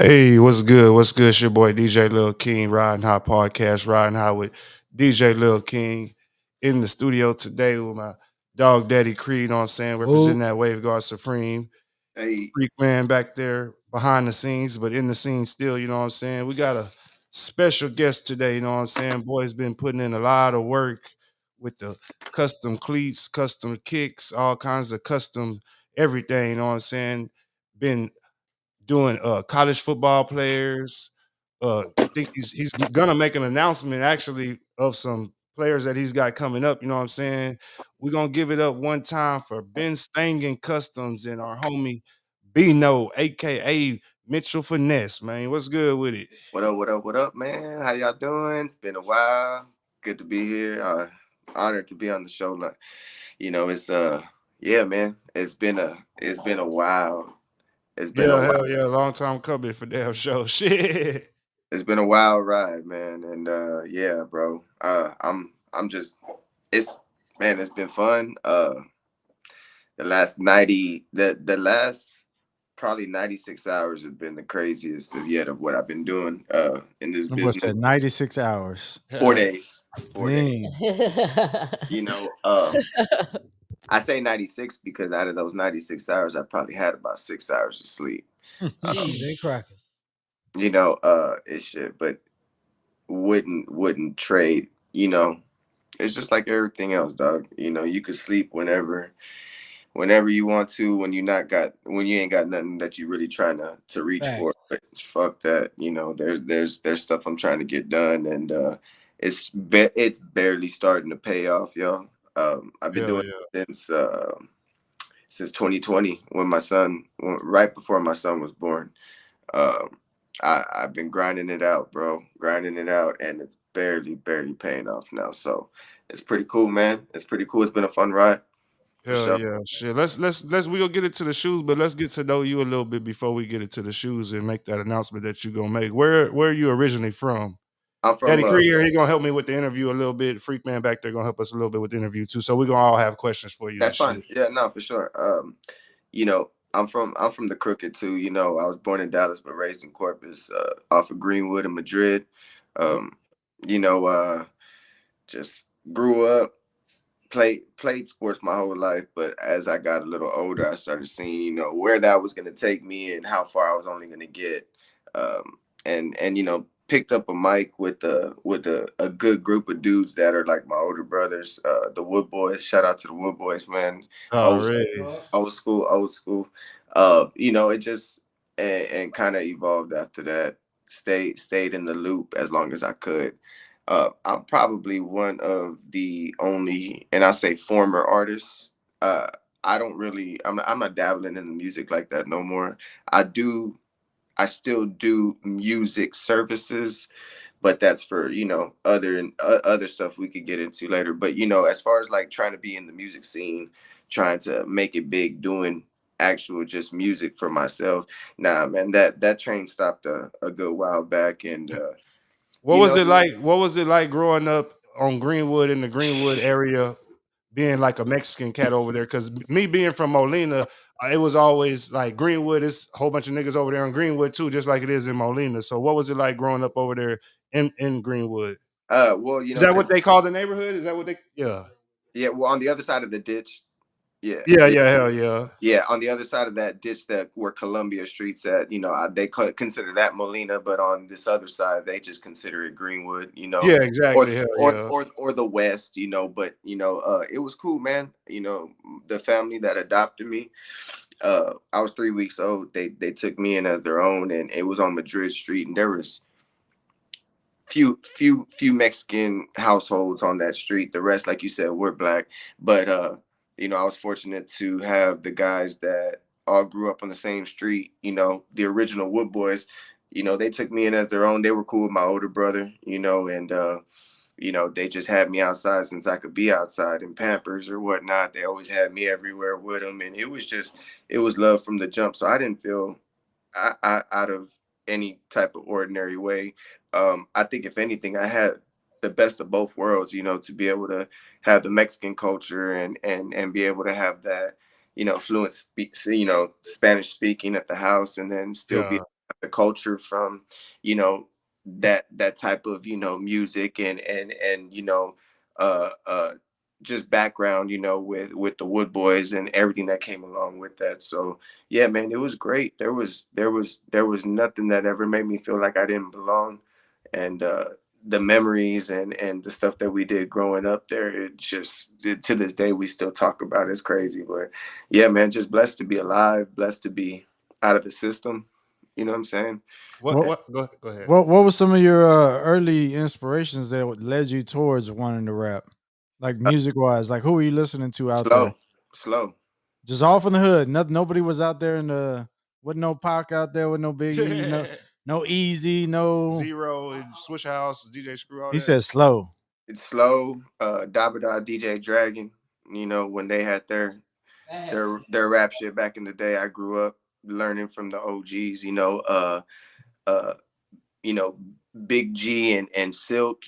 Hey, what's good? What's good? It's your boy DJ Lil King, Riding High Podcast, Riding High with DJ Lil King in the studio today with my dog Daddy Creed, you know what I'm saying? Representing Whoop. that Wave Guard Supreme. Hey, Freak man back there behind the scenes, but in the scenes still, you know what I'm saying? We got a special guest today, you know what I'm saying? Boy's been putting in a lot of work with the custom cleats, custom kicks, all kinds of custom everything, you know what I'm saying? Been doing college football players. I think he's gonna make an announcement actually of some players that he's got coming up. You know what I'm saying? We're gonna give it up one time for Ben Stangin Customs and our homie Bino, aka Mitchell Finesse. Man, what's good with it? what up, what up, what up, man? How y'all doing? It's been a while. Good to be here. Honored to be on the show. Like, it's yeah, man. It's been a while. It's been a Yeah, while. hell yeah, long time coming for damn show. Shit. It's been a wild ride, man. And yeah, bro. I'm just it's man, it's been fun. The last 90 the last probably 96 hours have been the craziest of yet of what I've been doing in this That boy business. said 96 hours. 4 days. 4 days. Dang. You know, I say 96 because out of those 96 hours, I probably had about 6 hours of sleep. Jeez, they crackers. It's shit, but wouldn't trade, it's just like everything else, dog. You could sleep whenever you want to, when you ain't got nothing that you really trying to reach for. Facts. But fuck that. There's stuff I'm trying to get done, and it's barely starting to pay off, y'all. I've been Hell doing yeah. it since 2020 right before my son was born. Um, I've been grinding it out, bro, grinding it out, and it's barely paying off now. So it's pretty cool, man. It's pretty cool. It's been a fun ride for Hell sure. yeah, shit. Let's we gonna get into the shoes, but let's get to know you a little bit before we get into the shoes and make that announcement that you gonna make. Where are you originally from? I'm from Daddy Krieger, he gonna help me with the interview a little bit. Freak man back there gonna help us a little bit with the interview too. So we gonna all have questions for you and That's shit. fine. Yeah, no, for sure. I'm from the Crooked too. I was born in Dallas but raised in Corpus, off of Greenwood in Madrid. Yep. Um, you know, just grew up, played sports my whole life, but as I got a little older, I started seeing, where that was going to take me and how far I was only going to get. And picked up a mic with a good group of dudes that are like my older brothers, the WoodBoyz. Shout out to the WoodBoyz, man. Old Already. old school. It just and kind of evolved after that. Stayed in the loop as long as I could. I'm probably one of the only, and I say former artists. I don't really, I'm not dabbling in the music like that no more. I do, I still do music services, but that's for other stuff we could get into later. But as far as like trying to be in the music scene, trying to make it big, doing actual just music for myself, nah, man, that train stopped a good while back, and What you was know. it like? What was it like growing up on Greenwood in the Greenwood area, being like a Mexican cat over there? Because me being from Molina, it was always like Greenwood is a whole bunch of niggas over there in Greenwood too, just like it is in Molina. So what was it like growing up over there in Greenwood? Well, Is that what because they call the neighborhood? Is that what they? Yeah. yeah, well, on the other side of the ditch, yeah, Yeah, yeah, yeah, hell yeah. yeah, on the other side of that ditch, that where Columbia Street's at, they consider that Molina, but on this other side, they just consider it Greenwood, Yeah, or exactly. Hell or yeah. or the West, but it was cool, man. The family that adopted me, I was 3 weeks old. They took me in as their own, and it was on Madrid Street, and there was few Mexican households on that street. The rest, like you said, were black. But I was fortunate to have the guys that all grew up on the same street. The original WoodBoyz. They took me in as their own. They were cool with my older brother. And they just had me outside since I could be outside in Pampers or whatnot. They always had me everywhere with them, and it was love from the jump. So I didn't feel out of any type of ordinary way. I think if anything, I had the best of both worlds. To be able to have the Mexican culture and be able to have that, fluent Spanish speaking at the house, and then still be Yeah. the culture from, you know, that type of, music and just background, with the WoodBoyz and everything that came along with that. So yeah, man, it was great. There was nothing that ever made me feel like I didn't belong. And the memories and the stuff that we did growing up there, to this day we still talk about it. It's crazy. But yeah, man, just blessed to be alive, blessed to be out of the system. You know what I'm saying? What? What What? Go ahead. what were some of your early inspirations that led you towards wanting to rap? Like Uh, music wise, like who were you listening to out there? slow. Just off in the hood. Nobody was out there in the with no Pac out there with no Biggie, no Easy, no. Zero and Swish House, DJ Screw, all He that. said slow. It's slow. Dabada, DJ Dragon. When they had their rap shit back in the day, I grew up learning from the OGs. Uh, you know, Big G and Silk,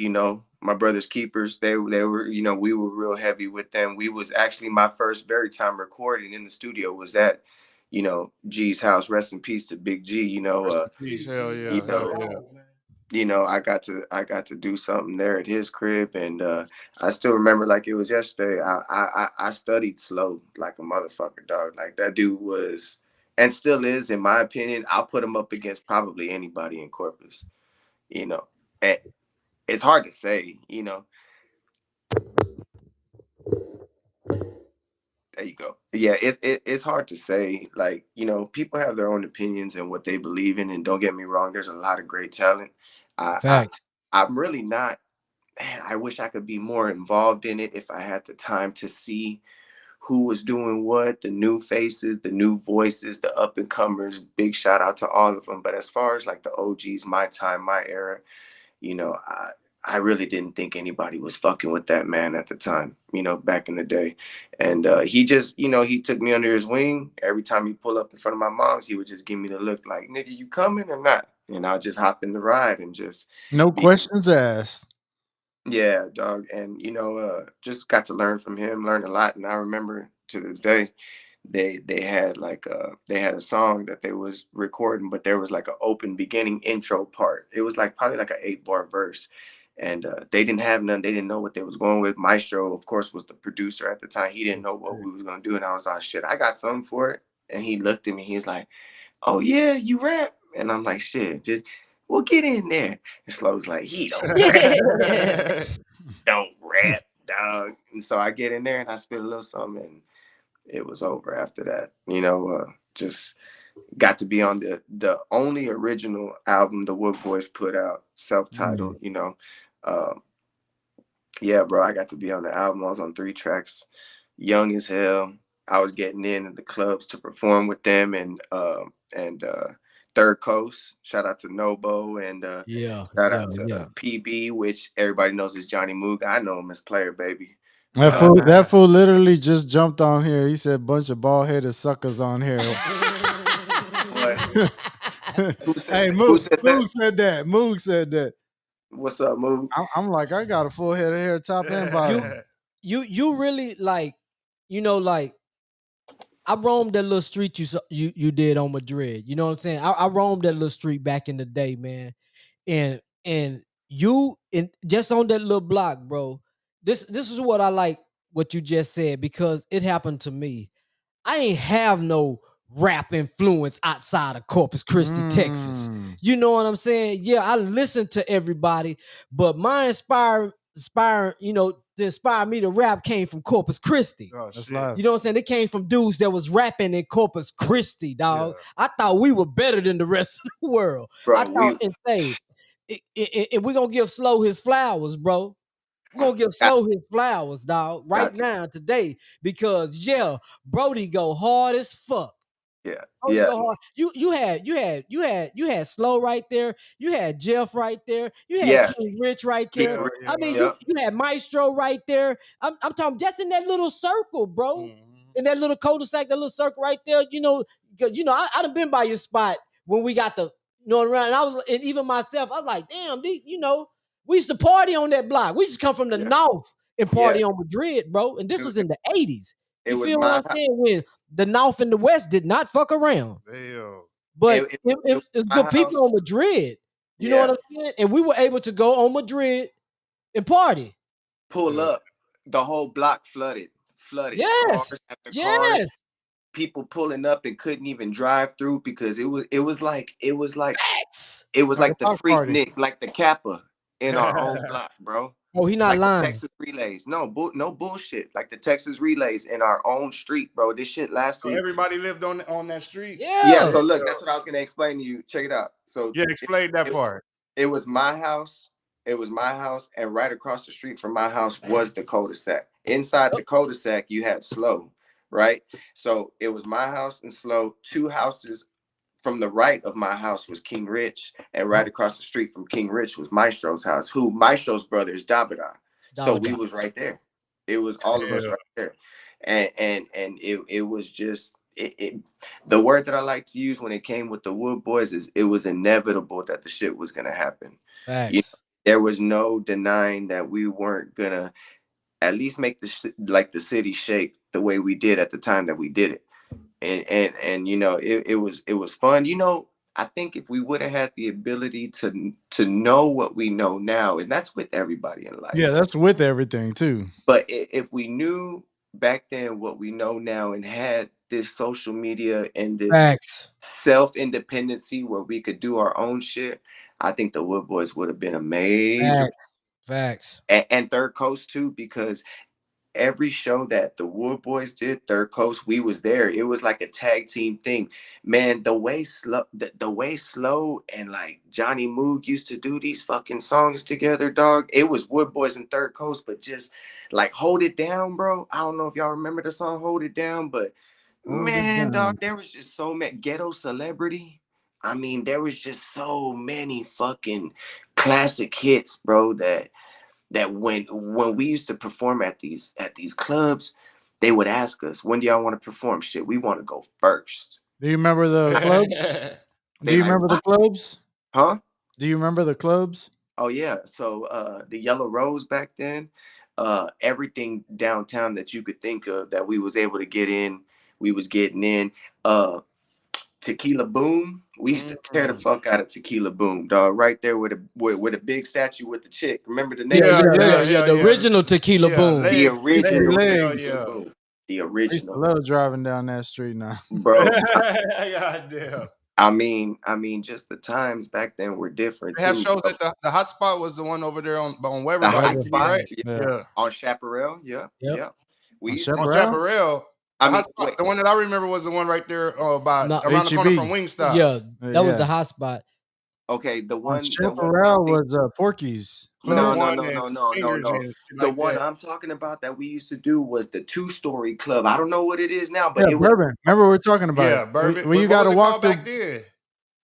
my brother's keepers, they were, we were real heavy with them. We was actually my first very time recording in the studio was at, G's house. Rest in peace to Big G. Rest in peace. Hell You yeah. Hell know, yeah. I got to do something there at his crib, and I still remember like it was yesterday. I studied slow like a motherfucker, dog. Like that dude was and still is, in my opinion. I'll put him up against probably anybody in Corpus. You know, and it's hard to say. There you go. Yeah, it's hard to say. Like, people have their own opinions and what they believe in, and don't get me wrong, there's a lot of great talent. I, I Facts. I'm really not. Man, I wish I could be more involved in it if I had the time to see who was doing what, the new faces, the new voices, the up and comers. Big shout out to all of them. But as far as like the OGs, my time, my era, you know, I I really didn't think anybody was fucking with that man at the time, back in the day. And he just, he took me under his wing. Every time he pull up in front of my mom's, he would just give me the look like, nigga, you coming or not? And I'll just hop in the ride and just No be questions asked. yeah, dog. And just got to learn from him, learned a lot. And I remember to this day, they had like they had a song that they was recording, but there was like an open beginning intro part. It was like probably like an 8-bar verse. And they didn't have none. They didn't know what they was going with. Maestro, of course, was the producer at the time. He didn't know what we was gonna do. And I was like, shit, I got something for it. And he looked at me. He's like, oh yeah, you rap. And I'm like, shit, just we'll get in there. And Slow was like, he don't don't rap, dog. And so I get in there and I spit a little something, and it was over after that. Just got to be on the only original album the WoodBoyz put out, self-titled. Um, yeah, bro, I got to be on the album. I was on 3 tracks, young as hell. I was getting in the clubs to perform with them, and Third Coast. Shout out to Nobo and Yeah, shout yeah, out to yeah. PB, which everybody knows is Johnny Moog. I know him as Player Baby. That fool literally just jumped on here. He said bunch of bald headed suckers on here. What? Hey, Who said that? Moog said that. Moog said that. What's up, Moog? I'm like, I got a full head of hair, top and bottom. You really like, like I roamed that little street you did on Madrid. You know what I'm saying? I roamed that little street back in the day, man. And you and just on that little block, bro. This is what I like what you just said because it happened to me. I ain't have no rap influence outside of Corpus Christi, Texas. You know what I'm saying? Yeah, I listen to everybody, but my to inspire me to rap came from Corpus Christi. Oh, That's shit. live. You know what I'm saying? It came from dudes that was rapping in Corpus Christi, dog. Yeah. I thought we were better than the rest of the world. Bro, I thought, and say, and we're gonna give Slow his flowers, bro. We're gonna give Slow his flowers, dog, right Gotcha. now, today, because yeah, Brody go hard as fuck. Yeah, Brody yeah, go hard. You had Slow right there. You had Jeff right there. You had yeah. King Rich right King there. Yeah, Rich, yeah. I mean, yeah. you had Maestro right there. I'm talking just in that little circle, bro. Mhm. In that little cul-de-sac, that little circle right there. Because I done been by your spot when we got the around. And even myself, I was like, damn, we used to party on that block. We used to come from the Yeah. north and party Yeah. on Madrid, bro. And this was in the 80s. It You was feel what I'm saying? When the north and the west did not fuck around. Damn. But it was it's my good people house. on Madrid. You know what Yeah, I'm saying? And we were able to go on Madrid and party. pull Yeah. up, the whole block flooded, Yes. cars after cars, Yes. people pulling up and couldn't even drive through because Facts. it was Like a like the block party. Freaknik, like the Kappa in our own block, bro. Oh, he not Like the lying. Texas relays. No bullshit. Like the Texas relays in our own street, bro. This shit So lasted. everybody lived on that street. Yeah, Yeah. so look, that's what I was gonna explain to you. Check it out. So Yeah, explain that it, part. it was my house. It was my house, and right across the street from my house was the cul-de-sac. Inside the cul-de-sac, you had Slow, right? So it was my house and Slow. Two houses from the right of my house was King Rich, and right across the street from King Rich was Maestro's house, who Maestro's brother is Dabada. So we Dabada. was right there. It was all of us Yeah. right there, and it was just it. The word that I like to use when it came with the WoodBoyz is it was inevitable that the shit was gonna happen. You know, Facts. there was no denying that we weren't gonna at least make the city shake the way we did at the time that we did it. And you know it was fun. You know, I think if we would have had the ability to know what we know now, and that's with everybody in Yeah, life, that's with everything too. but if we knew back then what we know now and had this social media and this Facts. self-independency where we could do our own shit, I think the WoodBoyz would have been a major. Facts. Facts. And Third Coast too, because every show that the WoodBoyz did, Third Coast, we was there. It was like a tag team thing. Man, the way Slow and like Johnny Moog used to do these fucking songs together, dog. It was WoodBoyz and Third Coast, but just like Hold It Down, bro. I don't know if y'all remember the song Hold It Down, but Hold it man, dog, down. there was just so many Ghetto Celebrity. I mean, there was just so many fucking classic hits, bro, that when we used to perform at these clubs, they would ask us, "When do y'all want to perform?" Shit, we want to go first. Do you remember the clubs? Do They you like, remember the what? clubs? Huh? Do you remember the clubs? Oh yeah. So the Yellow Rose back then, everything downtown that you could think of that we was able to get in, we was getting in. Tequila Boom. We used to tear the Mm. fuck out of Tequila Boom, dog. Right there with a big statue with the chick. Remember the Yeah, name? Yeah, yeah, yeah, yeah, yeah. yeah, The yeah. original tequila Yeah, boom. The legs, big Used to be original legs. Tequila legs. Hell Boom. The I used to original. love driving down that street now. Bro, yeah. God damn. I mean, just the times back then were different They have too, shows bro. at the hot spot was the one over there on Weber The by hot Weber. UT, spot, right? yeah, Yeah. Yeah. on Chaparral, yeah, Yep. yeah. We On used to. On Chaparral? Chaparral. I The hot mean, spot, wait, the one that I remember was the one right there by No, around the corner from HEB. Wingstop. yeah, that was Yeah. the hot spot. okay, On the one I'm Chaparral thinking. was Porky's Club No, Club. no, One no, and no, no, no, Fingers no. and shit The like one that. I'm talking about that we used to do was the two-story club. I don't know what it is now, but Yeah, it was, Bourbon. Remember we were talking about Yeah, it. Bourbon. Where you What got was to it walk called through. back then?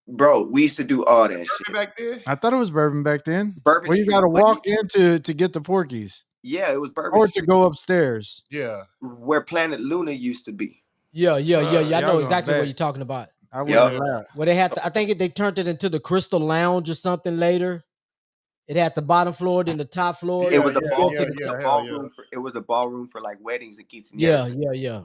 bro. We used to do all Was it that shit. Bourbon back then? I thought it was Bourbon back then. Bourbon Where you got Street, to wasn't walk it? into to get to Porky's Yeah, it was Bourbon or to Street go upstairs. Yeah. where Planet Luna used to be. Yeah, yeah, yeah, yeah. I Y'all know going exactly what back. you're talking about. I Yeah. wouldn't allow. Where they had, I think they turned it into the Crystal Lounge or something later. It had the bottom floor, then the top floor. It Yeah, was a yeah, ball. yeah, It was a yeah. Hell yeah. ballroom for. It was a ballroom for like weddings and Yeah, quinceañeras. yeah, yeah.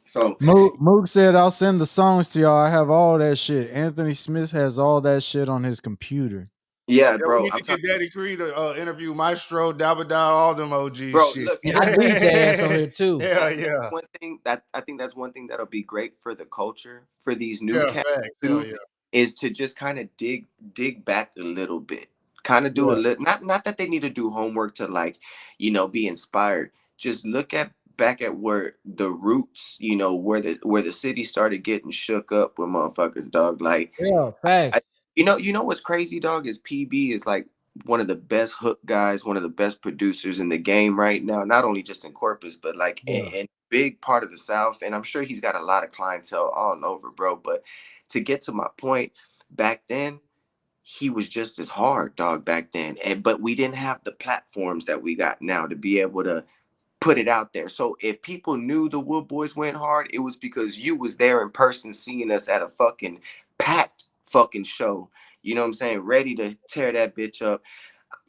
So Moog said, "I'll send the songs to y'all. I have all that shit." Anthony Smith has all that shit on his computer. yeah, Yeah, we bro. need I'm to get talking. Daddy Cree to interview Maestro, Dabada, all them OG Bro, shit. look, I need their ass on here too. Hell that's yeah. one thing that I think that's one thing that'll be great for the culture for these new Yeah, cats facts. Hell too, yeah. is to just kind of dig back a little bit, kind of do a Yeah. little. Not that they need to do homework to like, be inspired. Just look at back at where the roots, where the city started getting shook up with motherfuckers, dog. Like Yeah, I, facts. you know what's crazy, dog, is PB is like one of the best hook guys, one of the best producers in the game right now, not only just in Corpus, but like Yeah. in big part of the South. And I'm sure he's got a lot of clientele all over, bro. But to get to my point, back then, he was just as hard, dog, back then. But we didn't have the platforms that we got now to be able to put it out there. So if people knew the WoodBoyz went hard, it was because you was there in person seeing us at a fucking packed fucking show. You know what I'm saying? Ready to tear that bitch up.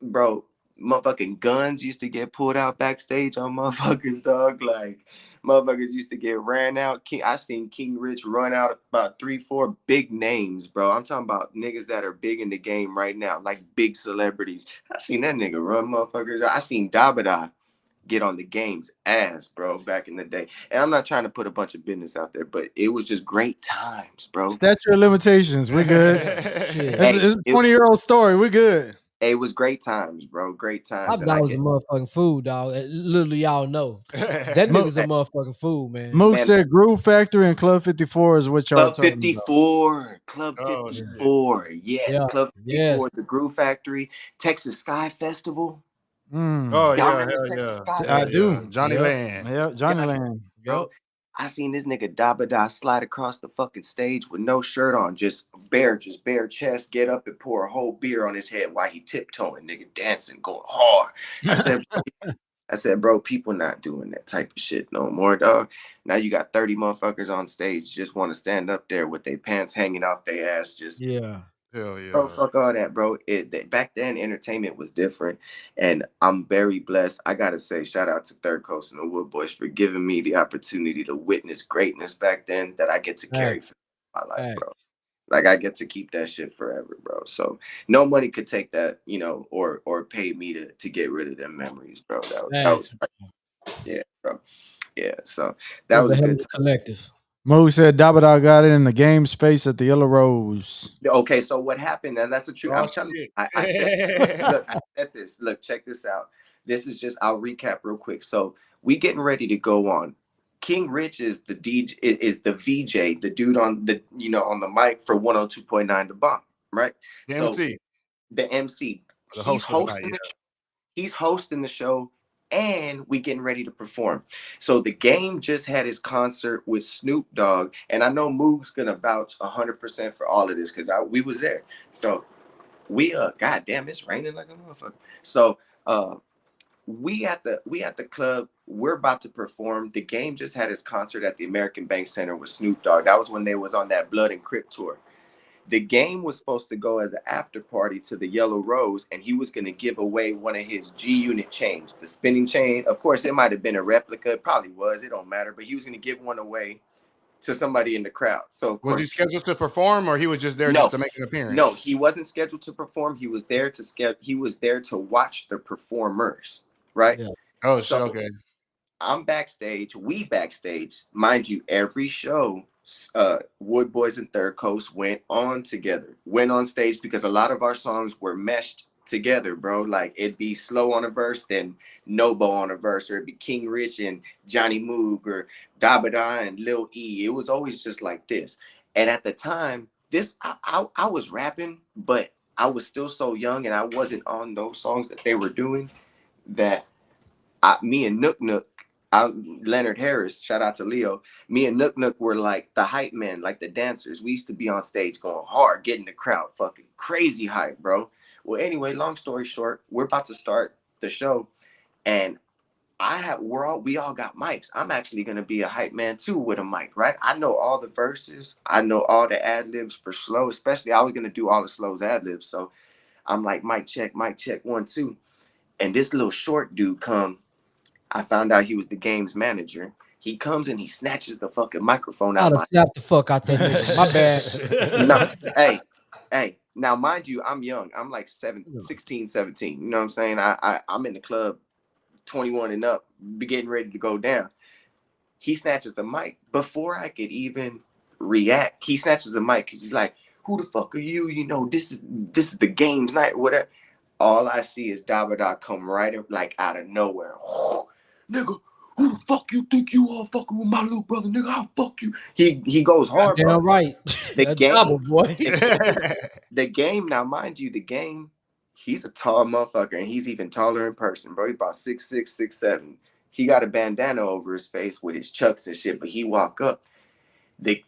Bro, Motherfucking guns used to get pulled out backstage on motherfuckers, dog. Like motherfuckers used to get ran out. I seen King Rich run out about 3, 4 big names, bro. I'm talking about niggas that are big in the game right now, like big celebrities. I seen that nigga run motherfuckers. I seen Dabada get on the game's ass, bro, back in the day. And I'm not trying to put a bunch of business out there, but it was just great times, bro. Statute of limitations. We good. Shit. It's a 20-year-old story. We good. It was great times, bro. Great times. Top And I Dog was a get, motherfucking fool, dog. Literally, y'all know that Mo- nigga's a motherfucking fool, man. Mook man, said Groove Factory and Club 54 is what y'all Club talking about. 54, Club Oh shit. 54. Yes, Yeah. Club Yes. 54, the Groove Factory, Texas Sky Festival. Mm. Oh Y'all yeah, remember hell Texas yeah. Sky I Hell Festival? yeah. do. Johnny Yep. Land. Yeah, Johnny Johnny, Land. bro. Yep. I seen this nigga Dabada slide across the fucking stage with no shirt on, just bare chest, get up and pour a whole beer on his head while he tiptoeing, nigga dancing, going hard. I said, bro, people not doing that type of shit no more, dog. Now you got 30 motherfuckers on stage just want to stand up there with their pants hanging off their ass, just Yeah. Hell yeah. bro, fuck all that, bro. Back then, entertainment was different, and I'm very blessed. I gotta say, shout out to Third Coast and the WoodBoyz for giving me the opportunity to witness greatness back then that I get to carry Facts. for my life, bro. Facts. Like I get to keep that shit forever, bro. So no money could take that, or pay me to get rid of them memories, bro. That was Facts. yeah, bro. Yeah, so It that was was a a hell good of a time. collective. Mook said Dabada got it in the game space at the Yellow Rose. Okay, so what happened? And that's the truth. Oh I'm telling you, shit. I said, look, I said this. Look, check this out. This is just, I'll recap real quick. So we getting ready to go on. King Rich is the DJ, is the VJ, the dude on the, on the mic for 102.9 The Bomb, right? The So MC, the MC, the he's host for the night, hosting yeah. he's hosting the show, and we getting ready to perform. So the game just had his concert with Snoop Dogg, and I know Moog's gonna vouch 100% for all of this because we was there. So we goddamn, it's raining like a motherfucker. So we at the club. We're about to perform. The game just had his concert at the American Bank Center with Snoop Dogg. That was when they was on that Blood and Crip tour. The game was supposed to go as an after party to the Yellow Rose, and he was going to give away one of his G Unit chains, the spinning chain. Of course, it might have been a replica. It probably was. It don't matter. But he was going to give one away to somebody in the crowd. So, of Was he course, scheduled to perform or he was just there just no, to make an no, appearance? he wasn't scheduled to perform. He was there to watch the performers, right? Yeah. Oh So shit, okay. I'm backstage. We backstage. Mind you, every show, WoodBoyz and Third Coast went on together. Went on stage because a lot of our songs were meshed together, bro. Like it'd be Slow on a verse, then Nobo on a verse, or it'd be King Rich and Johnny Moog, or Dabada and Lil E. It was always just like this. And at the time, I was rapping, but I was still so young, and I wasn't on those songs that they were doing. That me and Nook, Leonard Harris, shout out to Leo. Me and Nook were like the hype men, like the dancers. We used to be on stage going hard, getting the crowd fucking crazy hype, bro. Well, anyway, long story short, we're about to start the show, and we all got mics. I'm actually gonna be a hype man too with a mic, right? I know all the verses, I know all the ad libs for slow, especially I was gonna do all the slows ad libs. So I'm like, mic check, 1, 2. And this little short dude come. I found out he was the game's manager. He comes and he snatches the fucking microphone I'd out have my. slapped the fuck out that nigga. My bad. No, hey. Now, mind you, I'm young. I'm like 16, 17. You know what I'm saying? I'm in the club, 21 and up, be getting ready to go down. He snatches the mic before I could even react. He snatches the mic because he's like, "Who the fuck are you? You know, this is the game's night, whatever." All I see is Dabada come right up like out of nowhere. Nigga, who the fuck you think you are fucking with my little brother, nigga? I'll fuck you. He goes hard, bro. Damn right. The That game, double boy. the game, now mind you, the game, he's a tall motherfucker, and he's even taller in person, bro. He's about 6'6", 6'7". He got a bandana over his face with his chucks and shit, but he walk up. This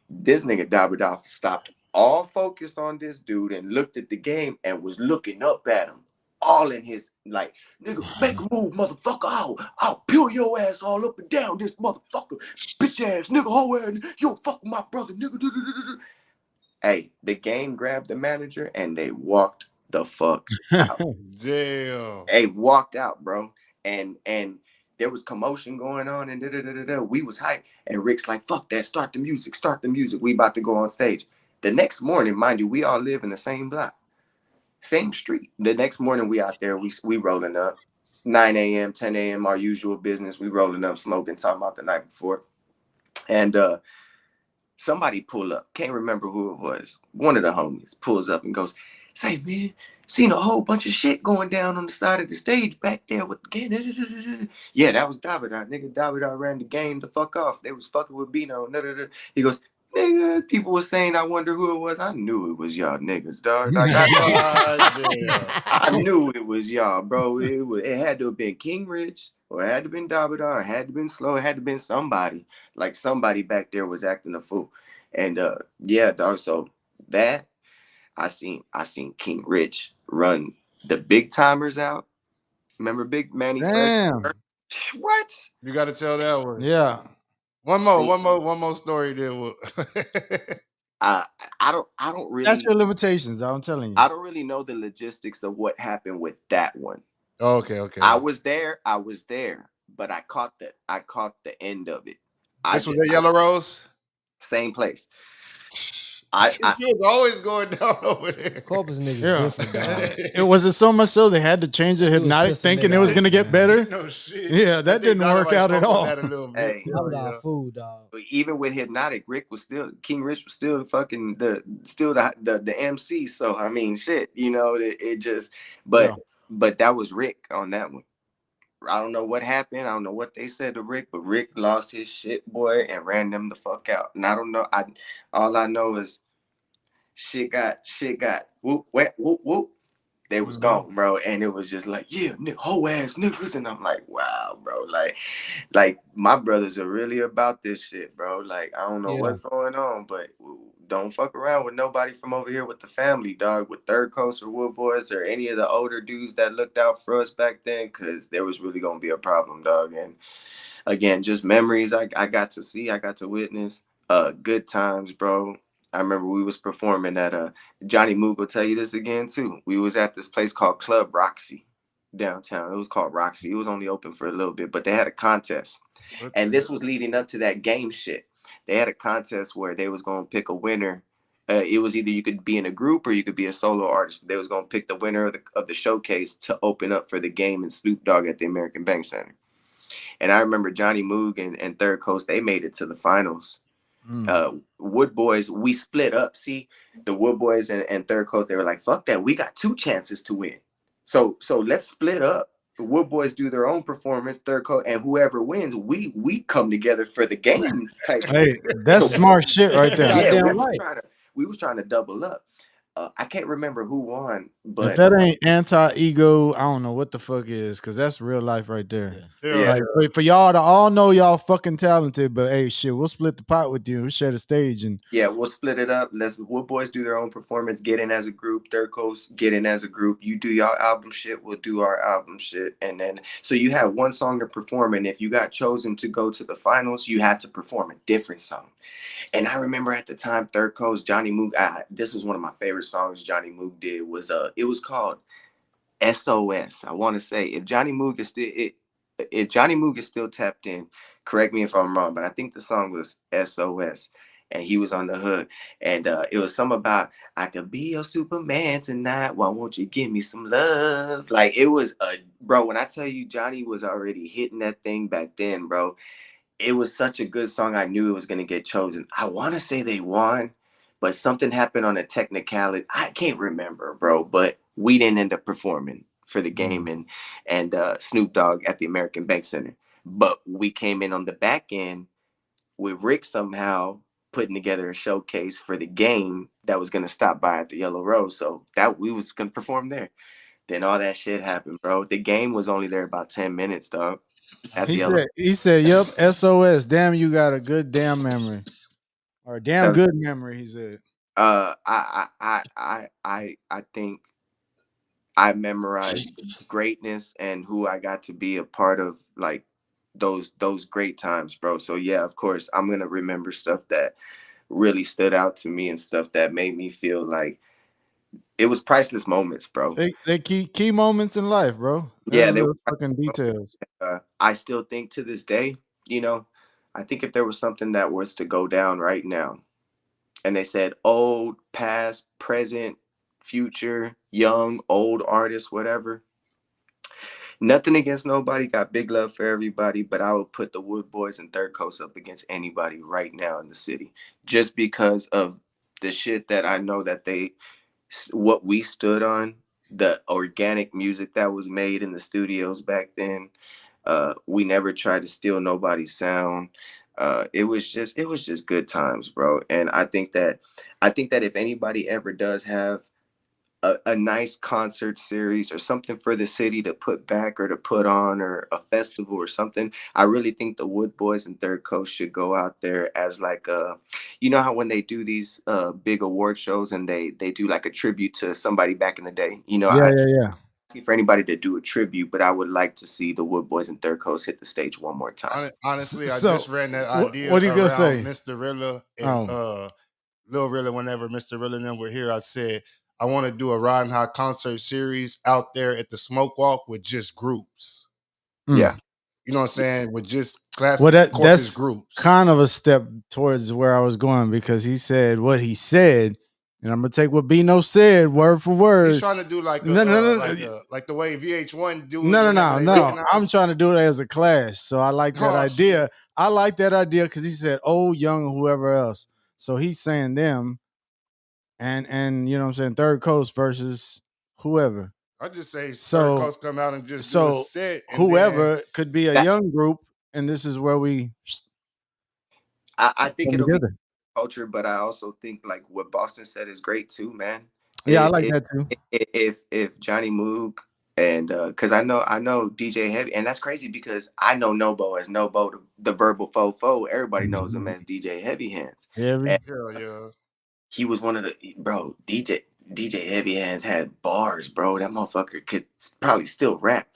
nigga Dabada stopped all focus on this dude and looked at the game and was looking up at him. All in his like, nigga, make a move, motherfucker. I'll peel your ass all up and down this motherfucker. Bitch ass nigga, hoe ass, you don't fuck with my brother, nigga. Hey, the game grabbed the manager and they walked the fuck out. Damn. Hey, walked out, bro. And there was commotion going on and da. We was hyped. And Rick's like, fuck that, start the music, start the music. We about to go on stage. The next morning, mind you, we all live in the same block, same street. The next morning we out there, we rolling up. 9 a.m., 10 a.m., our usual business. We rolling up, smoking, talking about the night before. And somebody pull up. Can't remember who it was. One of the homies pulls up and goes, say, man, seen a whole bunch of shit going down on the side of the stage back there with the game. Yeah, that was Dabada. Nigga, Dabada ran the game the fuck off. They was fucking with Bino. He goes, nigga, people was saying, I wonder who it was. I knew it was y'all niggas, dog. Like, I knew it was y'all, bro. It had to have been King Rich, or it had to have been Dabada, or it had to have been Slow. It had to have been somebody. Like somebody back there was acting a fool. And yeah, dog. So that I seen King Rich run the big timers out. Remember Big Manny Fresh? Damn. What? You got to tell that one. Yeah. One more story there. I don't really. That's your limitations, though, I'm telling you. I don't really know the logistics of what happened with that one. Oh, okay. I was there, but I caught the end of it. This was at Yellow Rose? Same place. He was always going down over there. Corpus niggas different, dog. It was it so much so they had to change the hypnotic, thinking it was gonna get better. No shit. Yeah, that didn't work out at all. Hey, that was our food, dog. But even with hypnotic, King Rich was still fucking the MC. So I mean, shit, you know, it just. But that was Rick on that one. I don't know what happened. I don't know what they said to Rick, but Rick lost his shit, boy, and ran them the fuck out. And I don't know. All I know is shit got whoop, whoop, whoop, whoop. They was gone, bro. And it was just like, yeah, whole ass niggas. And I'm like, wow, bro. Like my brothers are really about this shit, bro. Like, I don't know what's going on, but don't fuck around with nobody from over here with the family, dog, with Third Coast or WoodBoyz or any of the older dudes that looked out for us back then, because there was really going to be a problem, dog. And again, just memories I got to see, I got to witness, good times, bro. I remember we was performing at Johnny Moog will tell you this again too. We was at this place called Club Roxy downtown. It was called Roxy. It was only open for a little bit, but they had a contest. And this was leading up to that game shit. They had a contest where they was going to pick a winner. It was either you could be in a group or you could be a solo artist. They was going to pick the winner of the showcase to open up for the game and Snoop Dogg at the American Bank Center. And I remember Johnny Moog and Third Coast, they made it to the finals. WoodBoyz, we split up. See, the WoodBoyz and Third Coast, they were like, fuck that, we got 2 chances to win. So let's split up. The WoodBoyz do their own performance, Third Coast, and whoever wins, we come together for the game type. Hey, that's smart shit right there. Yeah, we was trying to double up. I can't remember who won, but if that ain't anti-ego, I don't know what the fuck is, because that's real life right there. Yeah. Like, for y'all to all know y'all fucking talented, but hey, shit, we'll split the pot with you. We'll share the stage, and yeah, we'll split it up. Let's WoodBoyz do their own performance, get in as a group. Third Coast, get in as a group. You do your album shit, we'll do our album shit, and then so you have one song to perform, and if you got chosen to go to the finals, you had to perform a different song. And I remember at the time, Third Coast, Johnny Moog, this was one of my favorite songs Johnny Moog did, was it was called SOS. I want to say if Johnny Moog is still tapped in, correct me if I'm wrong, but I think the song was SOS, and he was on the hook, and it was something about I could be your Superman tonight. Why won't you give me some love? Like, it was bro. When I tell you Johnny was already hitting that thing back then, bro. It was such a good song. I knew it was going to get chosen. I want to say they won, but something happened on a technicality. I can't remember, bro, but we didn't end up performing for the game and Snoop Dogg at the American Bank Center. But we came in on the back end with Rick somehow putting together a showcase for the game that was going to stop by at the Yellow Rose. So that we was going to perform there. Then all that shit happened, bro. The game was only there about 10 minutes, dog. He said, yep, SOS. Damn, you got a good damn memory. Or damn good memory, he said. I think I memorized greatness and who I got to be a part of, like those great times, bro. So yeah, of course, I'm gonna remember stuff that really stood out to me and stuff that made me feel like it was priceless moments, bro. They key moments in life, bro. Yeah, Those they were little fucking details. I still think to this day, you know, I think if there was something that was to go down right now, and they said old, past, present, future, young, old artists, whatever. Nothing against nobody, got big love for everybody, but I would put the WoodBoyz and Third Coast up against anybody right now in the city, just because of the shit that I know that what we stood on, the organic music that was made in the studios back then. We never tried to steal nobody's sound. It was just good times, bro. And I think that if anybody ever does have a nice concert series or something for the city to put back or to put on, or a festival or something, I really think the WoodBoyz and Third Coast should go out there as like you know how when they do these big award shows and they do like a tribute to somebody back in the day. Yeah, I yeah. see for anybody to do a tribute, but I would like to see the WoodBoyz and Third Coast hit the stage one more time. Honestly, I So, just ran that what idea are you gonna around say? Mr. Rilla and Lil Rilla. Whenever Mr. Rilla and them were here, I said I want to do a Riding High concert series out there at the Smoke Walk with just groups. Yeah. You know what I'm saying? With just classic Corpus that's groups. kind of a step towards where I was going, because he said what he said, and I'm gonna take what Bino said word for word. He's trying to do like No. like the way VH1 do it. No. whenever they recognize- I'm trying to do it as a clash. So I like that Oh, idea. shit. I like that idea because he said old, young, and whoever else. So he's saying them, and you know what I'm saying, Third Coast versus whoever. I just say So- Third Coast come out and just do a So set. And whoever could be a That- young group, and this is where we I think come it'll be together. culture, but I also think like what Boston said is great too, man. Yeah, I like that too. If Johnny Moog and because I know DJ Heavy, and that's crazy because I know Nobo as Nobo, the verbal fofo. Everybody knows him as DJ Heavy Hands. Yeah, Hell yeah. He was one of the DJ Heavy Hands had bars, bro. That motherfucker could probably still rap.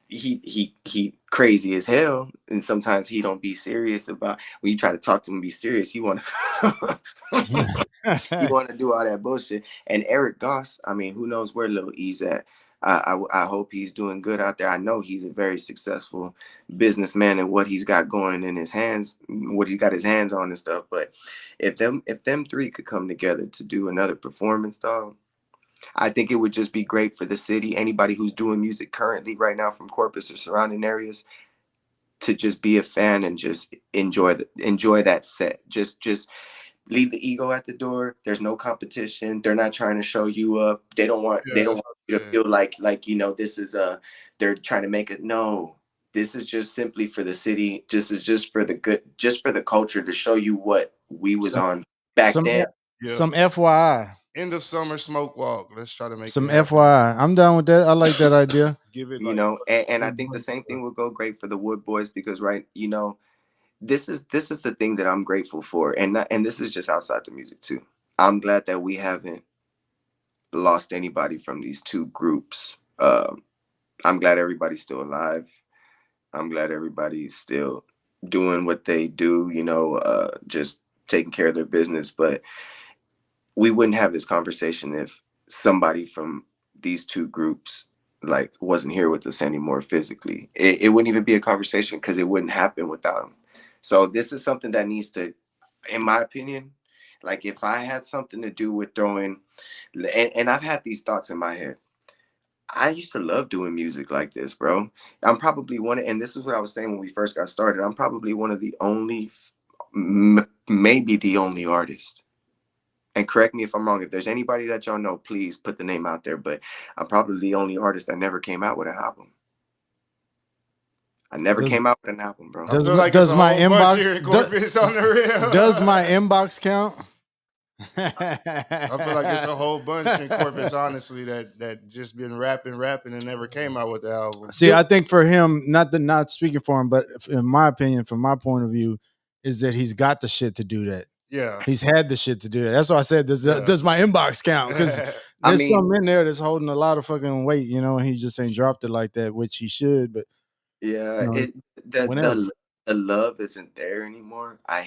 He crazy as hell, and sometimes he don't be serious about when you try to talk to him and be serious. He want he want to do all that bullshit. And Eric Goss, I mean, who knows where Lil E's at? I hope he's doing good out there. I know he's a very successful businessman and what he's got going in his hands, what he's got his hands on and stuff. But if them three could come together to do another performance, dog, I think it would just be great for the city. Anybody who's doing music currently right now from Corpus or surrounding areas, to just be a fan and just enjoy that set. Just leave the ego at the door. There's no competition. They're not trying to show you up. They don't want you to feel like this is they're trying to make it. No, this is just simply for the city. Just for the good, just for the culture, to show you what we was on back then. Some FYI. End of summer smoke walk. Let's try to make some it happen. FYI. I'm down with that. I like that idea. Give it, and I think the same thing will go great for the WoodBoyz because this is the thing that I'm grateful for, and this is just outside the music too. I'm glad that we haven't lost anybody from these two groups. I'm glad everybody's still alive. I'm glad everybody's still doing what they do, just taking care of their business. But we wouldn't have this conversation if somebody from these two groups wasn't here with us anymore physically. It wouldn't even be a conversation because it wouldn't happen without them. So this is something that needs to, in my opinion, if I had something to do with throwing, and I've had these thoughts in my head. I used to love doing music like this, bro. I'm probably and this is what I was saying when we first got started. I'm probably one of the only, maybe the only artist. And correct me if I'm wrong. If there's anybody that y'all know, please put the name out there. But I'm probably the only artist that never came out with an album. I never came out with an album, bro. Does on my the real. Does my inbox count? I feel like it's a whole bunch in Corpus, honestly, that just been rapping and never came out with the album. See, I think for him, not speaking for him, but in my opinion, from my point of view, is that he's got the shit to do that. Yeah, he's had the shit to do that. That's why I said, does my inbox count? Because there's something in there that's holding a lot of fucking weight, and he just ain't dropped it like that, which he should. But yeah, the the love isn't there anymore. I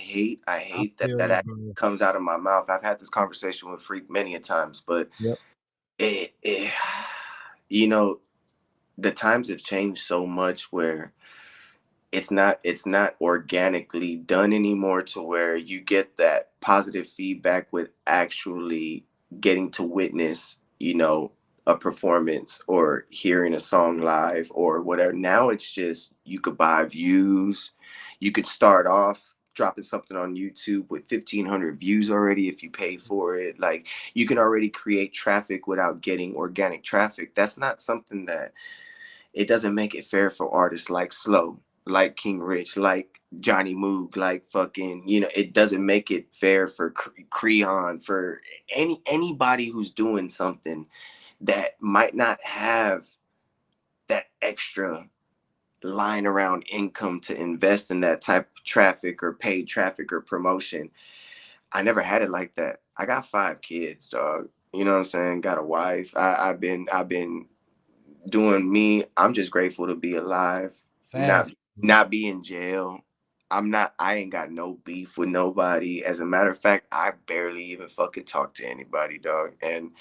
I hate that feel that you, actually bro. comes out of my mouth. I've had this conversation with Freak many a times, but Yep. it you know, the times have changed so much where it's not organically done anymore to where you get that positive feedback with actually getting to witness, a performance or hearing a song live or whatever. Now it's just you could buy views. You could start off dropping something on YouTube with 1,500 views already if you pay for it. Like, you can already create traffic without getting organic traffic. That's not something that, it doesn't make it fair for artists like Slow, like King Rich, like Johnny Moog, like fucking, it doesn't make it fair for Creon, for anybody who's doing something that might not have that extra line around income to invest in that type of traffic or paid traffic or promotion. I never had it like that. I got 5 kids, dog. You know what I'm saying? Got a wife. I've been doing me. I'm just grateful to be alive, not Facts. not be in jail. I ain't got no beef with nobody. As a matter of fact, I barely even fucking talk to anybody, dog. And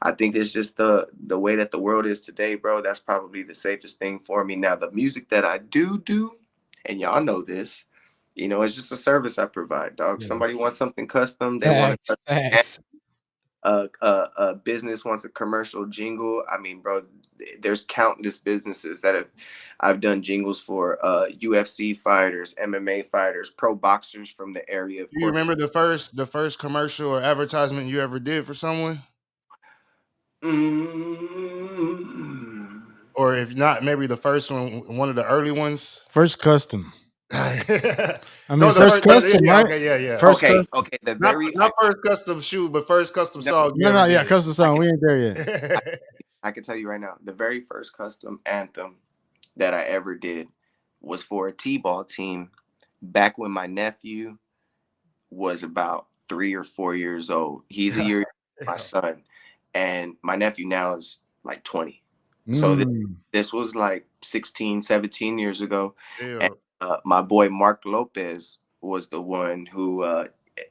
I think it's just the way that the world is today, bro. That's probably the safest thing for me. Now, the music that I do, and y'all know this, it's just a service I provide, dog. Yeah. Somebody wants something custom, they want Facts. a Facts. a business wants a commercial jingle. I mean, bro, there's countless businesses that I've done jingles for, UFC fighters, MMA fighters, pro boxers from the area of Do you Corpus. remember the first commercial or advertisement you ever did for someone? Mm. Or if not, maybe the first one of the early ones. First custom. No, I mean, the first first. custom, Yeah, right? okay, yeah, yeah. First Okay, custom. okay. The Not very not first custom shoe, but first custom no, song you No, ever no, yeah, did. custom I song. can We ain't there yet. I, I can tell you right now, the very first custom anthem that I ever did was for a T-ball team back when my nephew was about 3 or 4 years old. He's a year younger than my son, and my nephew now is like 20. So Mm. this was like 16, 17 years ago. And Yeah. my boy Mark Lopez was the one who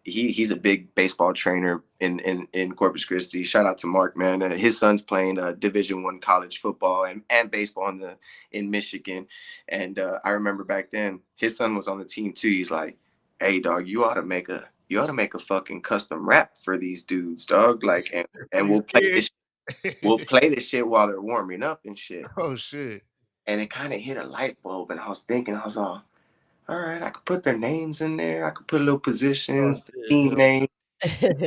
he's a big baseball trainer in Corpus Christi. Shout out to Mark, man. His son's playing Division I college football and baseball in Michigan. And I remember back then his son was on the team too. He's like, "Hey, dog, you ought to make a fucking custom rap for these dudes, dog. Like, For and these we'll play kids. this we'll play this shit while they're warming up and shit." Oh shit. And it kind of hit a light bulb, and I was thinking, I was all right, I could put their names in there. I could put little Oh positions, the shit. team Yeah. name,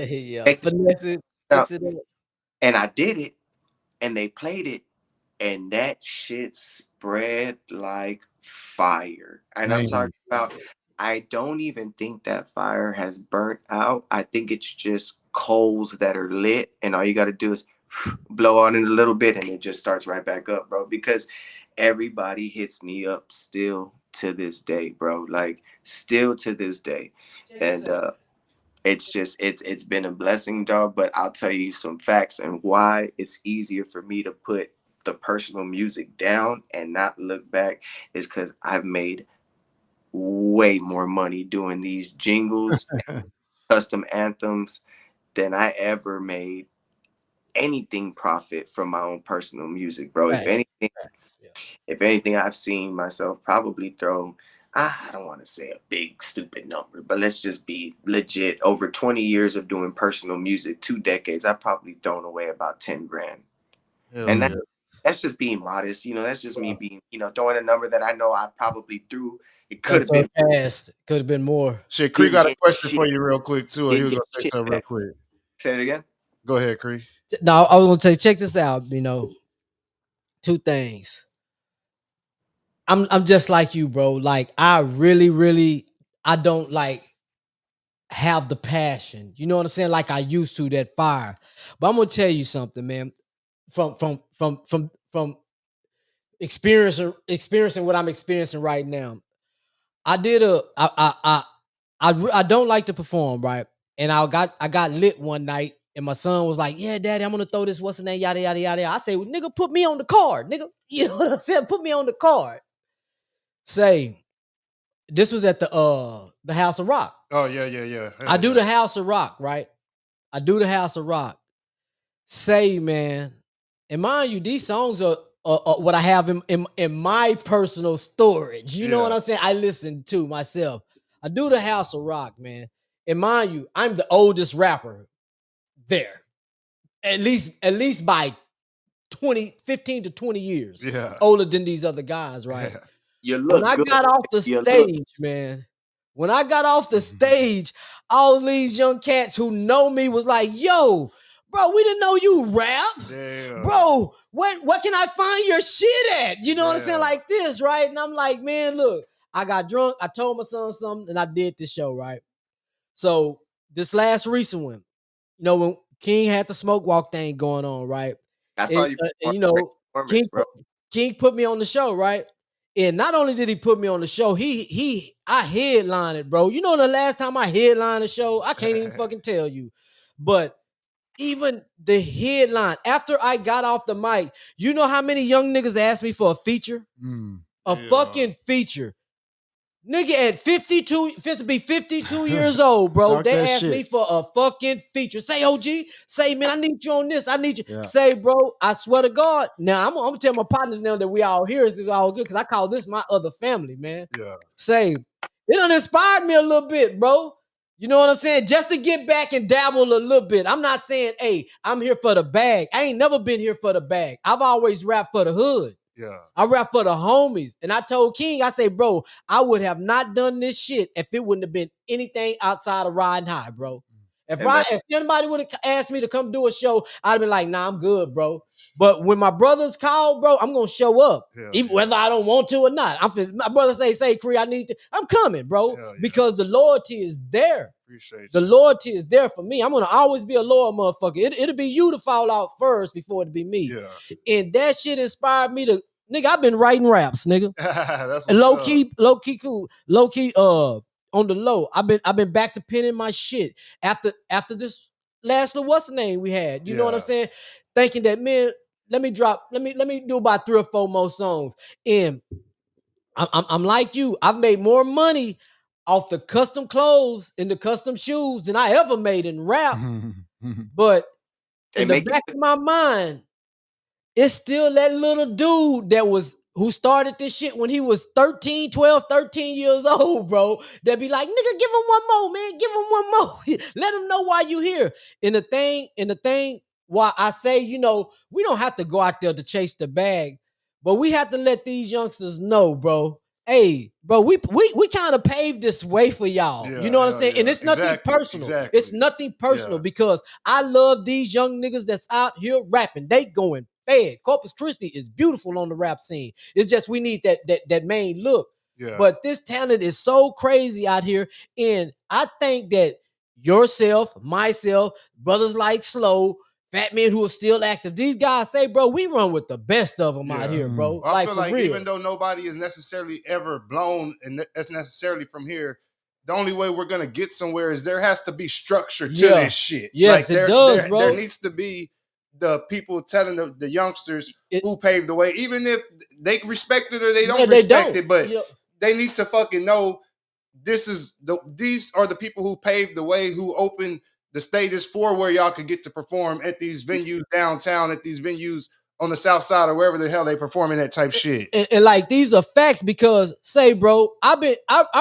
Yeah. make Finesse it. it up. Fix it up. And I did it, and they played it, and that shit spread like fire. And I'm Man. talking about, I don't even think that fire has burnt out. I think it's just coals that are lit, and all you got to do is blow on it a little bit, and it just starts right back up, bro. Because everybody hits me up still to this day, bro. Like, still to this day. Check this And out. it's been a blessing, dog. But I'll tell you some facts and why it's easier for me to put the personal music down and not look back is because I've made way more money doing these jingles, custom anthems, than I ever made anything profit from my own personal music, bro. If Facts. anything, Facts. Yeah. I've seen myself probably throw, I don't want to say a big stupid number, but let's just be legit. Over 20 years of doing personal music, 2 decades, I've probably thrown away about 10 grand. Hell And yeah. that's just being modest. That's just me being, throwing a number that I know I probably threw. It could That's have been surpassed. Could have been more. Shit, Cree didn't got a get question for shit, you real quick too. He didn't was get gonna say shit something real back. quick. Say it again. Go ahead, Cree. No, I was gonna say, check this out. Two things. I'm just like you, bro. Like, I really, really, I don't like have the passion. You know what I'm saying? Like I used to, that fire. But I'm gonna tell you something, man. From experiencing what I'm experiencing right now. I did a I don't like to perform, right? And I got lit one night, and my son was like, "Yeah, daddy, I'm gonna throw this. What's the name? Yada yada yada." I say, well, "Nigga, put me on the card, nigga." You know what I'm saying? Put me on the card. Say, This was at the House of Rock. Oh yeah. I do the House of Rock, right? I do the House of Rock. Say, man, and mind you, these songs are what I have in my personal storage. You know what I'm saying? I listen to myself. I do the House of Rock, man. And mind you, I'm the oldest rapper there. At least by 15 to 20 years. Yeah. Older than these other guys, right? Yeah. You look When I good. got off the stage, man. When I got off the stage, all these young cats who know me was like, yo, bro, we didn't know you rap. Damn. Bro, what can I find your shit at? You know what I'm saying? Yeah. Like this, right? And I'm like, man, look, I got drunk. I told my son something, and I did the show, right? So this last recent one, you know, when King had the smoke walk thing going on, right? I saw you. And, you know, performance, bro. King put me on the show, right? And not only did he put me on the show, I headlined it, bro. You know, the last time I headlined a show, I can't even fucking tell you. But even the headline, after I got off the mic, you know how many young niggas asked me for a feature? A fucking feature. Nigga at 52, fit to be 52 years old, bro. Talk They that asked shit. me for a fucking feature. Say, OG, say, man, I need you on this. I need you. Yeah. Say, bro, I swear to God. Now, I'm gonna tell my partners now that we all here is all good because I call this my other family, man. Yeah. Say, it done inspired me a little bit, bro. You know what I'm saying? Just to get back and dabble a little bit. I'm not saying, hey, I'm here for the bag. I ain't never been here for the bag. I've always rapped for the hood. Yeah. I rap for the homies. And I told King, I say, bro, I would have not done this shit if it wouldn't have been anything outside of Riding High, bro. If anybody would have asked me to come do a show, I'd have been like, nah, I'm good, bro. But when my brothers call, bro, I'm going to show up. Even whether I don't want to or not. My brother say, Cree, I need to. I'm coming, bro. Because the loyalty is there. Appreciate the loyalty is there for me. I'm going to always be a loyal motherfucker. It'll be you to fall out first before it'll be me. Yeah. And that shit inspired me to, nigga, I've been writing raps, nigga. That's and low key cool. Low key, on the low. I've been back to penning my shit after this last little what's the name we had. You know what I'm saying? Thinking that, man, let me do about 3 or 4 more songs. And I'm like you. I've made more money off the custom clothes and the custom shoes than I ever made in rap. But in the back of my mind, it's still that little dude who started this shit when he was 13 years old, bro. That be like, nigga, give him one more, man. Give him one more. Let him know why you here. And the thing, why I say, you know, we don't have to go out there to chase the bag, but we have to let these youngsters know, bro. Hey, bro, we kind of paved this way for y'all. You know what I'm saying? And it's nothing personal. Exactly. It's nothing personal because I love these young niggas that's out here rapping. They going fed. Corpus Christi is beautiful on the rap scene. It's just we need that main look. Yeah. But this talent is so crazy out here. And I think that yourself, myself, brothers like Slow, Fat Men who are still active, these guys say, bro, we run with the best of them out here, bro. I feel like real. even though nobody is necessarily ever blown, and that's necessarily from here, the only way we're gonna get somewhere is there has to be structure to this shit. Yes, like it does, bro. There needs to be the people telling the youngsters who paved the way, even if they respect it or they don't respect it, but they need to fucking know these are the people who paved the way, who opened the stages for where y'all could get to perform at these venues downtown, at these venues on the south side or wherever the hell they performing that type shit. And like these are facts because say, bro, I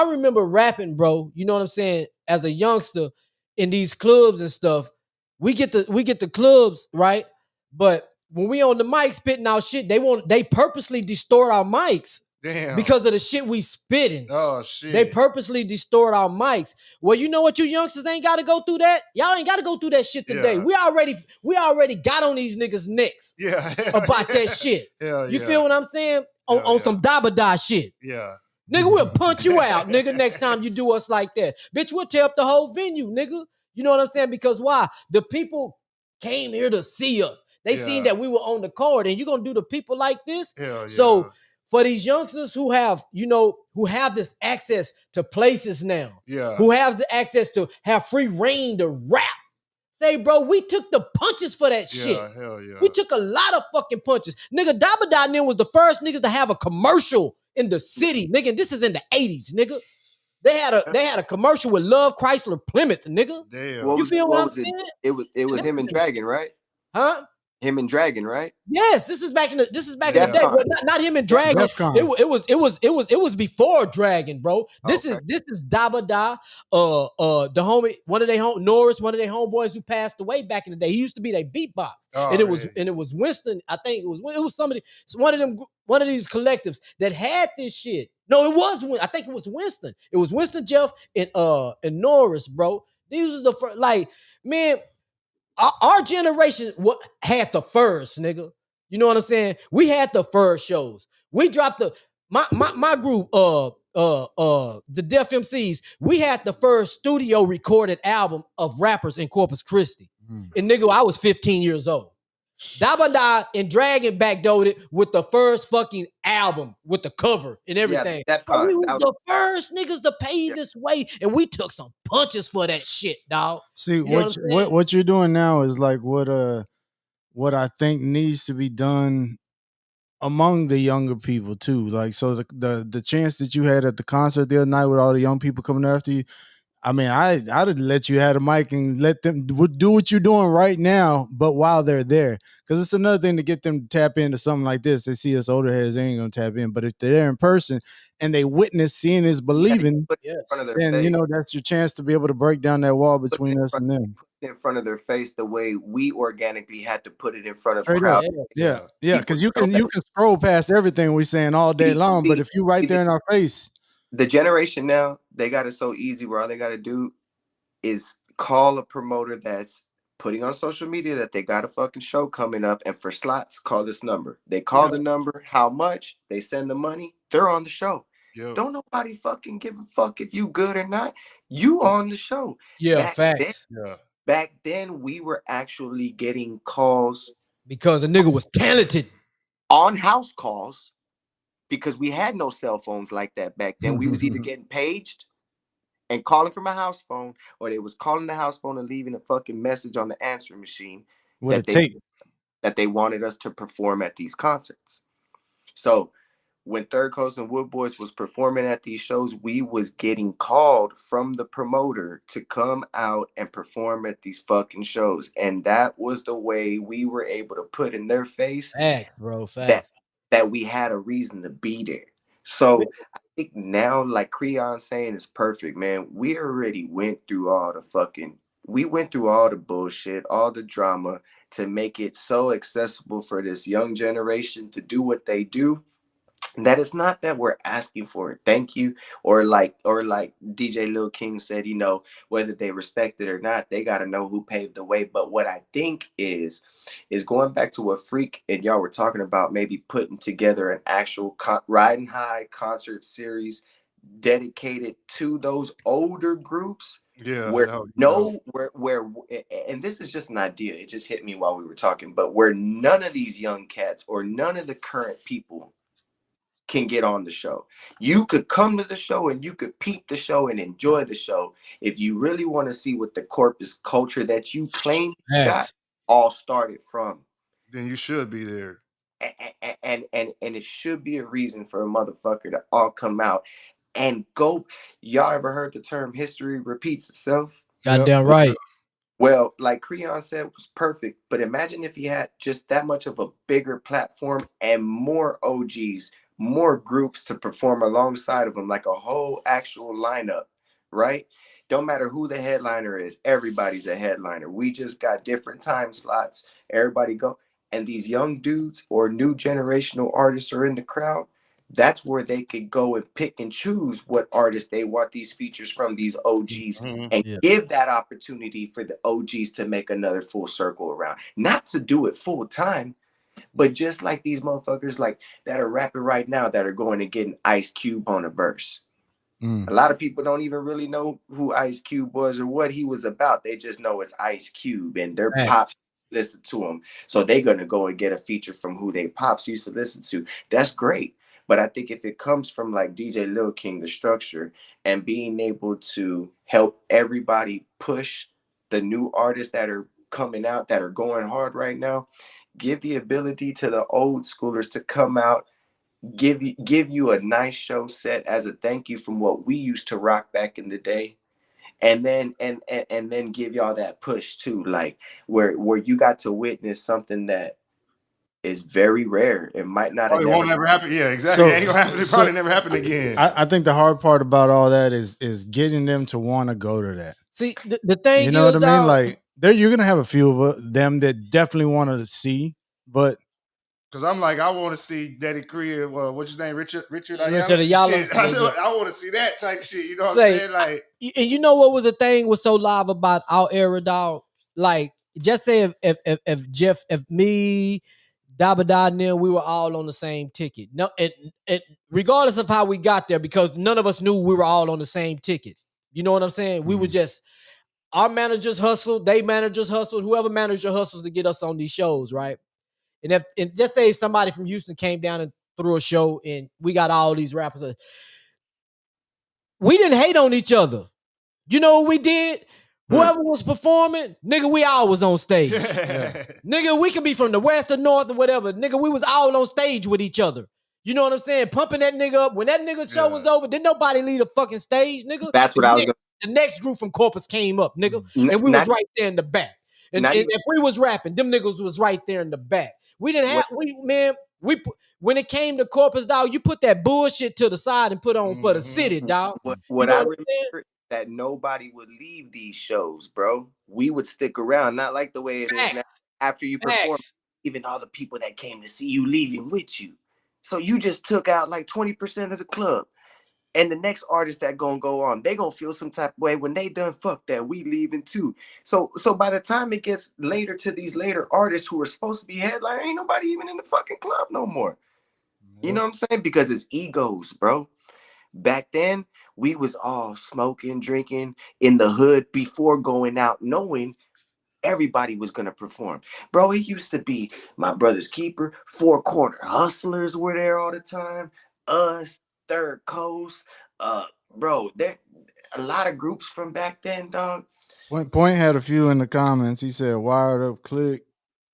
remember rapping, bro. You know what I'm saying? As a youngster in these clubs and stuff, we get the clubs, right? But when we on the mic spitting out shit, they purposely distort our mics. Damn. Because of the shit we spitting. Oh shit. They purposely distort our mics. Well, you know what, you youngsters ain't gotta go through that. Y'all ain't gotta go through that shit today. We already got on these niggas' necks about that shit. You feel what I'm saying? On some Dabada shit. Yeah. Nigga, we'll punch you out, nigga, next time you do us like that. Bitch, we'll tear up the whole venue, nigga. You know what I'm saying? Because why? The people came here to see us. They seen that we were on the card, and you're gonna do the people like this? So for these youngsters who have this access to places now, who have the access to have free reign to rap, say, bro, we took the punches for that shit. Hell yeah. We took a lot of fucking punches. Nigga, Dabada was the first niggas to have a commercial in the city, nigga. And this is in the 80s, nigga. They had a commercial with Love Chrysler Plymouth, nigga. Damn. You feel what I'm was it? saying? It was him and Dragon, right? Huh? Him and Dragon, right? Yes, this is back in the Def day. Con. Well, not him and Dragon. Defcon. It was before Dragon, bro. This Okay. is Dabada, the homie, one of their homeboys who passed away back in the day. He used to be their beatbox, Oh, and yeah. it was Winston. I think it was one of these collectives that had this shit. No, I think it was Winston. It was Winston, Jeff, and Norris, bro. These was the first, like, man. Our generation had the first, nigga. You know what I'm saying? We had the first shows. We dropped my group, the Def MCs. We had the first studio recorded album of rappers in Corpus Christi. And nigga, I was 15 years old. Dabada and Dragon backdoored it with the first fucking album with the cover and everything. Yeah, So we were the first niggas to pay this way, and we took some punches for that shit, dog. See, You know what you're doing now is like what I think needs to be done among the younger people too. Like, so the chance that you had at the concert the other night with all the young people coming after you, I mean, I'd let you have a mic and let them do what you're doing right now, but while they're there. Because it's another thing to get them to tap into something like this. They see us older heads, they ain't going to tap in. But if they're there in person and they witness seeing is believing, then, you know, that's your chance to be able to break down that wall between us and them. In front of their face the way we organically had to put it in front of Straight crowd. up. Yeah. Because you can scroll past everything we're saying all day long, but if you right there in our face. The generation now, they got it so easy where all they got to do is call a promoter that's putting on social media that they got a fucking show coming up, and for slots, call this number. They call the number, how much, they send the money, they're on the show. Don't nobody fucking give a fuck if you good or not. You on the show. Yeah, facts. Back then, we were actually getting calls because a nigga was talented on house calls. Because we had no cell phones like that back then. We was either getting paged and calling from a house phone, or they was calling the house phone and leaving a fucking message on the answering machine with that they wanted us to perform at these concerts. So when Third Coast and WoodBoyz was performing at these shows, we was getting called from the promoter to come out and perform at these fucking shows. And that was the way we were able to put in their face facts, bro, facts. That we had a reason to be there. So I think now, like Creon saying, is perfect, man. We already went through all the bullshit, all the drama to make it so accessible for this young generation to do what they do. That it's not that we're asking for it, thank you, or like DJ Lil King said, you know, whether they respect it or not, they got to know who paved the way. But what I think is going back to what Freak and y'all were talking about, maybe putting together an actual Riding High concert series dedicated to those older groups. Where and this is just an idea, it just hit me while we were talking, but where none of these young cats or none of the current people can get on the show. You could come to the show and you could peep the show and enjoy the show. If you really want to see what the Corpus culture that you claim got all started from, then you should be there. And it should be a reason for a motherfucker to all come out and go. Y'all ever heard the term history repeats itself? Goddamn right. Well, like Creon said, it was perfect. But imagine if you had just that much of a bigger platform and more OGs, more groups to perform alongside of them, like a whole actual lineup, right? Don't matter who the headliner is, everybody's a headliner. We just got different time slots. Everybody go. And these young dudes or new generational artists are in the crowd. That's where they could go and pick and choose what artists they want these features from, these OGs, and give that opportunity for the OGs to make another full circle around. Not to do it full time, but just like these motherfuckers like that are rapping right now that are going and getting Ice Cube on a verse. A lot of people don't even really know who Ice Cube was or what he was about. They just know it's Ice Cube and their pops listen to him. So they're going to go and get a feature from who they pops used to listen to. That's great. But I think if it comes from like DJ Lil King, the structure, and being able to help everybody push the new artists that are coming out, that are going hard right now, give the ability to the old schoolers to come out give you a nice show set as a thank you from what we used to rock back in the day, and then and then give y'all that push too, like where you got to witness something that is very rare. It might not have Probably never. won't ever happen. Yeah, exactly. It ain't gonna happen. It probably never happen again. I think the hard part about all that is getting them to want to go to that. See, the thing You know is, what I mean? dog, Like, you're gonna have a few of them that definitely want to see, but Cause I'm like, I want to see Daddy Crib. What's his name? Richard Richard Ayala. Ayala. Shit. I want to see that type shit. You know what I'm Say, saying? Like, and you know what was the thing was so live about our era, dog? Like, just say if Jeff, if me, Dabada, and them, we were all on the same ticket. No, and regardless of how we got there, because none of us knew we were all on the same ticket. You know what I'm saying? We were just our managers hustled, they managers hustled, whoever manager hustles to get us on these shows, right? And just say somebody from Houston came down and threw a show, and we got all these rappers. We didn't hate on each other. You know what we did? Whoever was performing, nigga, we all was on stage. Nigga, we could be from the west or north or whatever. Nigga, we was all on stage with each other. You know what I'm saying? Pumping that nigga up. When that nigga show was over, didn't nobody leave the fucking stage, nigga. That's what I was gonna. The next group from Corpus came up, nigga, and we Not- was right there in the back. And if we was rapping, them niggas was right there in the back. We didn't have when it came to Corpus, dog, you put that bullshit to the side and put on for the city, dog. What I remember that nobody would leave these shows, bro. We would stick around, not like the way it is now. After you perform, even all the people that came to see you leaving with you. So you just took out like 20% of the club. And the next artist that gonna go on, they gonna feel some type of way when they done. Fuck that, we leaving too. So by the time it gets later to these later artists who are supposed to be headliner, ain't nobody even in the fucking club no more. You know what I'm saying? Because it's egos, bro. Back then, we was all smoking, drinking in the hood before going out, knowing everybody was gonna perform. Bro, it used to be my brother's keeper, Four Corner Hustlers were there all the time. Us, Third Coast, bro, there a lot of groups from back then, dog. Point had a few in the comments. He said, "Wired Up Click."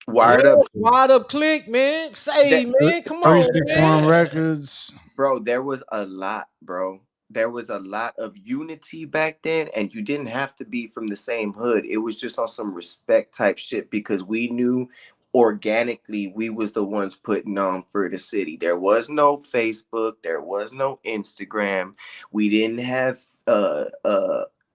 Wired Up Click, man. Say, man, come on, 361 Records. Bro, there was a lot, bro. There was a lot of unity back then, and you didn't have to be from the same hood. It was just on some respect type shit because we knew organically we was the ones putting on for the city. There was no Facebook, there was no Instagram. We didn't have live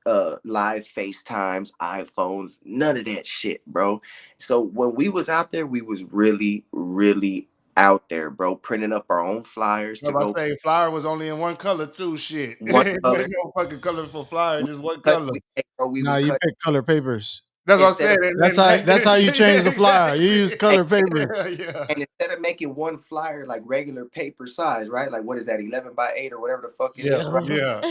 FaceTimes, iPhones, none of that shit, bro. So when we was out there, we was really, really out there, bro, printing up our own flyers to go. Say flyer was only in one color too. Shit, One color. no fucking colorful flyer, just one color. You pick color papers. That's what I'm saying. That's how you change the flyer. You use color papers. And instead of making one flyer like regular paper size, right? Like what is that, 11 by 8 or whatever the fuck it is, right? Yeah.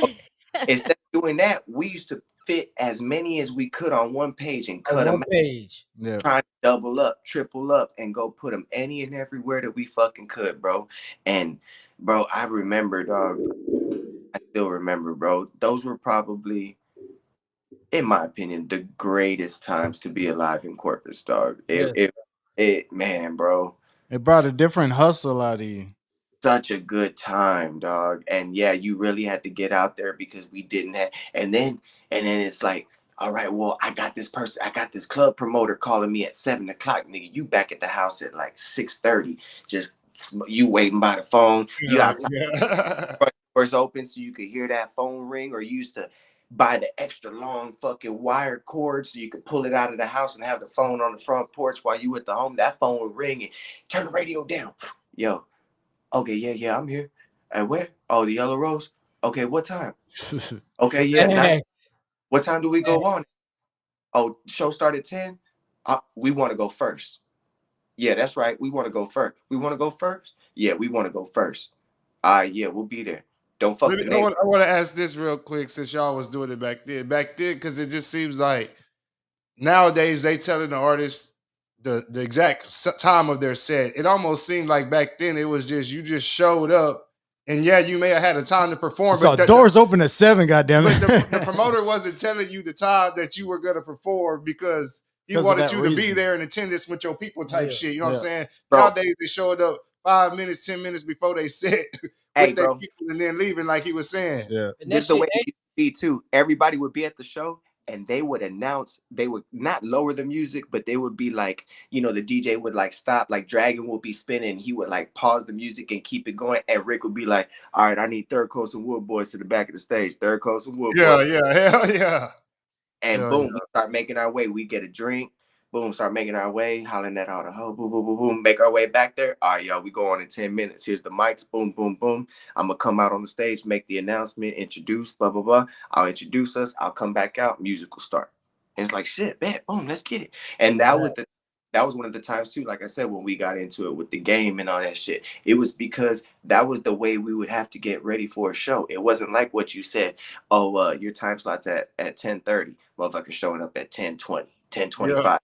Instead of doing that, we used to fit as many as we could on one page and cut them out. Trying to double up, triple up, and go put them any and everywhere that we fucking could, bro. And bro, I remember, dog. I still remember, bro. Those were probably, in my opinion, the greatest times to be alive in Corpus, dog. It man, bro. It brought a different hustle out of you. Such a good time, dog. And yeah, you really had to get out there because we didn't have, and then it's like, all right, well, I got this club promoter calling me at 7 o'clock, nigga. You back at the house at like 6:30, just you waiting by the phone. You outside, doors open so you could hear that phone ring, or you used to buy the extra long fucking wire cord so you could pull it out of the house and have the phone on the front porch while you at the home. That phone would ring and turn the radio down. Yo. Okay, yeah, I'm here. And where? Oh, the Yellow Rose. Okay, what time? Okay, yeah. What time do we go on? Oh, show started at 10. We want to go first. Yeah, that's right. We want to go first. We want to go first? Yeah, we want to go first. Yeah, we'll be there. Don't fuck the neighbor. I want to ask this real quick since y'all was doing it back then. Back then, because it just seems like nowadays they telling the artists the exact time of their set. It almost seemed like back then it was just you just showed up, and yeah, you may have had a time to perform. So doors open at 7. Goddamn it! But the promoter wasn't telling you the time that you were gonna perform because he wanted you to be there in attendance with your people type shit. You know what I'm saying? Bro. Nowadays they showed up 5 minutes, 10 minutes before they set Hey, with their bro, people and then leaving, like he was saying. Yeah. And that this the shit way it used to be too. Everybody would be at the show and they would announce, they would not lower the music, but they would be like, the DJ would like stop, like Dragon would be spinning, he would like pause the music and keep it going, and Rick would be like, all right, I need Third Coast and WoodBoyz to the back of the stage. Third Coast and WoodBoyz. Yeah, hell yeah. And Hell boom, we start making our way. We get a drink. Boom, start making our way, hollering at all the hoe. Boom, boom, boom, boom. Make our way back there. All right, y'all, we go on in 10 minutes. Here's the mics. Boom, boom, boom. I'm going to come out on the stage, make the announcement, introduce, blah, blah, blah. I'll introduce us. I'll come back out. Music will start. And it's like, shit, bet, boom, let's get it. And that was one of the times too, like I said, when we got into it with the game and all that shit. It was because that was the way we would have to get ready for a show. It wasn't like what you said, your time slot's at 10:30, motherfucker showing up at 10:20, 10:25. yeah.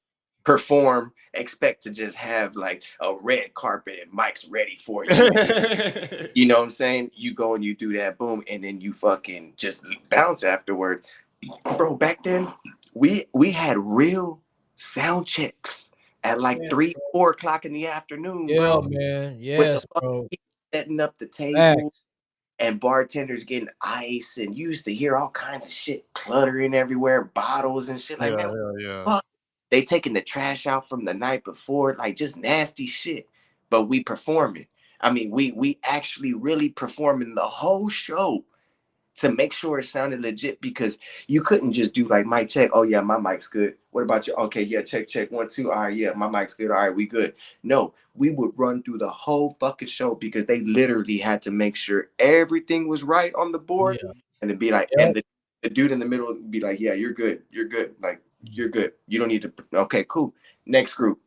Perform, expect to just have like a red carpet and mics ready for you. You know what I'm saying? You go and you do that, boom, and then you fucking just bounce afterward. Bro, back then, we had real sound checks at like Yeah, 3-4 o'clock in the afternoon, yeah, bro. man. With the Yes, fucking bro. people setting up the table Facts. and bartenders getting ice, and you used to hear all kinds of shit cluttering everywhere, bottles and shit like Yeah, that. yeah. Fuck. They taking the trash out from the night before, like just nasty shit. But we performing. I mean, we actually really performing the whole show to make sure it sounded legit, because you couldn't just do like mic check. Oh yeah, my mic's good. What about you? Okay, yeah, check 1 2. All right, yeah, my mic's good. All right, we good. No, we would run through the whole fucking show because they literally had to make sure everything was right on the board, Yeah. and then be like, Yep. and the dude in the middle would be like, yeah, you're good, like you're good. You don't need to. Okay, cool. Next group.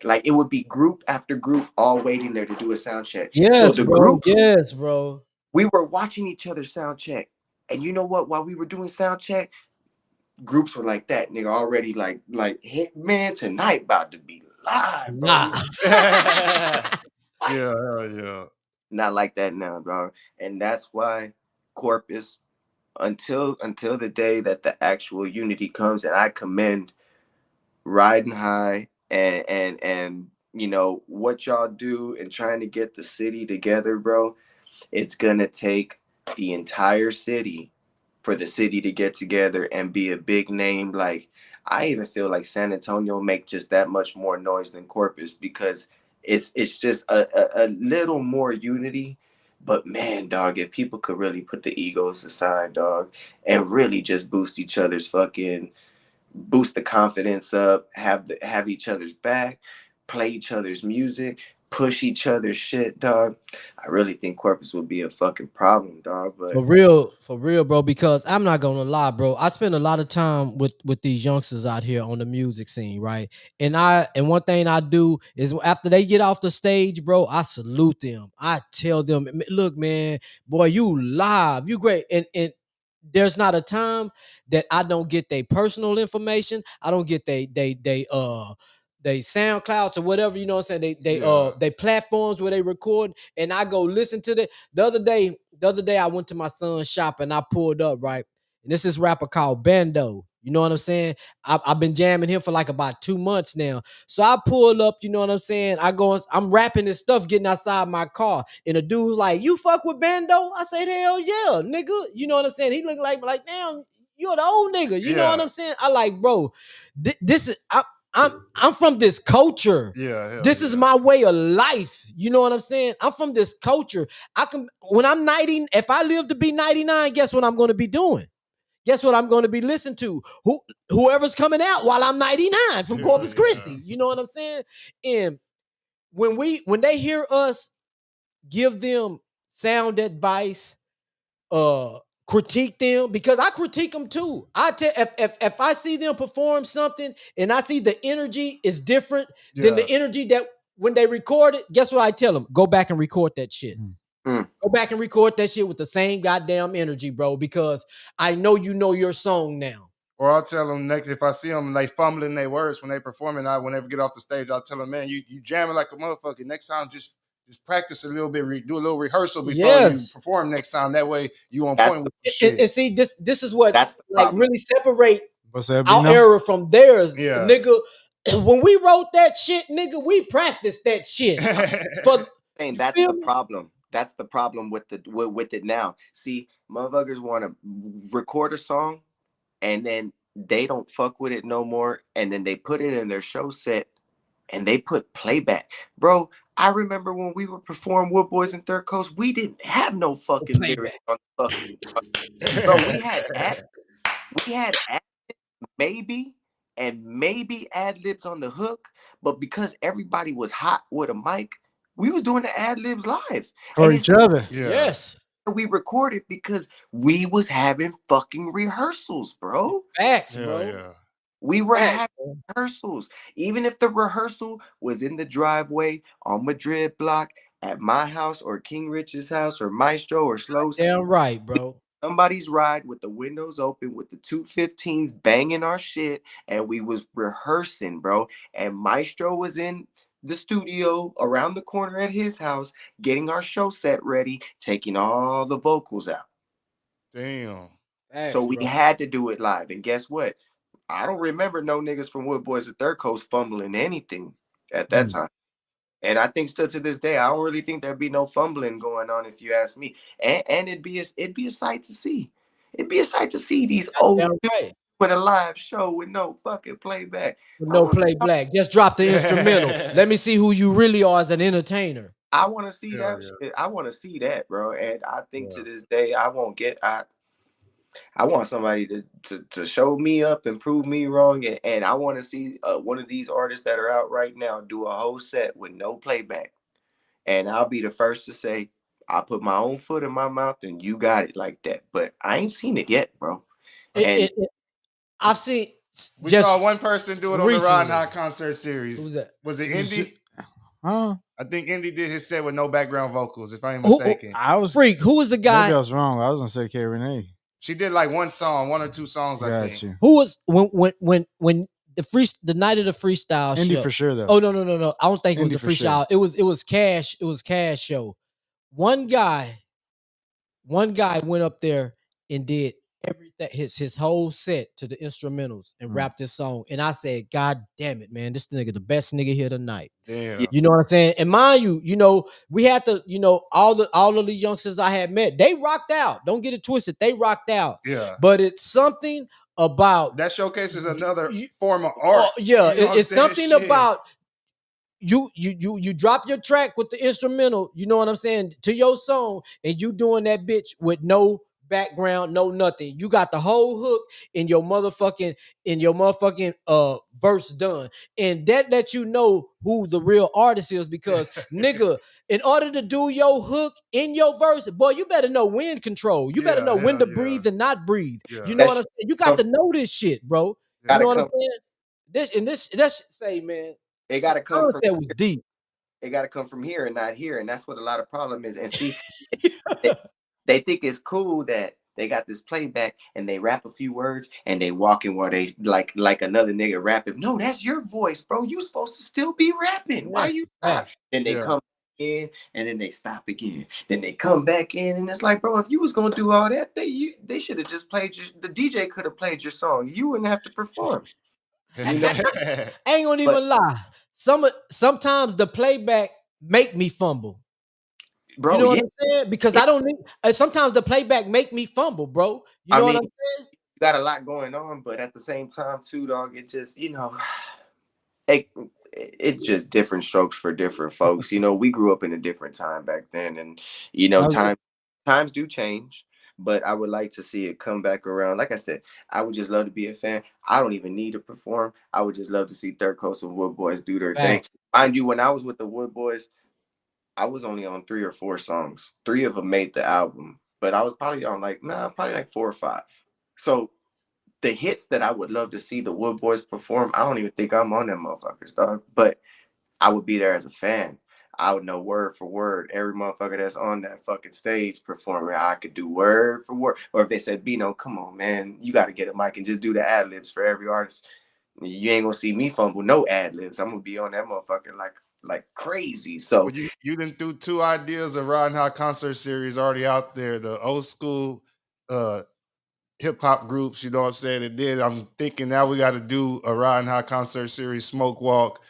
Like it would be group after group all waiting there to do a sound check. So Yes, the bro. groups, Yes, bro. we were watching each other sound check. And you know what? While we were doing sound check, groups were like that, nigga, already like, hit man, tonight about to be live, bro. Nah. Yeah, hell yeah. Not like that now, bro. And that's why Corpus, until the day that the actual unity comes, and I commend Riding High and what y'all do and trying to get the city together, bro. It's gonna take the entire city for the city to get together and be a big name. Like I even feel like San Antonio make just that much more noise than Corpus, because it's just a little more unity. But man, dog, if people could really put the egos aside, dog, and really just boost the confidence up, have each other's back, play each other's music, push each other's shit, dog. I really think Corpus would be a fucking problem, dog. But For real, bro. Because I'm not gonna lie, bro. I spend a lot of time with these youngsters out here on the music scene, right? And one thing I do is after they get off the stage, bro, I salute them. I tell them, look, man, boy, you live, you great, and there's not a time that I don't get their personal information. I don't get they SoundClouds or whatever, you know what I'm saying? They platforms where they record, and I go listen to the other day I went to my son's shop and I pulled up, right? And this is rapper called Bando. You know what I'm saying? I've been jamming him for like about 2 months now. So I pulled up, you know what I'm saying? I'm rapping this stuff, getting outside my car. And the dude's like, you fuck with Bando? I said, hell yeah, nigga. You know what I'm saying? He looked like damn, you're the old nigga. You know what I'm saying? I like, bro, this is I'm from this culture. Yeah, This is my way of life. You know what I'm saying? I'm from this culture. I can when I'm 90, if I live to be 99, guess what I'm going to be doing? Guess what I'm going to be listening to? Whoever's coming out while I'm 99 from Corpus Christi. You know what I'm saying? And when they hear us give them sound advice, critique them, because I critique them too. I tell if I see them perform something and I see the energy is different than the energy that when they record it, guess what I tell them? Go back and record that shit. Go back and record that shit with the same goddamn energy, bro, because I know you know your song now. Or I'll tell them next, if I see them like fumbling their words when they performing, whenever get off the stage, I'll tell them, man, you jamming like a motherfucker. Next time, just practice a little bit, do a little rehearsal before you perform next time. That way you on point with the shit. And see, this is what's like really separate our era from theirs, Yeah. nigga. When we wrote that shit, nigga, we practiced that shit saying You that's feel the me? problem. That's the problem with it now. See, motherfuckers want to record a song and then they don't fuck with it no more, and then they put it in their show set and they put playback. Bro, I remember when we would perform WoodBoyz and Third Coast, we didn't have no No fucking lyrics playback. on the fucking bro. We had maybe and maybe ad libs on the hook, but because everybody was hot with a mic, we was doing the ad libs live, For and each it's other. Yeah. Yes. we recorded because we was having fucking rehearsals, bro. Facts, Hell bro. yeah. We were Facts, having bro. rehearsals, even if the rehearsal was in the driveway on Madrid block at my house or King Rich's house or Maestro or Slow. Damn right, bro. Somebody's ride with the windows open with the 215s banging our shit, and we was rehearsing, bro. And Maestro was in the studio around the corner at his house getting our show set ready, taking all the vocals out. Damn. So Facts, we bro. had to do it live. And guess what? I don't remember no niggas from WoodBoyz or Third Coast fumbling anything at that time. And I think still to this day, I don't really think there'd be no fumbling going on if you ask me. And it'd be a sight to see. It'd be a sight to see these old Damn dudes right. with a live show with no fucking playback. With no playback. Just drop the instrumental. Let me see who you really are as an entertainer. I want to see Hell that yeah. shit. I want to see that, bro. And I think Yeah. to this day, I want somebody to show me up and prove me wrong. And I want to see one of these artists that are out right now do a whole set with no playback. And I'll be the first to say, I put my own foot in my mouth and you got it like that. But I ain't seen it yet, bro. It, And it, it- I've seen We just saw one person do it on the recently. Ron Hot concert Who series. was that? Was it Was Indy? Huh? I think Indy did his set with no background vocals, if I'm Who- mistaken. I was Freak. Who was the maybe I guy? was wrong. I was gonna say K Renee. She did like one song, one or two songs, I Got think. you. Who was when the night of the freestyle Indy show? for sure though. Oh no! I don't think Indy it for was the sure. freestyle. It was Cash. It was Cash show. One guy went up there and did everything his whole set to the instrumentals and rapped this song. And I said, God damn it, man, this nigga the best nigga here tonight. Damn. You know what I'm saying? And mind you, we had to, all of the youngsters I had met, they rocked out. Don't get it twisted. They rocked out. Yeah. But it's something about That showcases another You- form of art. oh, yeah, You know what I'm it's saying? something Shit. about you drop your track with the instrumental, you know what I'm saying, to your song, and you doing that bitch with no background, no nothing. You got the whole hook in your motherfucking verse done. And that lets you know who the real artist is because nigga, in order to do your hook in your verse, boy, you better know wind control. You better Yeah, know when to hell yeah. breathe and not breathe. Yeah. You know That what I'm shit saying? You got to know this shit, bro. You gotta know what I'm come. saying? That say, man. It gotta come from. Sunset was deep. It gotta come from here and not here, and that's what a lot of problem is. And see, they, they think it's cool that they got this playback and they rap a few words and they walk in while they like another nigga rapping. No, that's your voice, bro. You supposed to still be rapping. Why Yeah, you stop? facts. Then they Yeah. come in and then they stop again. Then they come back in and it's like, bro, if you was gonna do all that, they should have just played the DJ could have played your song. You wouldn't have to perform. You know, I ain't gonna But- even lie. Sometimes the playback make me fumble. bro, You know yeah. what I'm saying? Because I don't need. Sometimes the playback make me fumble, bro. You I know mean, what I'm saying? you got a lot going on, but at the same time, too, dog, it just, it's just different strokes for different folks. We grew up in a different time back then, and times do change. But I would like to see it come back around. Like I said, I would just love to be a fan. I don't even need to perform. I would just love to see Third Coast and WoodBoyz do their thing. Facts. Mind you, when I was with the WoodBoyz, I was only on 3 or 4 songs. 3 of them made the album, but I was probably on probably like 4 or 5. So the hits that I would love to see the WoodBoyz perform, I don't even think I'm on them motherfuckers, dog. But I would be there as a fan. I would know word for word every motherfucker that's on that fucking stage performing. I could do word for word. Or if they said, Bino, come on, man, you got to get a mic and just do the ad libs for every artist. You ain't gonna see me fumble no ad libs. I'm gonna be on that motherfucker like crazy. So Well, you done threw 2 ideas of Ron Hot concert series already out there. The old school hip hop groups, you know what I'm saying? And then I'm thinking now we got to do a Ron Hot concert series, Smoke Walk,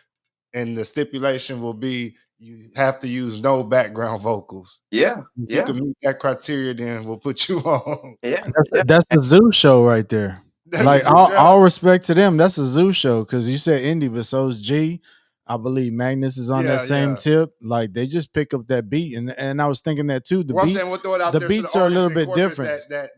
and the stipulation will be you have to use no background vocals. Yeah, If you yeah, can meet that criteria, then we'll put you on. yeah, That's yeah. that's the zoo show right there. That's Like a all respect to them, that's a zoo show because you said indie, but so's G. I believe Magnus is on that same tip. Like they just pick up that beat, and I was thinking that too. Well, I'm saying we'll throw it out The there to the beats are a artists little in bit Corpus different.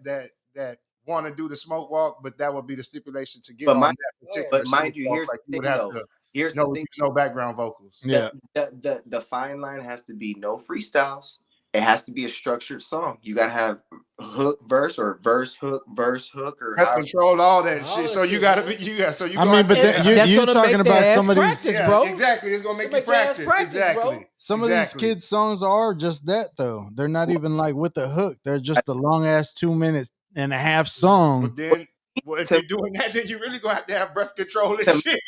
that want to do the smoke walk, but that would be the stipulation to get But on mind, that particular but smoke mind you, walk. here's Like you the would thing have though. to Here's the thing. use no background vocals. Yeah. The fine line has to be no freestyles. It has to be a structured song. You gotta have hook verse or verse hook or Let's however. control all that All shit. that So you shit, gotta man. be so you. I mean, but then That's you gonna talking make their about ass some of these. practice, yeah, bro. exactly. It's gonna make you make their ass practice. practice, Exactly. bro. Some of these kids' songs are just that though. They're not even like with the hook. They're just a long ass 2.5 minute song. But then, well, if To, you're doing that, then you really gonna have breath control and to, shit.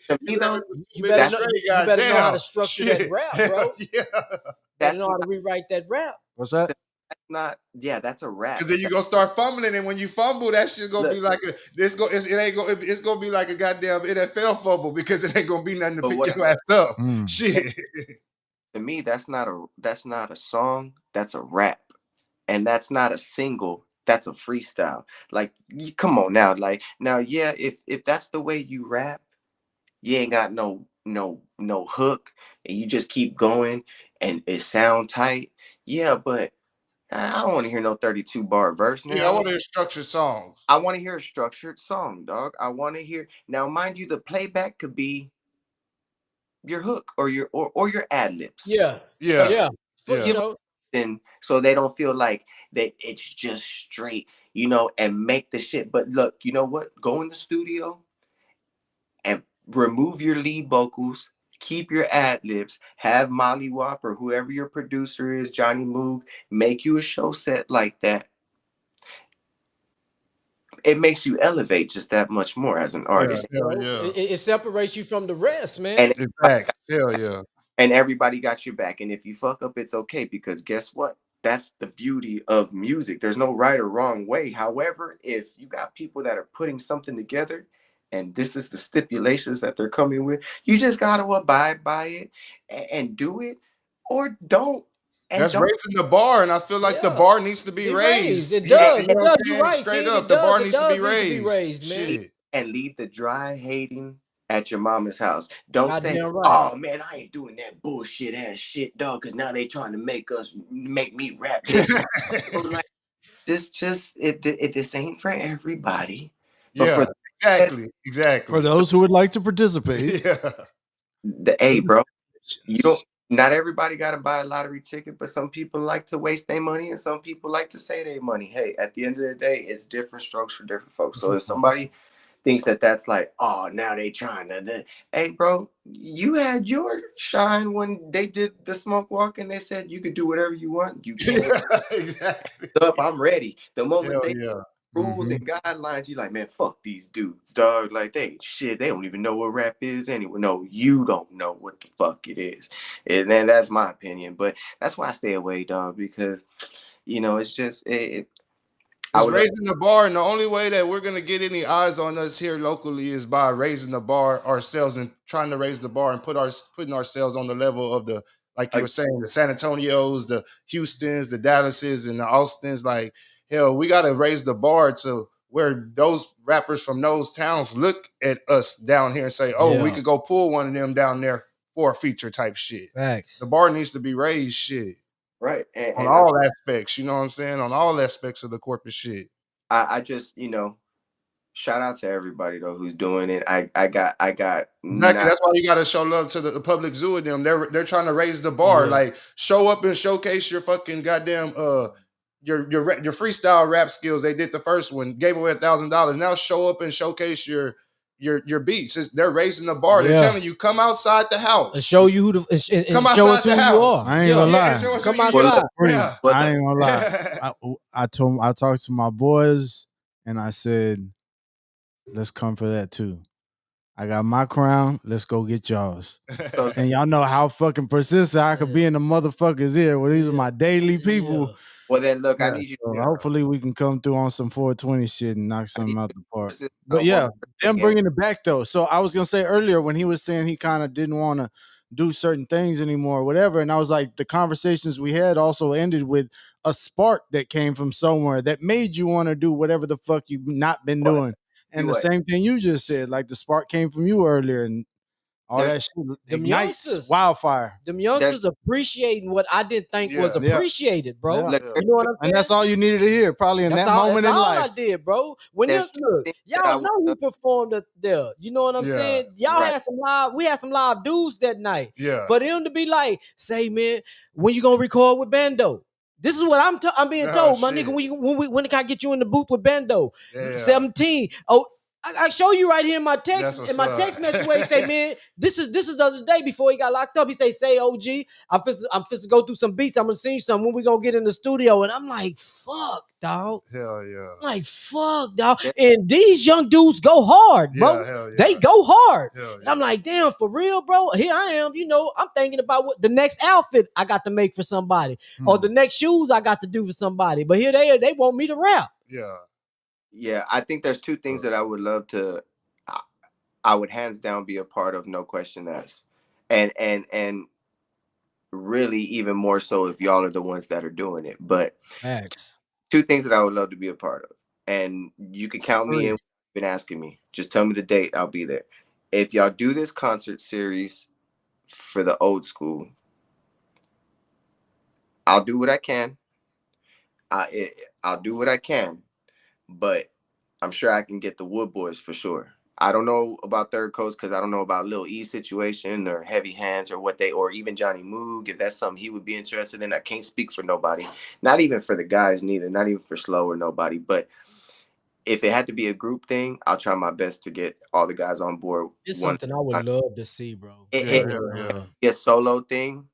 to You me though, rapping for 2 You minutes better know, straight, you better know how goddamn. to structure that Shit. rap, bro. Yeah. Better that's know how not, to rewrite that rap. What's that? not yeah, that's a rap. Because then you're gonna start fumbling, and when you fumble, that shit's gonna Look, be like it's gonna be like a goddamn NFL fumble because it ain't gonna be nothing to But pick what your ass up. Mm. Shit. to me, that's not a song. That's a rap, and that's not a single. That's a freestyle. Like, come on now, like now, yeah. If that's the way you rap, you ain't got no hook, and you just keep going, and it sound tight. Yeah, but I don't want to hear no 32 bar verse Yeah, I now. want to hear structured songs. I want to hear a structured song, dog. I want to hear now, mind you, the playback could be your hook or your ad libs. Yeah, Yeah. yeah, for Yeah. sure. Then so they don't feel like that it's just straight, and make the shit. But look, you know what? Go in the studio and remove your lead vocals, keep your ad libs, have Molly Wop or whoever your producer is, Johnny Moog, make you a show set like that. It makes you elevate just that much more as an artist. Hell Bro, yeah. it separates you from the rest, man. And In fact, hell yeah. and everybody got your back. And if you fuck up, it's okay, because guess what? That's the beauty of music. There's no right or wrong way. However, if you got people that are putting something together and this is the stipulations that they're coming with, you just got to abide by it and do it, or don't. And That's don't. raising the bar, and I feel like the Yeah. bar needs to be It raised. It You know- does. you know It what I'm does. You're saying? right, Straight King. up, It the does. bar It needs to does be need to be raised. raised, man. Shit. And leave the dry hating at your mama's house. Don't say, Goddamn right. "Oh man, I ain't doing that bullshit ass shit, dog," because now they trying to make me rap this. Like, this ain't for everybody. But Yeah, for exactly. For those who would like to participate. Yeah. hey, bro, you don't. Not everybody got to buy a lottery ticket, but some people like to waste their money, and some people like to say their money. Hey, at the end of the day, it's different strokes for different folks. So if somebody thinks that that's like, oh, now they trying to, hey, bro, you had your shine when they did the smoke walk, and they said you could do whatever you want. You can. Exactly. Up, I'm ready. The moment Hell they yeah. rules and guidelines, you like, man, fuck these dudes, dog. Like, they ain't shit. They don't even know what rap is anyway. No, you don't know what the fuck it is. And then that's my opinion. But that's why I stay away, dog, because it's just It's raising the bar, and the only way that we're gonna get any eyes on us here locally is by raising the bar ourselves and trying to raise the bar and putting ourselves on the level of the, like you were saying, the San Antonios, the Houstons, the Dallases, and the Austins. Like, hell, we gotta raise the bar to where those rappers from those towns look at us down here and say, "Oh, we Yeah. could go pull one of them down there for a feature type shit." Facts. The bar needs to be raised, shit. right. On all aspects, you know what I'm saying? On all aspects of the corporate shit. I just, shout out to everybody though who's doing it. I got Exactly. That's why you gotta show love to the public zoo of them. They're trying to raise the bar. Yeah. Like, show up and showcase your fucking goddamn your freestyle rap skills. They did the first one, gave away $1,000. Now show up and showcase your beats. They're raising the bar. They're Yeah. telling you, come outside the house. And show you who and Come show us outside who the you house. are. I ain't gonna lie. show us Come who you outside. are. Yeah. I ain't gonna lie. I talked to my boys and I said, let's come for that too. I got my crown. Let's go get y'all's. And y'all know how fucking persistent I could be in the motherfuckers here. Well, these are my daily people. Yeah. Well, then look, I Yeah, need you. so hopefully we can come through on some 420 shit and knock something out the park. But on yeah, one them thing, bringing it back though. So I was gonna say earlier when he was saying he kind of didn't want to do certain things anymore or whatever. And I was like, the conversations we had also ended with a spark that came from somewhere that made you want to do whatever the fuck you've not been What? doing. See And the what? same thing you just said, like the spark came from you earlier, and all There's that shit Them ignites youngsters, wildfire. them there's youngsters appreciating what I didn't think was Yeah. Yeah. appreciated, bro. Yeah. look, Yeah. there's, You know what I'm And saying? that's all you needed to hear, probably in That's that all. That's moment in all I life. did, bro. When them there's two look, things that I y'all would know who love. performed there. You know what I'm Yeah. saying? Y'all Right. had some live. We had some live dudes that night. Yeah. For them to be like, say, man, when you gonna record with Bando? This is what I'm being Oh, told, my shit. nigga. When can I get you in the booth with Bando? Yeah. 17. Oh, I show you right here in my text That's what's text up. message where he say, man, this is the other day before he got locked up. He say OG, I'm finna go through some beats. I'm gonna sing some when we gonna get in the studio. And I'm like, fuck, dog. Hell yeah. I'm like, fuck, dog. And these young dudes go hard, bro. Yeah, hell yeah. They go hard. Hell And I'm yeah. like, damn, for real, bro. Here I am, I'm thinking about what the next outfit I got to make for somebody, or the next shoes I got to do for somebody. But here they want me to rap. Yeah. Yeah, I think there's two things that I would love to. I would hands down be a part of, no question asked, and really even more so if y'all are the ones that are doing it. But Facts. two things that I would love to be a part of, and you can count me in. Been asking me, just tell me the date, I'll be there. If y'all do this concert series for the old school, I'll do what I can. I'll do what I can, but I'm sure I can get the WoodBoyz for sure. I don't know about Third Coast because I don't know about Lil E situation or Heavy Hands or what they, or even Johnny Moog, if that's something he would be interested in. I can't speak for nobody, not even for the guys neither, not even for Slow or nobody. But if it had to be a group thing, I'll try my best to get all the guys on board. It's One something I would time. love to see, bro. It, Yeah, it, For hell real, yeah. be a solo thing,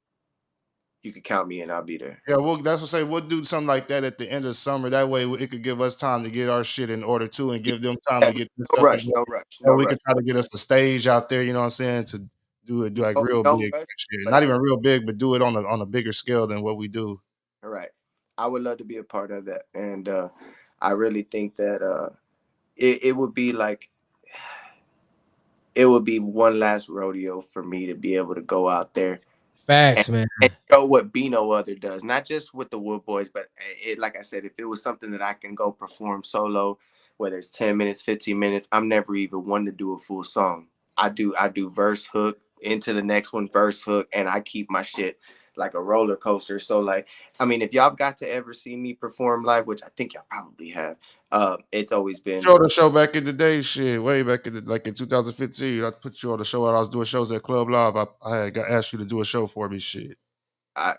you can count me in. I'll be there. Yeah, that's what I say. We'll do something like that at the end of summer. That way, it could give us time to get our shit in order too, and give them time Yeah, to get this no stuff in rush, order. no rush, So no we rush. can try to get us a stage out there. You know what I'm saying? To do like real No big rush, shit. but Not even real big, but do it on a bigger scale than what we do. all right. I would love to be a part of that. And I really think that it would be like, it would be one last rodeo for me to be able to go out there and, Facts, man. and show what Be No Other does, not just with the WoodBoyz, but like I said, if it was something that I can go perform solo, whether it's 10 minutes, 15 minutes, I'm never even one to do a full song. I do verse hook into the next one, verse hook, and I keep my shit like a roller coaster. So like, I mean, if y'all got to ever see me perform live, which I think y'all probably have, it's always been Show the show back in the day, shit, way back in like in 2015. I put you on the show while I was doing shows at Club Live. I had got asked you to do a show for me, shit. I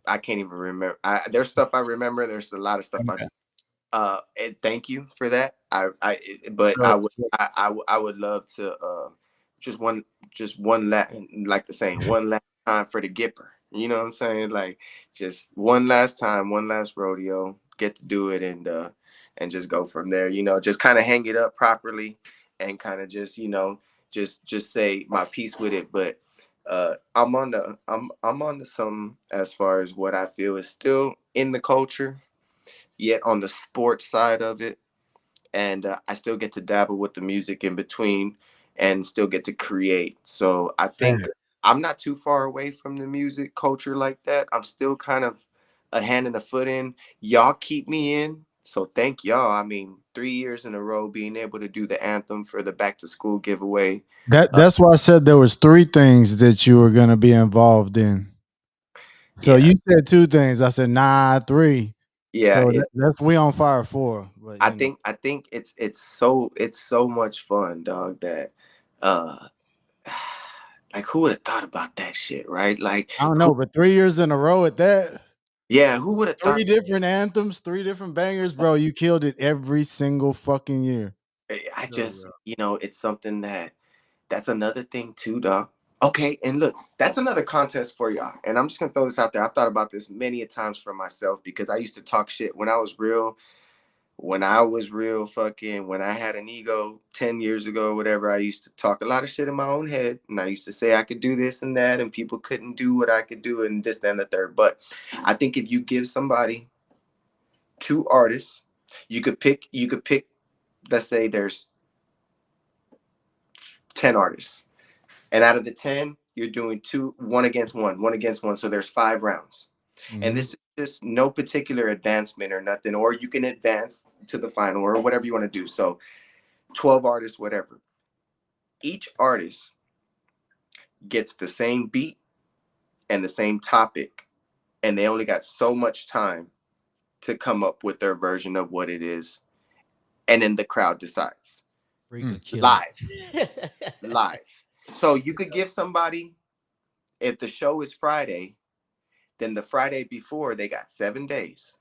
I can't even remember. There's stuff I remember. There's a lot of stuff I. Okay. And thank you for that. But Sure, sure. I would love to just one like the saying, one last time for the Gipper. You know what I'm saying? Like just one last time, one last rodeo, get to do it and just go from there. Just kind of hang it up properly and kind of just just say my piece with it. But I'm on to some as far as what I feel is still in the culture yet on the sports side of it, and I still get to dabble with the music in between and still get to create. So I think I'm not too far away from the music culture like that. I'm still kind of a hand and a foot in. Y'all keep me in, so thank y'all. I mean, 3 years in a row being able to do the anthem for the back to school giveaway. That's why I said there was three things that you were gonna be involved in. So Yeah, you said two things. I said nah, three. yeah. So that's we on fire four. But I think it's so much fun, dog. That uh like who would have thought about that shit, right? Like I don't know. But 3 years in a row at that, yeah, who would have three thought? different anthems, three different bangers, bro. You killed it every single fucking year. I Yeah, just, yeah. it's something that's another thing too, dog. Okay, and look, that's another contest for y'all. And I'm just gonna throw this out there. I've thought about this many a times for myself because I used to talk shit when I was real fucking, when I had an ego 10 years ago, whatever. I used to talk a lot of shit in my own head. And I used to say I could do this and that, and people couldn't do what I could do, and this, that, and the third. But I think if you give somebody two artists, you could pick, let's say there's 10 artists. And out of the 10, you're doing one against one against one. So there's 5 rounds. And Mhm. this is just no particular advancement or nothing, or you can advance to the final or whatever you want to do. So 12 artists, whatever. Each artist gets the same beat and the same topic, and they only got so much time to come up with their version of what it is. And then the crowd decides Freaking kill live, it. live. So you could give somebody, if the show is Friday, then the Friday before, they got 7 days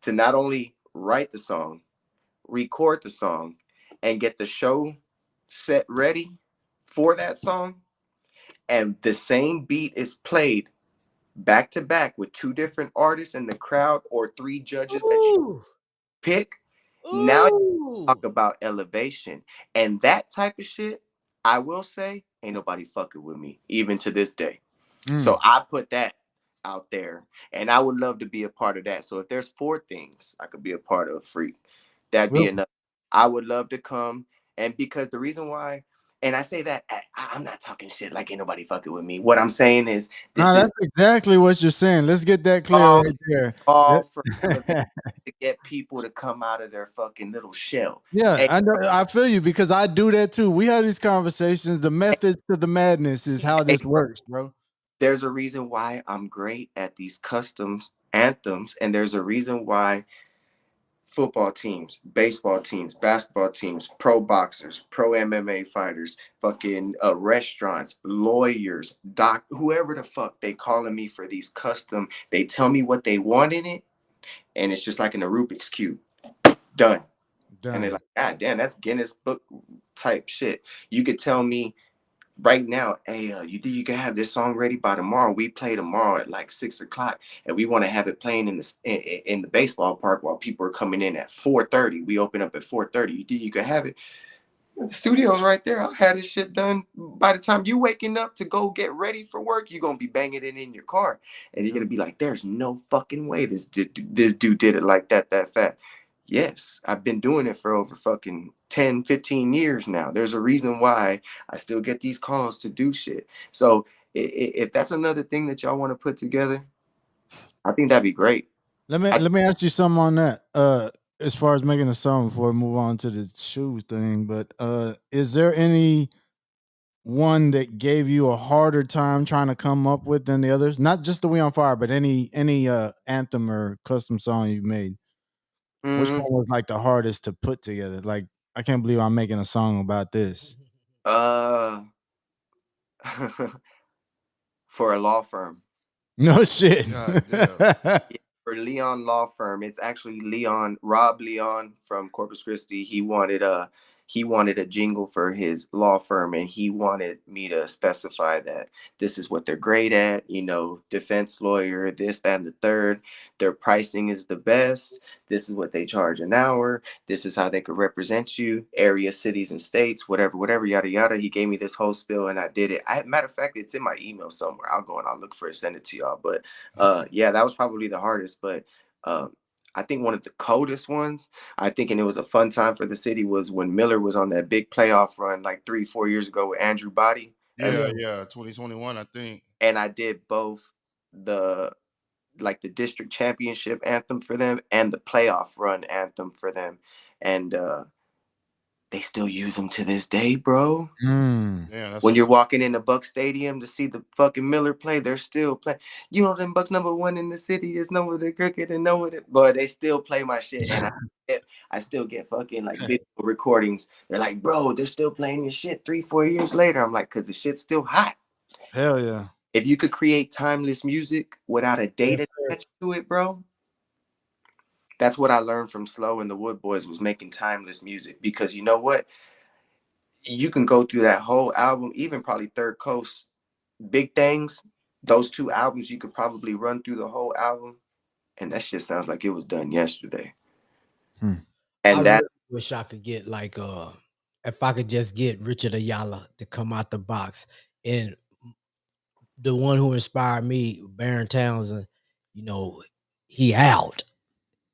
to not only write the song, record the song, and get the show set ready for that song. And the same beat is played back to back with 2 different artists in the crowd or 3 judges that you Ooh. pick. Now you talk Ooh. about elevation. And that type of shit, I will say, ain't nobody fucking with me, even to this day. So Mm. I put that out there, and I would love to be a part of that. So if there's 4 things I could be a part of, freak, that'd be Well, enough. I would love to come, and because the reason why, and I say that I'm not talking shit like ain't nobody fucking with me. What I'm saying is no, this is that's exactly what you're saying. Let's get that clear all right there. all for elevation That- to get people to come out of their fucking little shell. yeah, Hey, I know. I feel you because I do that too. We have these conversations. The methods to the madness is how hey, this works, bro. there's a reason why I'm great at these customs anthems, and there's a reason why football teams, baseball teams, basketball teams, pro boxers, pro MMA fighters, fucking restaurants, lawyers, whoever the fuck they calling me for these custom. They tell me what they want in it, and it's just like in a Rubik's cube, done. And they're Done. like, God damn, that's Guinness Book type shit. You could tell me right now, hey, you think you can have this song ready by tomorrow? We play tomorrow at like 6 o'clock, and we want to have it playing in the baseball park while people are coming in at 4:30. We open up at 4:30. You think you can have it? The studio's right there. I'll have this shit done by the time you waking up to go get ready for work. You're gonna be banging it in your car, and you're gonna be like, "There's no fucking way this dude did it like that fast." Yes, I've been doing it for over fucking 10, 15 years now. There's a reason why I still get these calls to do shit. So if that's another thing that y'all want to put together, I think that'd be great. I, Let me ask you something on that. As far as making a song before we move on to the shoes thing, but is there any one that gave you a harder time trying to come up with than the others? Not just the We on Fire, but any anthem or custom song you made. Which mm, one was like the hardest to put together? Like, I can't believe I'm making a song about this. uh, for a law firm. No shit. God damn. Yeah, for Leon Law Firm. It's actually Rob Leon from Corpus Christi. He wanted a jingle for his law firm, and he wanted me to specify that this is what they're great at, defense lawyer, this, that, and the third. Their pricing is the best. This is what they charge an hour. This is how they could represent you, area, cities, and states, whatever, yada yada. He gave me this whole spiel, and I did it. Matter of fact, it's in my email somewhere. I'll go and I'll look for it, send it to y'all. But yeah, that was probably the hardest. But I think one of the coldest ones, I think, and it was a fun time for the city, was when Miller was on that big playoff run like 3-4 years ago with Andrew Body, as Yeah, yeah. 2021, I think. and I did both the the district championship anthem for them and the playoff run anthem for them, and they still use them to this day, bro. Mm. Yeah, that's When you're what's walking in the Buck Stadium to see the fucking Miller play, they're still playing. Them Bucks #1 in the city is Nova the Cricket and Nova the, but they still play my shit, and I still get fucking like video recordings. They're like, bro, they're still playing your shit 3-4 years later. I'm like, cause the shit's still hot. Hell yeah. If you could create timeless music without a date Yes, sir. attached to it, bro, that's what I learned from Slow and the WoodBoyz was making timeless music. Because you know what? You can go through that whole album, even probably Third Coast, Big Things, those 2 albums, you could probably run through the whole album, and that shit sounds like it was done yesterday. Hmm. I And really that, wish I could get like if I could just get Richard Ayala to come out the box, and the one who inspired me, Baron Townsend, you know, he out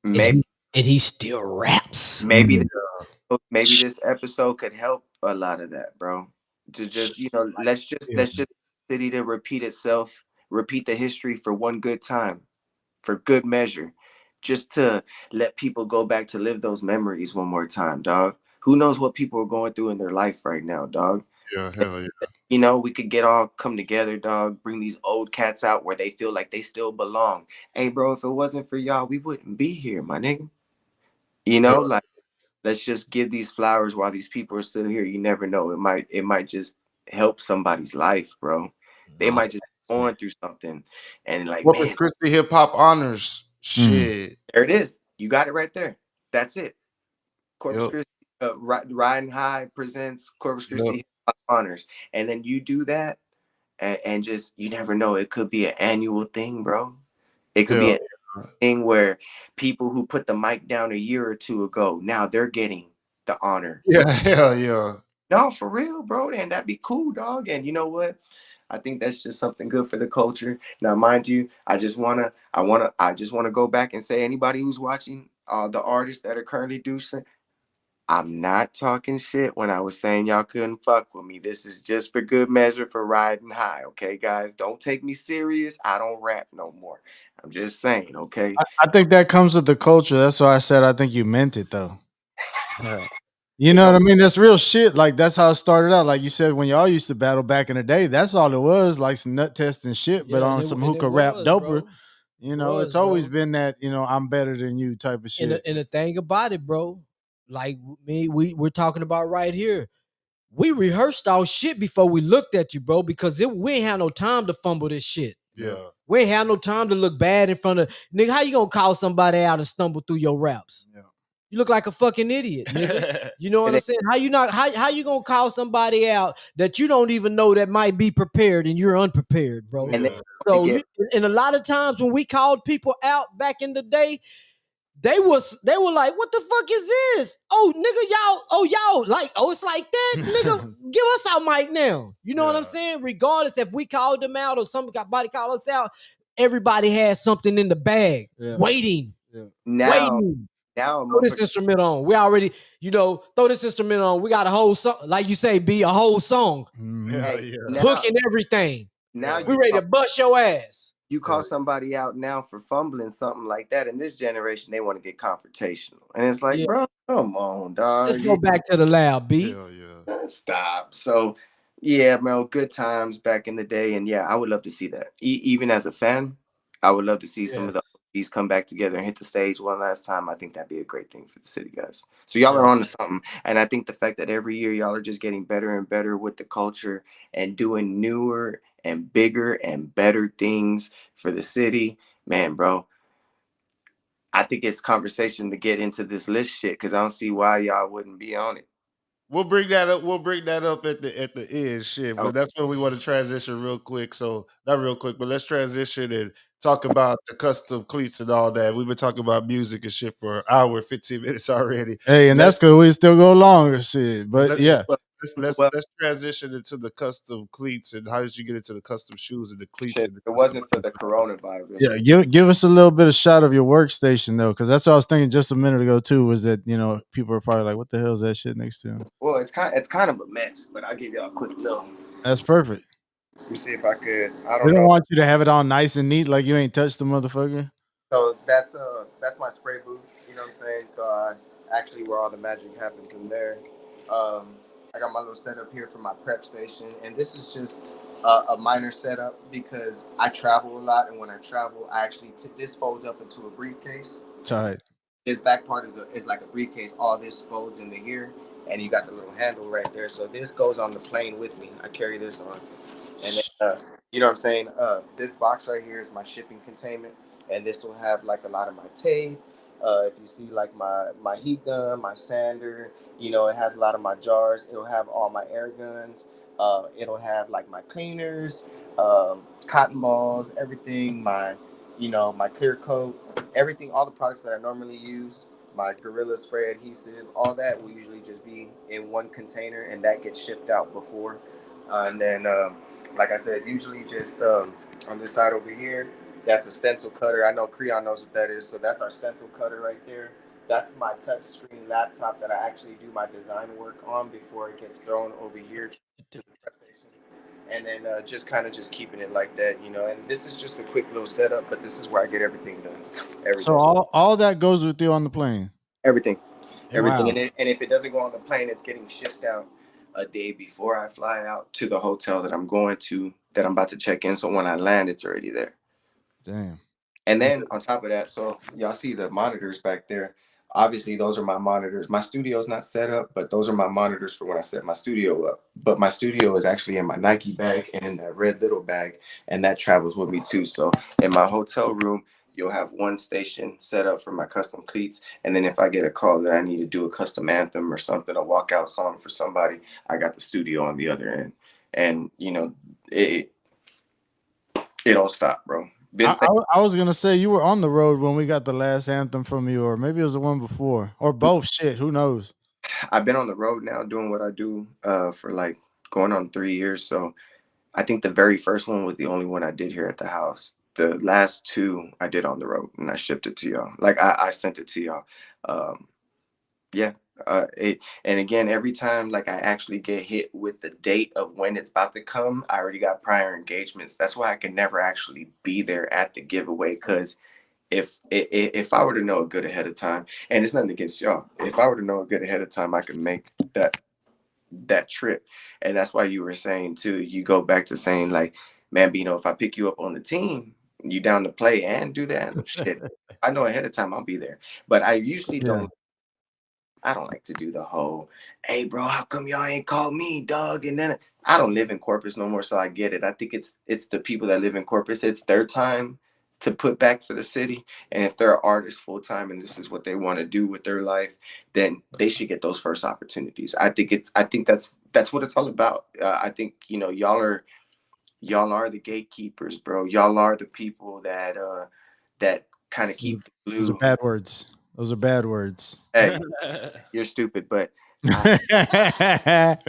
and maybe he still raps. maybe Mm. maybe this episode could help a lot of that, bro. To just let's just Yeah. city to repeat itself, repeat the history for one good time, for good measure, just to let people go back to live those memories one more time, dog. Who knows what people are going through in their life right now, dog? Yeah, hell yeah. You know, we could get all come together, dog, bring these old cats out where they feel like they still belong. Hey, bro, if it wasn't for y'all, we wouldn't be here, my nigga. You Yeah, know, like let's just give these flowers while these people are still here. You never know. It might just help somebody's life, bro. They nah, might just be going through something and like, Corpus man, Christi Hip Hop Honors. Mm. Shit. there it is. You got it right there. That's it. Corpus Yep. Christi, Riding High presents Corpus Yep. Christi Hip Hop Honors, and then you do that, and just you never know. It could be an annual thing, bro. It could Hell be a thing where people who put the mic down a year or two ago now they're getting the honor. yeah. Hell yeah. No, for real, bro. And that'd be cool, dog. And you know what? I think that's just something good for the culture. Now, mind you, I just wanna go back and say anybody who's watching, the artists that are currently doing, I'm not talking shit when I was saying y'all couldn't fuck with me. This is just for good measure for riding high, okay, guys? Don't take me serious. I don't rap no more. I'm just saying, okay? I think that comes with the culture. That's why I said I think you meant it though. You It know what I don't mean? That's real shit. Like that's how it started out. Like you said, when y'all used to battle back in the day, that's all it was, like some nut testing shit, but Yeah, on some and it hookah rap was, doper. bro. You know, it's Was, always bro. been that, I'm better than you type of And shit. the thing about it, bro, like me, we're talking about right here. We rehearsed our shit before we looked at you, bro, because we ain't had no time to fumble this shit. Yeah. We ain't had no time to look bad in front of nigga. How you gonna call somebody out and stumble through your raps? Yeah. You look like a fucking idiot, nigga. You know what and I'm it, saying? How you gonna call somebody out that you don't even know that might be prepared and you're unprepared, bro? and they Yeah. want to So get and a lot of times when we called people out back in the day, they were like, what the fuck is this? Oh, nigga, y'all, like, oh, it's like that, nigga. Give us our mic now. You know what I'm Yeah. saying? Regardless if we called them out or somebody called us out, everybody has something in the bag, Yeah. waiting, Yeah. now waiting. now a Throw this motherfucker instrument on. We already, throw this instrument on. We got a whole song, like you say, be a whole song, Mhm. Hell hey, yeah. now hook and everything. now Yeah. We ready to bust your ass. you Hell call somebody out now for fumbling something like that. In this generation, they want to get confrontational. And it's like, Yeah, bro, come on, just dog. go back to the lab, B. Hell yeah. Stop. So, yeah, bro, good times back in the day. And yeah, I would love to see that. Even as a fan, I would love to see some of the Yes. OGs come back together and hit the stage one last time. I think that'd be a great thing for the city, guys. So, y'all are Hell on to something. And I think the fact that every year y'all are just getting better and better with the culture and doing newer and bigger and better things for the city, man, bro. I think it's conversation to get into this list shit because I don't see why y'all wouldn't be on it. We'll bring that up. We'll bring that up at the end, shit. Oh, But that's where we want to transition real quick. So not real quick, but let's transition and talk about the custom cleats and all that. We've been talking about music and shit for an hour, 15 minutes already. Hey, and Let's that's good. We still go longer, shit. But let, yeah. well, let's well, let's transition into the custom cleats and how did you get into the custom shoes and the cleats shit, and the if it custom wasn't for cleats the and all that. coronavirus. Yeah, give us a little bit of shot of your workstation though, because that's what I was thinking just a minute ago too. Was that people are probably like, "What the hell is that shit next to him?" Well, it's kind of a mess, but I'll give y'all a quick look. That's perfect. Let me see if I could. I They don't don't know. want you to have it all nice and neat, like you ain't touched the motherfucker. So that's my spray booth. You know what I'm saying? So I actually where all the magic happens in there. Um, I got my little setup here for my prep station, and this is just a minor setup because I travel a lot, and when I travel, I actually this folds up into a briefcase. Tight. This back part is like a briefcase. All this folds into here, and you got the little handle right there. So this goes on the plane with me. I carry this on, and then, you know what I'm saying. This box right here is my shipping containment, and this will have like a lot of my tape. If you see like my heat gun, my sander, it has a lot of my jars. It'll have all my air guns. It'll have like my cleaners, cotton balls, everything. My clear coats, everything, all the products that I normally use, my Gorilla Spray adhesive, all that will usually just be in one container and that gets shipped out before. And then, like I said, usually just on this side over here, that's a stencil cutter. I know Creon knows what that is. So that's our stencil cutter right there. That's my touchscreen laptop that I actually do my design work on before it gets thrown over here to the press station. and then just kind of just keeping it like that, you know. And this is just a quick little setup, but this is where I get everything done. So Everything, all that goes with you on the plane. everything, everything. Wow. And if it doesn't go on the plane, it's getting shipped out a day before I fly out to the hotel that I'm going to, that I'm about to check in. So when I land, it's already there. Damn. And then on top of that, so y'all see the monitors back there. Obviously, those are my monitors. My studio's not set up, but those are my monitors for when I set my studio up. But my studio is actually in my Nike bag and in that red little bag, and that travels with me too. So in my hotel room, you'll have one station set up for my custom cleats. And then if I get a call that I need to do a custom anthem or something, a walkout song for somebody, I got the studio on the other end. And, you know, it don't stop, bro. I was gonna say you were on the road when we got the last anthem from you, or maybe it was the one before, or both. Shit, who knows? I've been on the road now doing what I do for like going on 3 years. So I think the very first one was the only one I did here at the house. The last two I did on the road, and I shipped it to y'all. Like I sent it to y'all. Um, yeah. And again, every time like I actually get hit with the date of when it's about to come, I already got prior engagements. That's why I can never actually be there at the giveaway, because if I were to know a good ahead of time, and it's nothing against y'all, if I were to know a good ahead of time, I could make that trip. And that's why you were saying too, you go back to saying like, man, Bino, if I pick you up on the team, you down to play and do that shit. I know ahead of time I'll be there. But I usually Yeah. don't. I don't like to do the whole, hey bro, how come y'all ain't called me, dog? And then I don't live in Corpus no more, so I get it. I think it's the people that live in Corpus, it's their time to put back for the city. And if they're artists full time and this is what they want to do with their life, then they should get those first opportunities. I think that's what it's all about. I think, you know, y'all are the gatekeepers, bro. Y'all are the people that kind of keep the Those are blue. bad words. Those are bad words. Hey, you're stupid, but I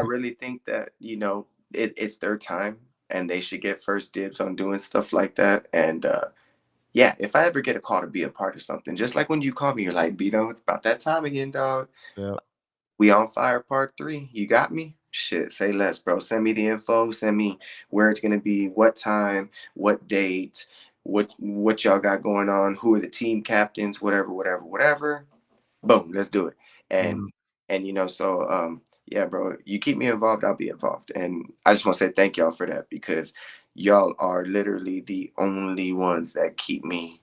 really think that, you know, it's their time and they should get first dibs on doing stuff like that. And yeah, if I ever get a call to be a part of something, just like when you call me, you're like, Bino, it's about that time again, dog. Yeah. We on fire part 3. You got me? Shit, say less, bro. Send me the info. Send me where it's gonna be, what time, what date, what y'all got going on, who are the team captains, whatever, whatever, whatever. Boom, let's do it. And Mhm. and you know, so yeah, bro, you keep me involved, I'll be involved. And I just want to say thank y'all for that, because y'all are literally the only ones that keep me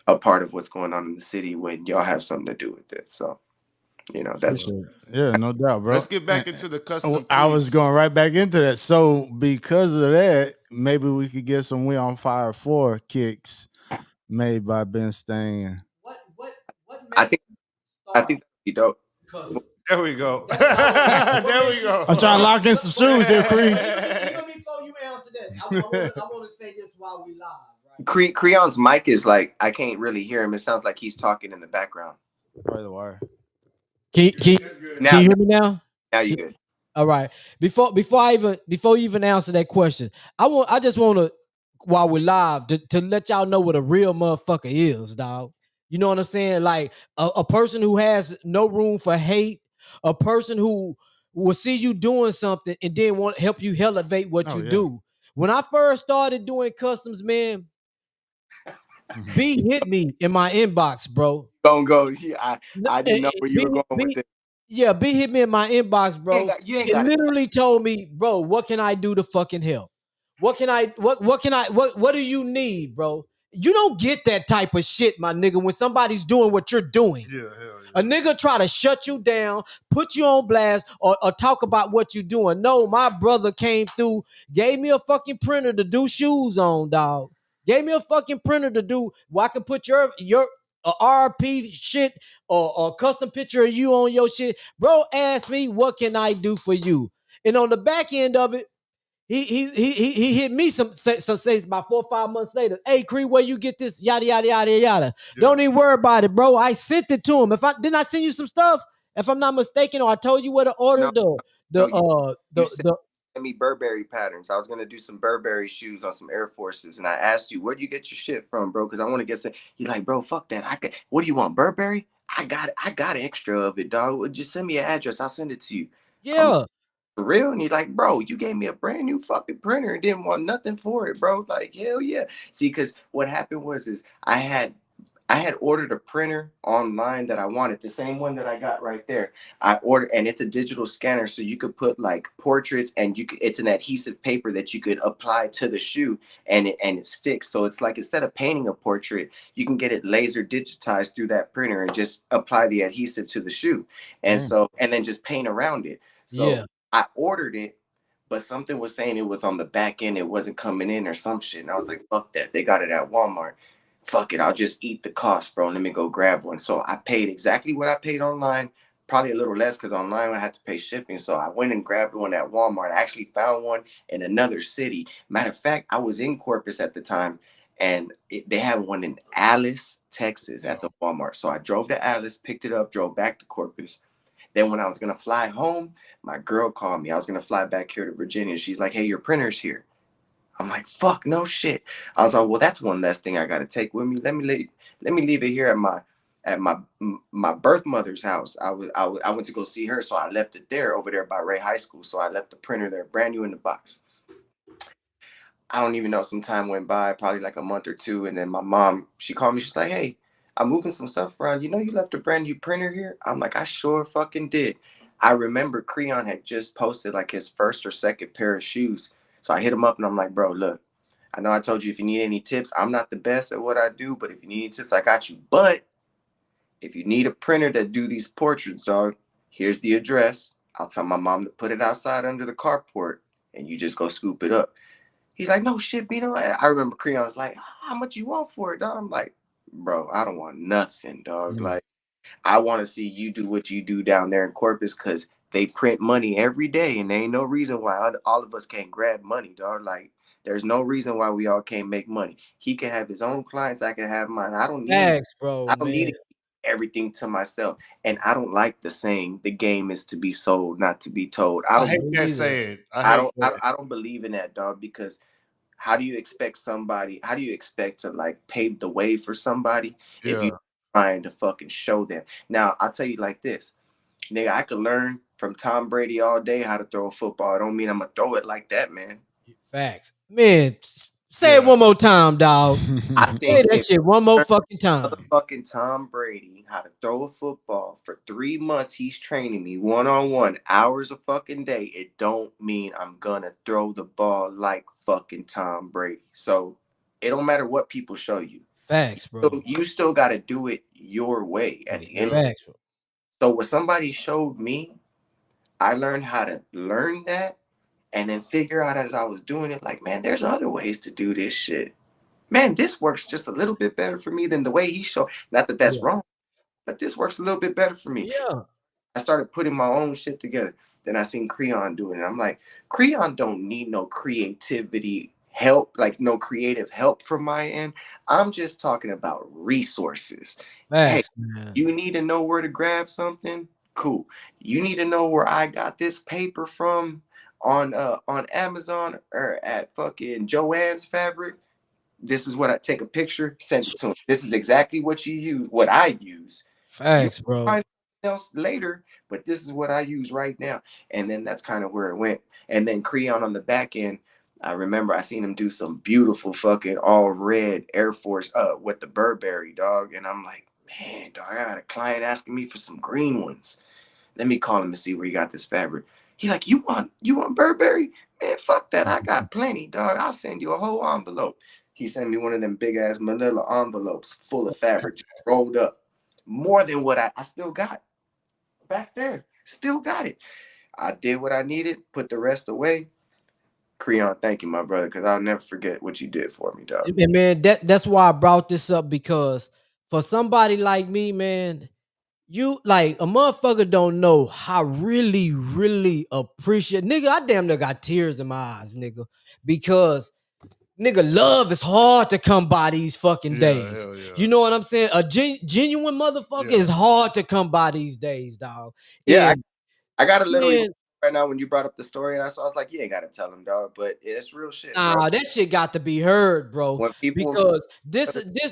a part of what's going on in the city when y'all have something to do with it. So, you know, that's Appreciate it. Yeah, no doubt, bro. Let's get back into the custom I was cleats. going right back into that. So because of that, maybe we could get some "We on Fire" 4 kicks made by Ben Stangin. What I made think you I start think that'd be dope. customs? There we go. That's what I want to know. There we go. I'm trying to lock in some shoes here, Cree. Even before you answer that, I want to say this while we live, right? Creon's mic is like, I can't really hear him. It sounds like he's talking in the background. Probably the wire. Can Now, you hear me now? now you good. All right. Before you even answer that question, I just want to, while we're live, to let y'all know what a real motherfucker is, dog. You know what I'm saying? Like a person who has no room for hate, a person who will see you doing something and then want to help you elevate what you do. When I first started doing customs, man, B hit me in my inbox, bro. Don't go. Yeah, I didn't know where you were going with it. Yeah, B hit me in my inbox, bro. You ain't It got it. literally told me, bro, what can I do to fucking help? What do you need, bro? You don't get that type of shit, my nigga, when somebody's doing what you're doing. Yeah, hell yeah. A nigga try to shut you down, put you on blast, or talk about what you doing. No, my brother came through, gave me a fucking printer to do shoes on, dog. Gave me a fucking printer to do where I can put your RP shit or custom picture of you on your shit. Bro asked me, what can I do for you? And on the back end of it, he hit me some says about 4 or 5 months later. Hey, Cree, where you get this? Yada yada yada yada. Yeah. Don't even worry about it, bro. I sent it to him. If I didn't, I send you some stuff. If I'm not mistaken, or I told you where to order You sent me Burberry patterns. I was gonna do some Burberry shoes on some Air Forces, and I asked you, where do you get your shit from, bro? Because I want to get some. He's like, bro, fuck that. I could. What do you want, Burberry? I got extra of it, dog. Just send me an address. I'll send it to you. yeah. for real? And he's like, bro, you gave me a brand new fucking printer and didn't want nothing for it, bro. Like, hell yeah. See, because what happened was is I had ordered a printer online that I wanted, the same one that I got right there. I ordered, and it's a digital scanner, so you could put like portraits, and it's an adhesive paper that you could apply to the shoe, and it sticks. So it's like instead of painting a portrait, you can get it laser digitized through that printer and just apply the adhesive to the shoe, and Damn. so and then just paint around it. So Yeah. I ordered it, but something was saying it was on the back end, it wasn't coming in or some shit. And I was like, fuck that. They got it at Walmart. Fuck it. I'll just eat the cost, bro. Let me go grab one. So I paid exactly what I paid online, probably a little less because online I had to pay shipping. So I went and grabbed one at Walmart. I actually found one in another city. Matter of fact, I was in Corpus at the time, and they had one in Alice, Texas at the Walmart. So I drove to Alice, picked it up, drove back to Corpus. Then when I was gonna fly home, my girl called me. I was gonna fly back here to Virginia. She's like, "Hey, your printer's here." I'm like, "Fuck, no shit." I was like, "Well, that's one less thing I gotta take with me. Let me leave it here at my birth mother's house." I went to go see her, so I left it there over there by Ray High School. So I left the printer there, brand new in the box. I don't even know. Some time went by, probably like a month or two, and then my mom, she called me. She's like, "Hey, I'm moving some stuff around. You know, you left a brand new printer here." I'm like, "I sure fucking did." I remember Creon had just posted like his first or second pair of shoes, so I hit him up and I'm like, "Bro, look, I know I told you if you need any tips, I'm not the best at what I do, but if you need any tips, I got you. But if you need a printer to do these portraits, dog, here's the address. I'll tell my mom to put it outside under the carport, and you just go scoop it up." He's like, "No shit, Bino." I remember Creon's like, "How much you want for it, dog?" I'm like, "Bro, I don't want nothing, dog. Mm. Like, I want to see you do what you do down there in Corpus because they print money every day, and there ain't no reason why all of us can't grab money, dog. Like, there's no reason why we all can't make money. He can have his own clients, I can have mine. Facts, bro, I don't need man. to keep everything to myself. And I don't like the saying, the game is to be sold, not to be told. I hate Me that neither. saying. I hate that. I don't believe in that, dog, because how do you expect to like pave the way for somebody if you Yeah. trying to fucking show them? Now, I'll tell you like this, nigga, I could learn from Tom Brady all day how to throw a football. I don't mean I'm gonna throw it like that, man. Facts. Man, say it Yeah. one more time, dog. I Say think that if shit one more fucking time. motherfucking Tom Brady how to throw a football for 3 months, he's training me one-on-one, hours a fucking day. It don't mean I'm gonna throw the ball like fucking Tom Brady. So it don't matter what people show you. Facts, So bro. you still got to do it your way at the end. Facts, bro. So what somebody showed me, I learned how to learn that and then figure out as I was doing it, like, man, there's other ways to do this shit. Man, this works just a little bit better for me than the way he showed. Not that that's Yeah. wrong, but this works a little bit better for me. Yeah. I started putting my own shit together. Then I seen Creon doing it. I'm like, Creon don't need no creativity help, like no creative help from my end. I'm just talking about resources. Hey, Facts, man. you need to know where to grab something? Cool. You need to know where I got this paper from on Amazon or at fucking Joann's Fabric? This is what I take a picture, send it to him. This is exactly what you use, what I use. You Facts, bro. find something else later, but this is what I use right now. And then that's kind of where it went. And then Creon on the back end, I remember I seen him do some beautiful fucking all red Air Force with the Burberry, dog. And I'm like, man, dog, I got a client asking me for some green ones. Let me call him and see where he got this fabric. He's like, you want Burberry? Man, fuck that. I got plenty, dog. I'll send you a whole envelope. He sent me one of them big ass manila envelopes full of fabric just rolled up. More than what I still got back there. Still got it. I did what I needed, put the rest away. Creon, thank you, my brother, because I'll never forget what you did for me, dog. And man, that's why I brought this up because for somebody like me, man, you like a motherfucker don't know how really appreciate nigga. I damn near got tears in my eyes, nigga, because nigga, love is hard to come by these fucking Yeah. days. Hell yeah. You know what I'm saying? A genuine motherfucker Yeah. is hard to come by these days, dog. Yeah, And I got a little man, right now when you brought up the story, and I was like, you ain't gotta tell him, dog. But it's real shit, bro. Nah, that shit got to be heard, bro. When people, Because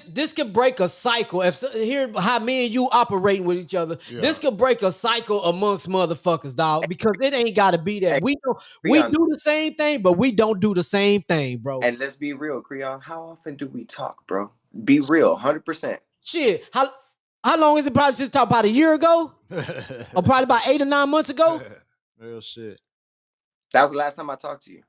this could break a cycle. If here how me and you operating with each other, this could break a cycle amongst motherfuckers, dog. Because it ain't got to be that hey, we Creon, do the same thing, but we don't do the same thing, bro. and let's be real, Creon. How often do we talk, bro? Be real, 100%. Shit, how long is it probably since talk about a year ago? Or probably about 8 or 9 months ago? Real shit. That was the last time I talked to you.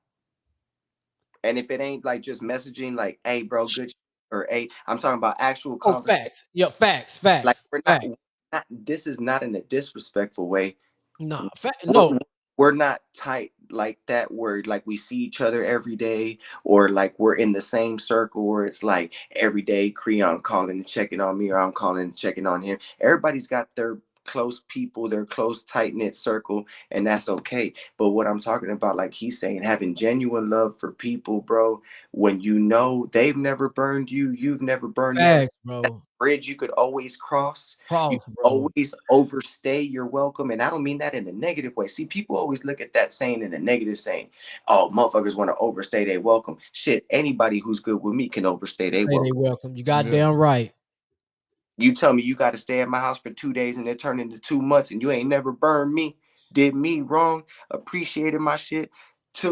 And if it ain't like just messaging, like, hey, bro, good, or hey, I'm talking about actual Oh, conversation. facts. Yeah, facts. Like we're not, Facts. this is not in a disrespectful way. Nah, We're, no. we're not tight like that where like we see each other every day, or like we're in the same circle where it's like every day Creon calling and checking on me, or I'm calling and checking on him. Everybody's got their close people, their close tight-knit circle, and that's okay. But what I'm talking about, like he's saying, having genuine love for people, bro, when you know they've never burned you, you've never burned them, Facts, bro. bridge you could always cross. You Cross, bro. always overstay your welcome. And I don't mean that in a negative way. See, people always look at that saying in a negative saying, oh, motherfuckers want to overstay their welcome. Shit, anybody who's good with me can overstay their Say they welcome. welcome. You goddamn right. You tell me you got to stay at my house for 2 days and it turned into 2 months and you ain't never burned me, did me wrong, appreciated my shit,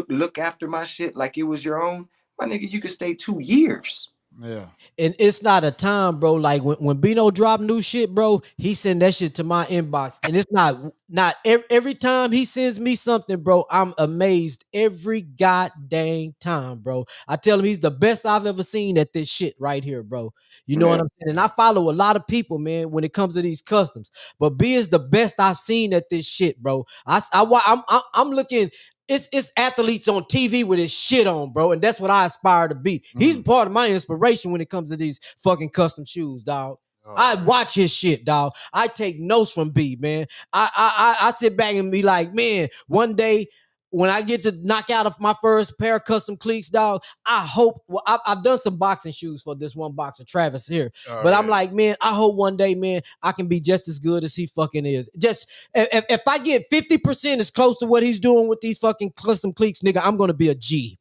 look after my shit like it was your own. My nigga, you could stay 2 years. Yeah. And it's not a time, bro. Like when Bino drop new shit, bro, he send that shit to my inbox. And it's not every time he sends me something, bro, I'm amazed every goddamn time, bro. I tell him he's the best I've ever seen at this shit right here, bro. You know what I'm saying? And I follow a lot of people, man, when it comes to these customs. But B is the best I've seen at this shit, bro. I'm looking. It's athletes on TV with his shit on, bro, and that's what I aspire to be. He's part of my inspiration when it comes to these fucking custom shoes, dog. I watch his shit, dog. I take notes from B, man. I sit back and be like, man, one day when I get to knock out of my first pair of custom cleats, dog, I hope. Well, I've done some boxing shoes for this one boxer, Travis here, but I'm like, man, I hope one day, man, I can be just as good as he fucking is. Just if I get 50% as close to what he's doing with these fucking custom cleats, nigga, I'm gonna be a G.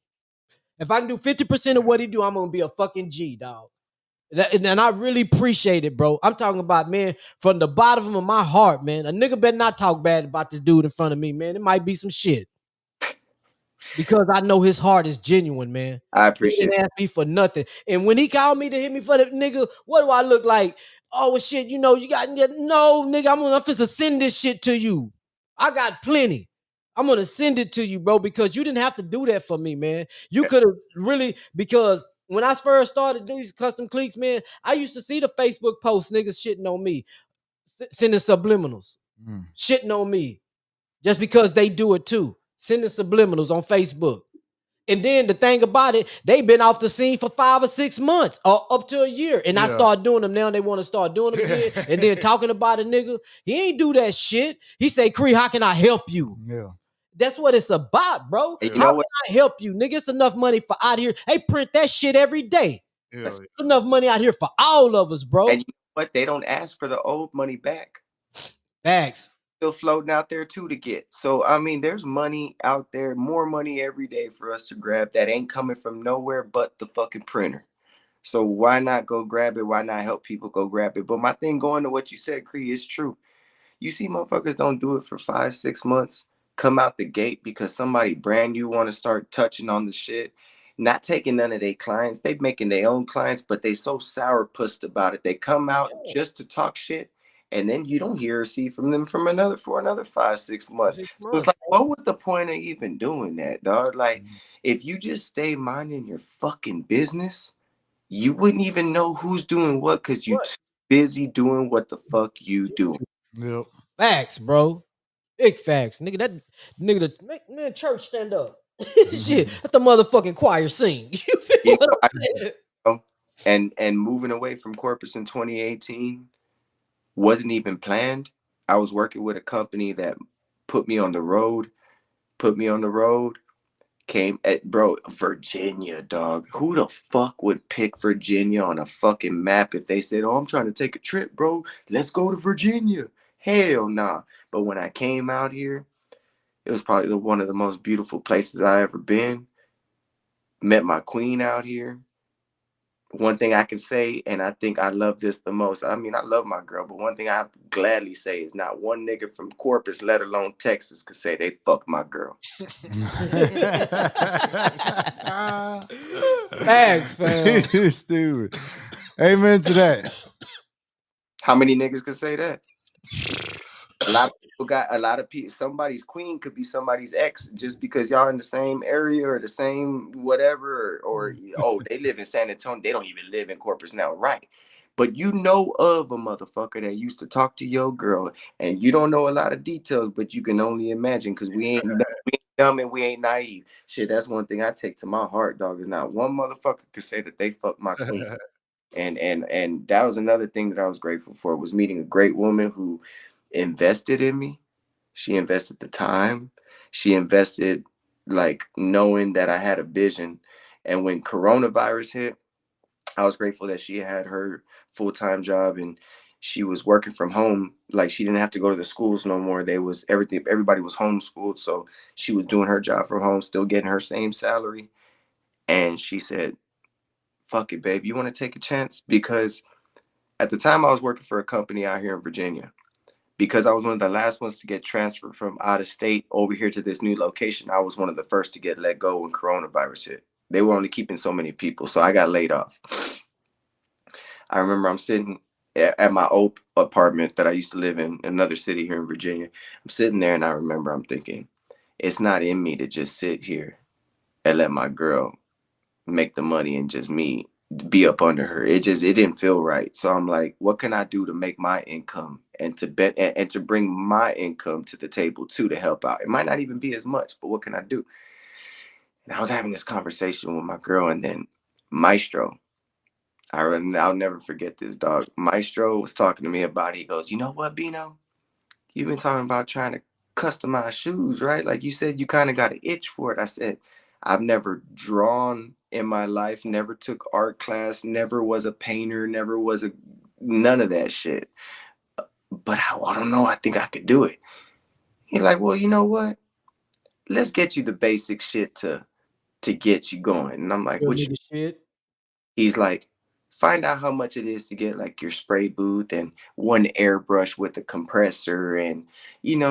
If I can do 50% of what he do, I'm gonna be a fucking G, dog. And I really appreciate it, bro. I'm talking about, man, from the bottom of my heart, man. A nigga better not talk bad about this dude in front of me, man. It might be some shit. Because I know his heart is genuine, man. I He appreciate didn't it. ask me for nothing. And when he called me to hit me for the nigga, what do I look like? Oh shit, you know, you got no nigga. I'm gonna send this shit to you. I got plenty. I'm gonna send it to you, bro, because you didn't have to do that for me, man. You could have really, because when I first started doing these custom cleats, man, I used to see the Facebook posts, niggas shitting on me, sending subliminals, shitting on me, just because they do it too, sending subliminals on Facebook. And then the thing about it, they've been off the scene for 5 or 6 months or up to a year. And I start doing them now. They want to start doing them again. And then talking about a nigga. He ain't do that shit. He say, Cree, how can I help you? Yeah. That's what it's about, bro. And you How know can what? I help you? Nigga, it's enough money for out here. They print that shit every day. There's enough money out here for all of us, bro. And you know what? They don't ask for the old money back. Facts. Still floating out there too to get. So I mean, there's money out there, more money every day for us to grab that ain't coming from nowhere but the fucking printer. So why not go grab it? Why not help people go grab it? But my thing going to what you said, Cree, is true. You see, motherfuckers don't do it for 5, 6 months, come out the gate because somebody brand new want to start touching on the shit, not taking none of their clients. They making their own clients, but they so sourpussed about it. They come out just to talk shit, and then you don't hear or see from them for another 5, 6 months. So it's like, what was the point of even doing that, dog? Like, if you just stay minding your fucking business, you wouldn't even know who's doing what because you too busy doing what the fuck you doing. Yep. Facts, bro. Big facts. Nigga, that nigga, man, church stand up. Shit, that's the motherfucking choir sing. You feel what I'm saying? And moving away from corpus in 2018 wasn't even planned. I was working with a company that put me on the road, came at, bro, Virginia, dog. Who the fuck would pick Virginia on a fucking map if they said, oh, I'm trying to take a trip, bro, let's go to Virginia? Hell nah. But when I came out here, It was probably one of the most beautiful places I ever been. Met my queen out here. One thing I can say, and I think I love this the most. I mean, I love my girl, but one thing I gladly say is not one nigga from Corpus, let alone Texas, could say they fuck my girl. Thanks, fam. Stupid. Amen to that. How many niggas could say that? A lot of people got a lot of people. Somebody's queen could be somebody's ex just because y'all in the same area or the same whatever, or oh, they live in San Antonio. They don't even live in Corpus now, right? But you know of a motherfucker that used to talk to your girl, and you don't know a lot of details, but you can only imagine because we ain't dumb and we ain't naive. Shit, that's one thing I take to my heart, dog. Is not one motherfucker could say that they fucked my queen. And that was another thing that I was grateful for, was meeting a great woman who invested in me. She invested the time. She invested, like, knowing that I had a vision. And when coronavirus hit, I was grateful that she had her full-time job and she was working from home. Like, she didn't have to go to the schools no more. Everybody was homeschooled. So she was doing her job from home, still getting her same salary. And she said, fuck it, babe, you want to take a chance? Because at the time I was working for a company out here in Virginia. Because I was one of the last ones to get transferred from out of state over here to this new location, I was one of the first to get let go when coronavirus hit. They were only keeping so many people, so I got laid off. I remember I'm sitting at my old apartment that I used to live in another city here in Virginia. I'm sitting there and I remember I'm thinking, it's not in me to just sit here and let my girl make the money and just me be up under her. It didn't feel right. So I'm like, what can I do to make my income and to bet and to bring my income to the table too, to help out? It might not even be as much, but what can I do? And I was having this conversation with my girl, and then Maestro, I'll never forget this, dog. Maestro was talking to me about it. He goes, you know what, Bino? You've been talking about trying to customize shoes, right? Like you said, you kind of got an itch for it. I said, I've never drawn in my life, never took art class, never was a painter, never was none of that shit. But I don't know. I think I could do it. He's like, well, you know what? Let's get you the basic shit to get you going. And I'm like, Real what you? nigga shit. He's like, find out how much it is to get like your spray booth and one airbrush with a compressor and,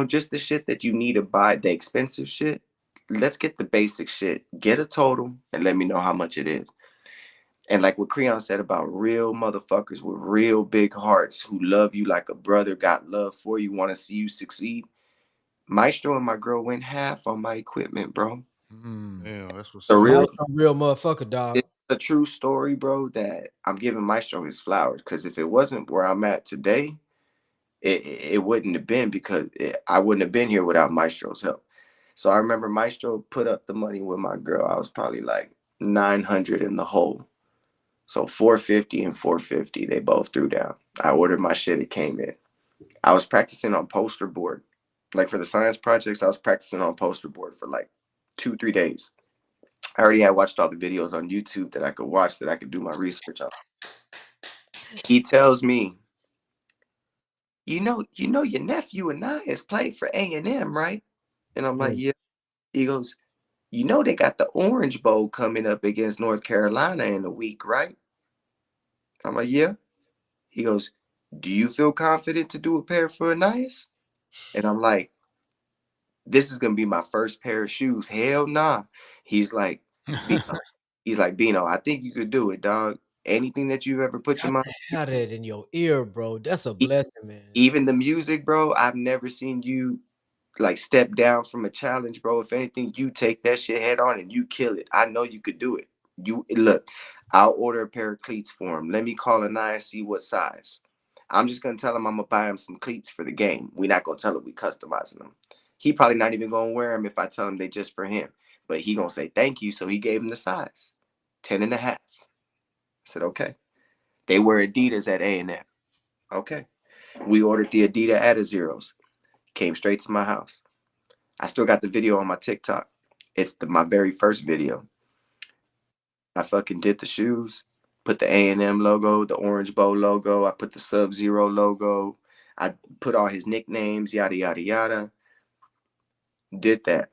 just the shit that you need to buy, the expensive shit. Let's get the basic shit, get a total, and let me know how much it is. And like what Creon said about real motherfuckers with real big hearts who love you like a brother, got love for you, want to see you succeed. Maestro and my girl went half on my equipment, bro. Damn, that's what's The up. real Maestro, real motherfucker, dog. It's a true story, bro, that I'm giving Maestro his flowers. Because if it wasn't where I'm at today, it wouldn't have been, because I wouldn't have been here without Maestro's help. So I remember Maestro put up the money with my girl. I was probably like 900 in the hole. So 450 and 450, they both threw down. I ordered my shit, it came in. I was practicing on poster board. Like for the science projects, I was practicing on poster board for like 2-3 days. I already had watched all the videos on YouTube that I could watch, that I could do my research on. He tells me, your nephew and I has played for A&M, right? And I'm like, yeah. He goes, they got the Orange Bowl coming up against North Carolina in a week, right? I'm like, yeah. He goes, do you feel confident to do a pair for Anais? And I'm like, this is gonna be my first pair of shoes. Hell nah. He's like, Bino, I think you could do it, dog. Anything that you've ever put your mind. Got that in your ear, bro. That's a blessing, man. Even the music, bro, I've never seen you like step down from a challenge, bro. If anything, you take that shit head on and you kill it. I know you could do it. You look, I'll order a pair of cleats for him. Let me call a and see what size. I'm just gonna tell him I'm gonna buy him some cleats for the game. We're not gonna tell him we customizing them. He probably not even gonna wear them if I tell him they just for him. But he gonna say thank you. So he gave him the size, 10 and a half. I said, okay. They wear Adidas at A&M. Okay. We ordered the Adidas Adizeros. Came straight to my house. I still got the video on my TikTok. It's my very first video. I fucking did the shoes, put the A&M logo, the Orange Bowl logo. I put the Sub-Zero logo. I put all his nicknames, yada, yada, yada. Did that.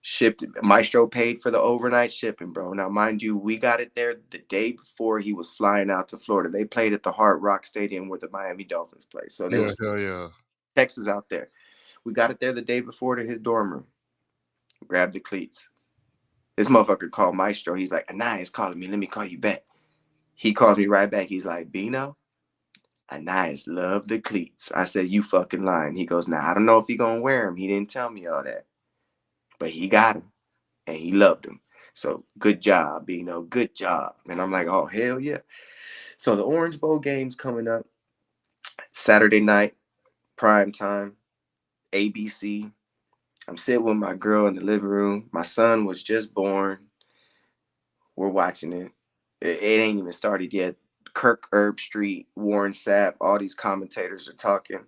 Shipped it. Maestro paid for the overnight shipping, bro. Now, mind you, we got it there the day before he was flying out to Florida. They played at the Hard Rock Stadium where the Miami Dolphins play. So there Yeah, was hell yeah. Texas out there. We got it there the day before to his dorm room. Grabbed the cleats. This motherfucker called Maestro. He's like, Anaya is calling me. Let me call you back. He calls me right back. He's like, Bino, Anais love the cleats. I said, you fucking lying. He goes, now, I don't know if he gonna wear them. He didn't tell me all that. But he got them. And he loved them. So good job, Bino. Good job. And I'm like, oh, hell yeah. So the Orange Bowl game's coming up. Saturday night, prime time, ABC. I'm sitting with my girl in the living room. My son was just born. We're watching it. It ain't even started yet. Kirk Herbstreit, Warren Sapp, all these commentators are talking.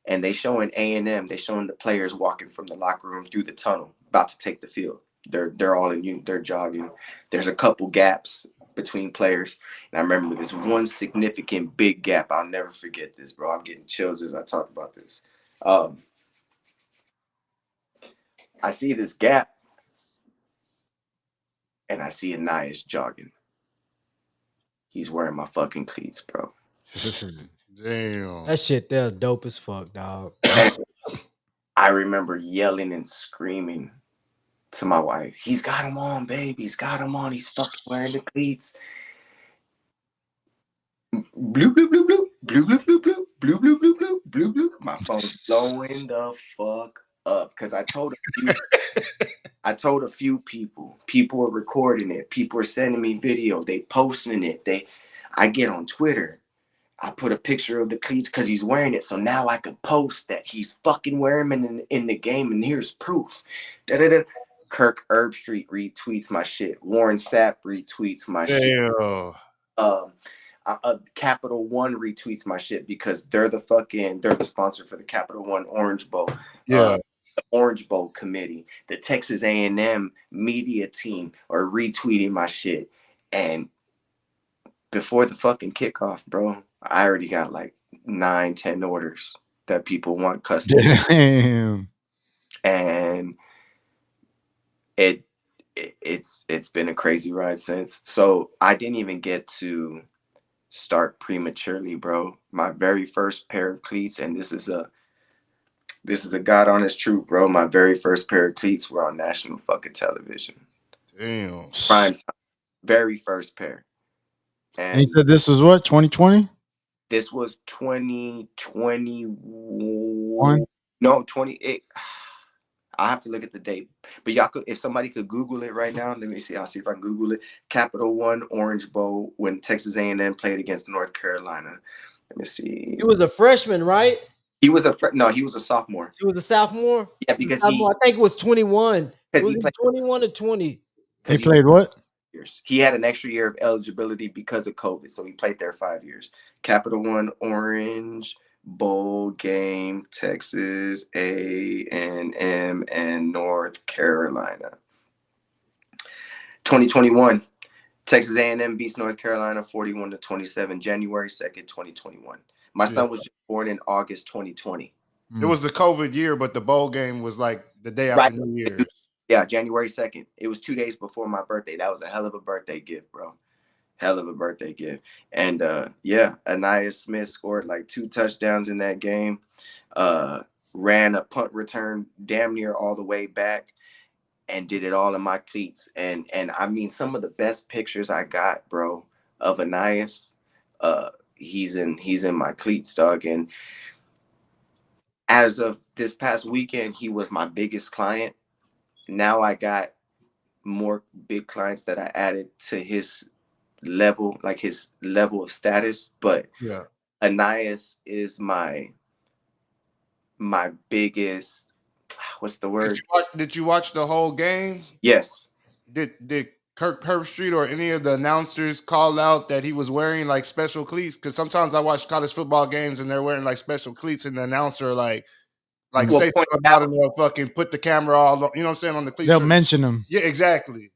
And they showing A&M, they showing the players walking from the locker room through the tunnel, about to take the field. They're all in, they're jogging. There's a couple gaps between players. And I remember this one significant big gap. I'll never forget this, bro. I'm getting chills as I talk about this. I see this gap, and I see Anais jogging. He's wearing my fucking cleats, bro. Damn. That shit there dope as fuck, dog. And I remember yelling and screaming to my wife, he's got him on, babe. He's got him on. He's fucking wearing the cleats. Blue, blue, blue, blue, blue, blue, blue, blue, blue, blue, blue, blue, blue, blue. My phone's blowing the fuck up because I told a few people. People are recording it. People are sending me video. They posting it. I get on Twitter. I put a picture of the cleats because he's wearing it. So now I can post that he's fucking wearing them in the game, and here's proof. Da-da-da. Kirk Herbstreit retweets my shit. Warren Sapp retweets my shit. Capital One retweets my shit because they're the sponsor for the Capital One Orange Bowl. Yeah. The Orange Bowl committee, the Texas A&M media team are retweeting my shit. And before the fucking kickoff, bro, I already got like 9-10 orders that people want custom. Damn. And it's been a crazy ride since. So I didn't even get to start prematurely, bro. My very first pair of cleats, and this is a God honest truth, bro. My very first pair of cleats were on national fucking television. Damn. Prime time. Very first pair. And you said this was what, 2020? This was 2021. No, 28. I have to look at the date. But y'all could, if somebody could Google it right now, let me see. I'll see if I can Google it. Capital One Orange Bowl when Texas A&M played against North Carolina. Let me see. He was a freshman, right? He was he was a sophomore. He was a sophomore? Yeah, because I think it was 21. Because he played 21 or 20. He played what? Years. He had an extra year of eligibility because of COVID, so he played there 5 years. Capital One Orange Bowl game, Texas A&M and North Carolina. 2021, Texas A&M beats North Carolina 41-27, January 2nd, 2021. My son was just born in August 2020. It was the COVID year, but the bowl game was like the day after New Year's. Yeah, January 2nd. It was 2 days before my birthday. That was a hell of a birthday gift, bro. Hell of a birthday gift. And yeah, Anaya Smith scored like 2 touchdowns in that game. Ran a punt return damn near all the way back and did it all in my cleats. And I mean, some of the best pictures I got, bro, of Anais, he's in my cleats, dog. And as of this past weekend, he was my biggest client. Now I got more big clients that I added to his level, like his level of status. But yeah, Anais is my biggest. What's the word? Did you watch the whole game? Yes. Did Kirk Herbstreit or any of the announcers call out that he was wearing like special cleats? Because sometimes I watch college football games and they're wearing like special cleats, and the announcer like say something about it, they'll fucking put the camera all, you know what I'm saying, on the cleats. They'll mention them. Yeah, exactly.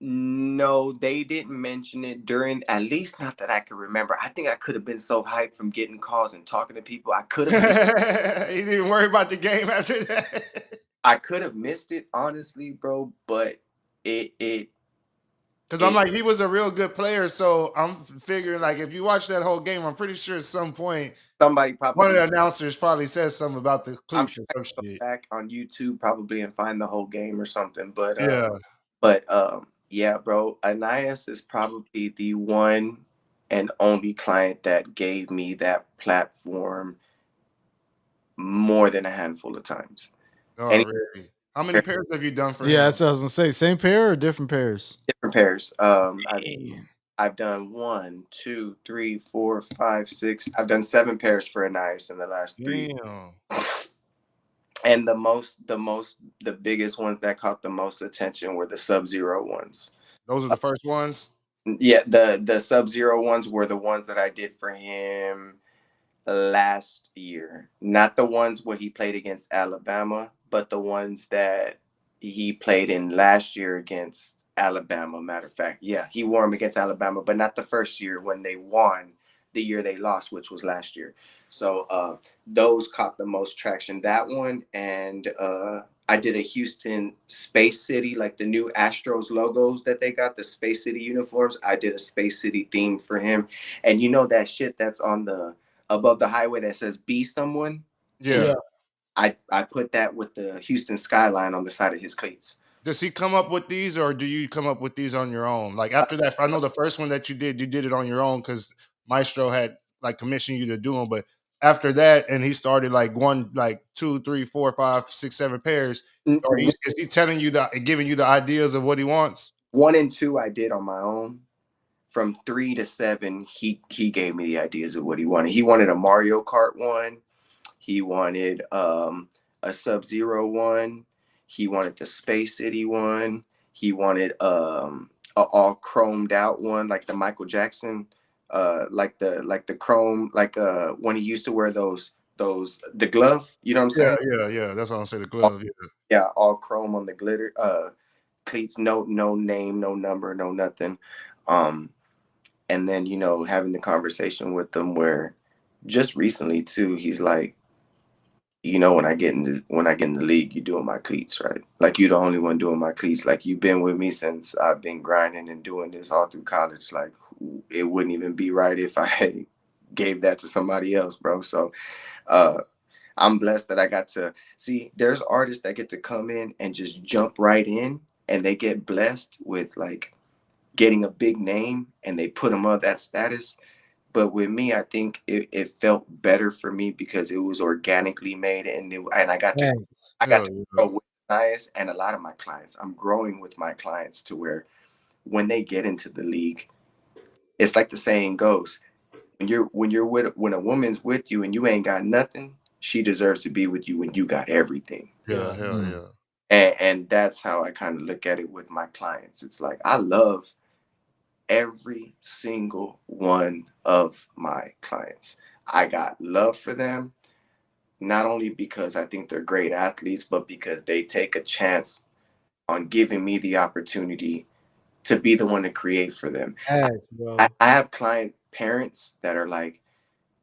No, they didn't mention it during, at least not that I can remember. I think I could have been so hyped from getting calls and talking to people. I could have. He didn't worry about the game after that. I could have missed it, honestly, bro, but it Because I'm it like, he was a real good player. So I'm figuring, like, if you watch that whole game, I'm pretty sure at some point, somebody one of probably, the announcers probably said something about the I'm cleats sure or I some can go shit. back on YouTube probably and find the whole game or something. Yeah. But yeah, bro, Anais is probably the one and only client that gave me that platform more than a handful of times. Oh, Any really? How many pairs have you done for Yeah, him? that's what I was gonna say. Same pair or different pairs? different pairs. Man. I've done 1, 2, 3, 4, 5, 6. I've done 7 pairs for Anais in the last 3 Damn. and the biggest ones that caught the most attention were the Sub-Zero ones. Those are the first ones? Yeah, the Sub-Zero ones were the ones that I did for him last year. Not the ones when he played against Alabama, but the ones that he played in last year against Alabama. Matter of fact, yeah, he wore them against Alabama, but not the first year when they won, the year they lost, which was last year. So those caught the most traction. That one, and I did a Houston Space City, like the new Astros logos that they got, the Space City uniforms. I did a Space City theme for him. And you know that shit that's on the above the highway that says "Be Someone." And Yeah. I put that with the Houston skyline on the side of his cleats. Does he come up with these, or do you come up with these on your own? Like after that, I know the first one that you did it on your own because Maestro had like commissioned you to do them. But after that, and he started like one, like 2, 3, 4, 5, 6, 7 pairs, or is he telling you the giving you the ideas of what he wants? 1 and 2 I did on my own. From 3 to 7, he gave me the ideas of what he wanted. He wanted a Mario Kart one. He wanted a Sub-Zero one. He wanted the Space City one. He wanted a all chromed out one, like the Michael Jackson, like the chrome, like when he used to wear those the glove. You know what I'm Yeah, saying? yeah, yeah. That's what I'm saying. The glove. Yeah. Yeah, all chrome on the glitter. Cleats, no name, no number, no nothing. Um, and then having the conversation with them where just recently too, he's like, when I get in the league, you doing my cleats, right? Like you the only one doing my cleats. Like you've been with me since I've been grinding and doing this all through college. Like it wouldn't even be right if I gave that to somebody else, bro. So uh I'm blessed that I got to see there's artists that get to come in and just jump right in and they get blessed with like getting a big name and they put them on that status. But with me, I think it felt better for me because it was organically made and I got to Thanks. I got Hell to yeah. grow with clients and a lot of my clients. I'm growing with my clients to where when they get into the league, it's like the saying goes, when a woman's with you and you ain't got nothing, she deserves to be with you when you got everything. Yeah, Yeah. hell yeah. And that's how I kind of look at it with my clients. It's like I love every single one of my clients. I got love for them, not only because I think they're great athletes, but because they take a chance on giving me the opportunity to be the one to create for them. Thanks, I, bro. I have client parents that are like,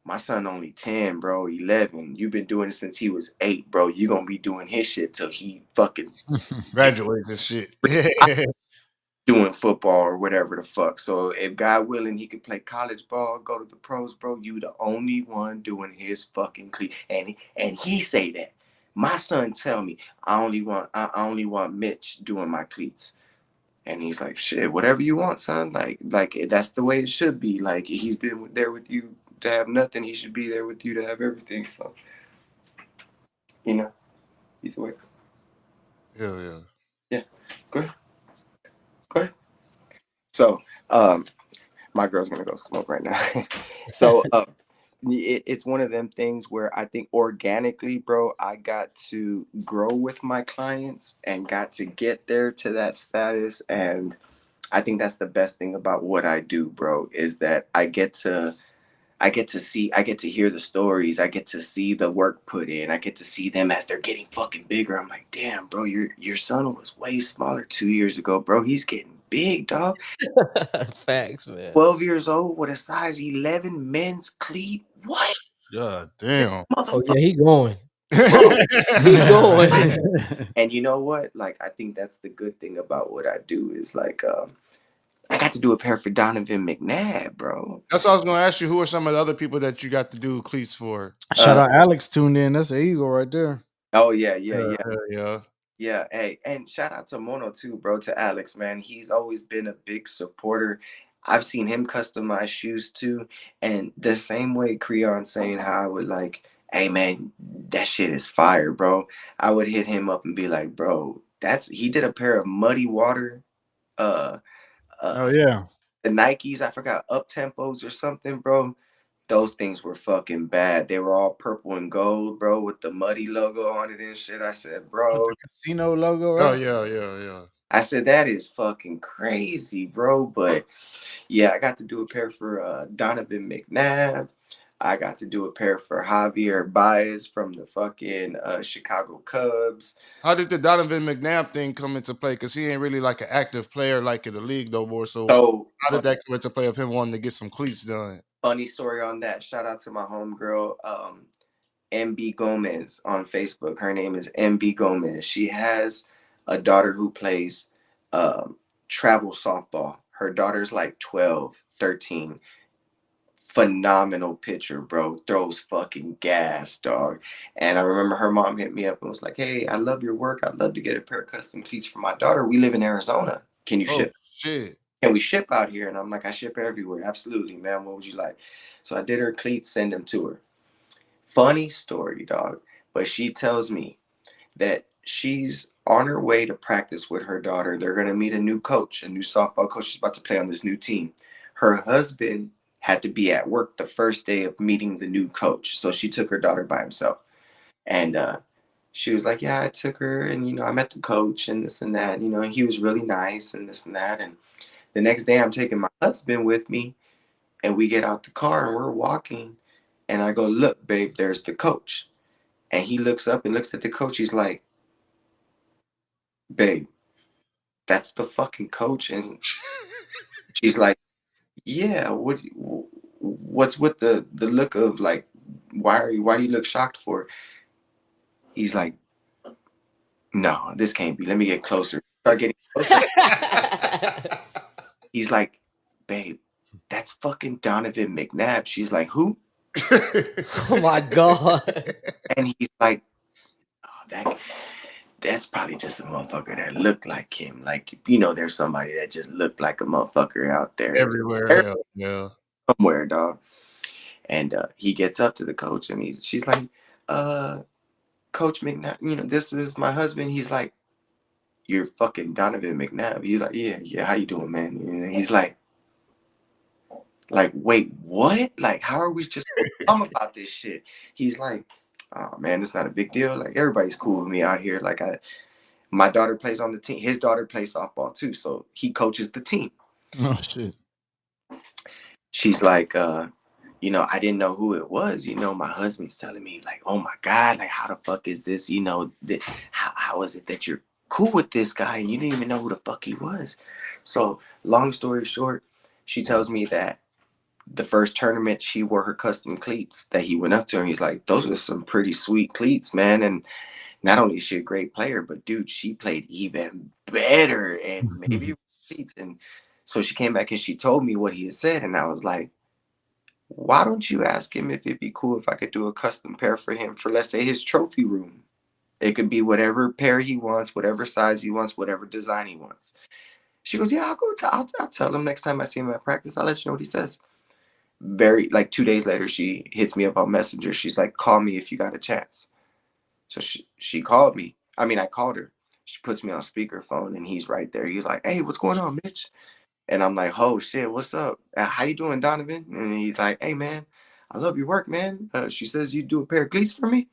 my son only 10, bro, 11. You've been doing it since he was 8, bro. You're going to be doing his shit till he fucking Graduate and shit. doing football or whatever the fuck. So if God willing, he could play college ball, go to the pros, bro. You the only one doing his fucking cleat. And he say that. My son tell me I only want Mitch doing my cleats. And he's like, shit, whatever you want, son. Like that's the way it should be. Like he's been there with you to have nothing. He should be there with you to have everything. So, you know, he's away. Hell yeah. Yeah. Go ahead. Go ahead. So, my girl's gonna go smoke right now. So it's one of them things where I think organically, bro, I got to grow with my clients and got to get there to that status. And I think that's the best thing about what I do, bro, is that I get to hear the stories. I get to see the work put in. I get to see them as they're getting fucking bigger. I'm like, damn, bro, your son was way smaller 2 years ago, bro. He's getting big, dog. Facts, man. 12 years old with a size 11 men's cleat. What? God damn. Oh Motherfucker. yeah, he going. bro. Keep going. And you know what? Like, I think that's the good thing about what I do is like, I got to do a pair for Donovan McNabb, bro. That's what I was gonna ask you. Who are some of the other people that you got to do cleats for? Shout out Alex tuned in. That's an eagle right there. Oh yeah, yeah, Yeah, yeah. yeah. Yeah, hey, and shout out to Mono too, bro, to Alex, man. He's always been a big supporter. I've seen him customize shoes too. And the same way Creon saying how I would like, hey man, that shit is fire, bro. I would hit him up and be like, bro, he did a pair of muddy water, uh Oh uh yeah. the Nikes, I forgot, up tempos or something, bro. Those things were fucking bad. They were all purple and gold, bro, with the muddy logo on it and shit. I said, With the bro, casino logo, Oh right? yeah, yeah, yeah. I said that is fucking crazy, bro. But yeah, I got to do a pair for Donovan McNabb. I got to do a pair for Javier Baez from the fucking Chicago Cubs. How did the Donovan McNabb thing come into play? Because he ain't really like an active player like in the league no more. So So how did that come into play of him wanting to get some cleats done? funny story on that. Shout out to my homegirl, MB Gomez on Facebook. Her name is MB Gomez. She has a daughter who plays um, travel softball. Her daughter's like 12, 13. Phenomenal pitcher, bro. Throws fucking gas, dog. And I remember her mom hit me up and was like, hey, I love your work. I'd love to get a pair of custom cleats for my daughter. We live in Arizona. Can you Oh ship? shit. Can we ship out here? And I'm like, I ship everywhere. Absolutely, man. What would you like? So I did her cleats, send them to her. Funny story, dog. But she tells me that she's on her way to practice with her daughter. They're going to meet a new coach, a new softball coach. She's about to play on this new team. Her husband had to be at work the first day of meeting the new coach. So she took her daughter by himself. And she was like, yeah, I took her and, I met the coach and this and that, and he was really nice and this and that. And the next day I'm taking my husband with me and we get out the car and we're walking. And I go, look, babe, there's the coach. And he looks up and looks at the coach. He's like, babe, that's the fucking coach. And she's like, yeah, what's with the look of like, why do you look shocked for? He's like, no, this can't be. Let me get closer. Start getting closer. He's like, babe, that's fucking Donovan McNabb. She's like, who? Oh my god. And he's like, oh, that's probably just a motherfucker that looked like him. Like, there's somebody that just looked like a motherfucker out there Everywhere, hell yeah. somewhere, dog. And he gets up to the coach and she's like, Coach McNabb, this is my husband. He's like, you're fucking Donovan McNabb. He's like, yeah, how you doing, man? And he's like, wait, what? Like, how are we just talking about this shit? He's like, oh man, it's not a big deal. Like, everybody's cool with me out here. Like, my daughter plays on the team. His daughter plays softball too, so he coaches the team. Oh shit. She's like, I didn't know who it was. My husband's telling me like, oh my God, like how the fuck is this? How is it that you're cool with this guy and you didn't even know who the fuck he was? So long story short, she tells me that the first tournament she wore her custom cleats that he went up to her and he's like, those are some pretty sweet cleats, man. And not only is she a great player, but dude, she played even better and maybe cleats. And so she came back and she told me what he had said. And I was like, why don't you ask him if it'd be cool if I could do a custom pair for him for, let's say, his trophy room? It could be whatever pair he wants, whatever size he wants, whatever design he wants. She goes, yeah, I'll tell him next time I see him at practice. I'll let you know what he says. Like 2 days later, she hits me up on Messenger. She's like, call me if you got a chance. So she called me. I mean, I called her. She puts me on speakerphone and he's right there. He's like, hey, what's going on, Mitch? And I'm like, oh shit, what's up? How you doing, Donovan? And he's like, hey man, I love your work, man. She says you do a pair of cleats for me.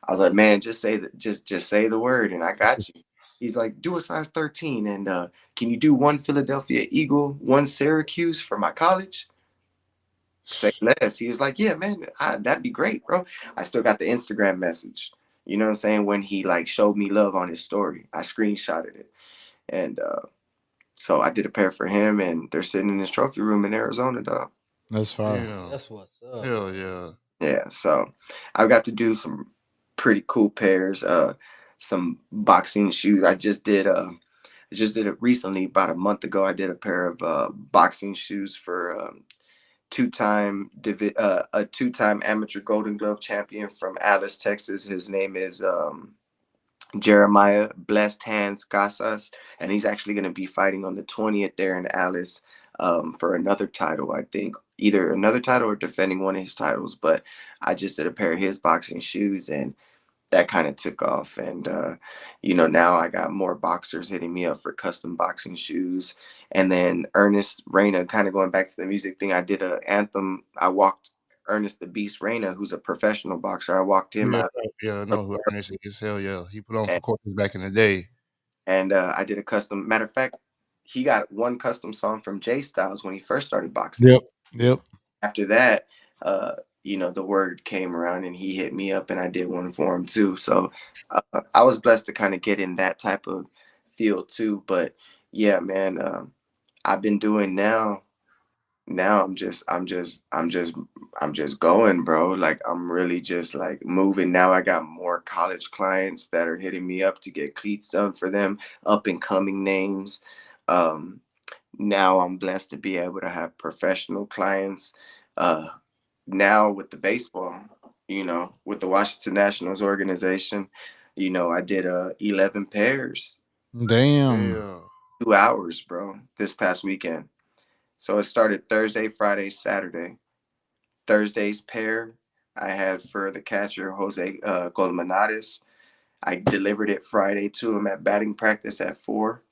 I was like, man, just say just say the word and I got you. He's like, do a size 13 and can you do one Philadelphia Eagle, one Syracuse for my college? Say less. He was like, yeah, man, that'd be great, bro. I still got the Instagram message. You know what I'm saying? When he like showed me love on his story, I screenshotted it. And so I did a pair for him, and they're sitting in his trophy room in Arizona, dog. That's fine. Yeah. That's what's up. Hell yeah. Yeah, so I've got to do some pretty cool pairs. Some boxing shoes. I just did it recently, about a month ago. I did a pair of boxing shoes for a two-time amateur Golden Glove champion from Alice, Texas. His name is Jeremiah Blessed Hands Casas, and he's actually going to be fighting on the 20th there in Alice for another title. I think either another title or defending one of his titles. But I just did a pair of his boxing shoes, and that kind of took off. And now I got more boxers hitting me up for custom boxing shoes. And then Ernest Reyna, kind of going back to the music thing, I did a anthem. I walked Ernest the Beast Reyna, who's a professional boxer. I walked him Yeah, out, yeah, I know who Ernest is. Hell yeah, he put on for Corpus back in the day. and I did a custom. Matter of fact, he got one custom song from Jay Styles when he first started boxing. Yep. Yep. After that, the word came around and he hit me up, and I did one for him too. So I was blessed to kind of get in that type of field too. But yeah, man, I've been doing now I'm just going, bro. Like I'm really just like moving. Now I got more college clients that are hitting me up to get cleats done for them, up and coming names. Um, Now I'm blessed to be able to have professional clients. Uh, Now with the baseball, with the Washington Nationals organization, I did 11 pairs, Damn. Yeah. 2 hours, bro, this past weekend. So it started Thursday, Friday, Saturday. Thursday's pair I had for the catcher Jose Colmenares. I delivered it Friday to him at batting practice at 4.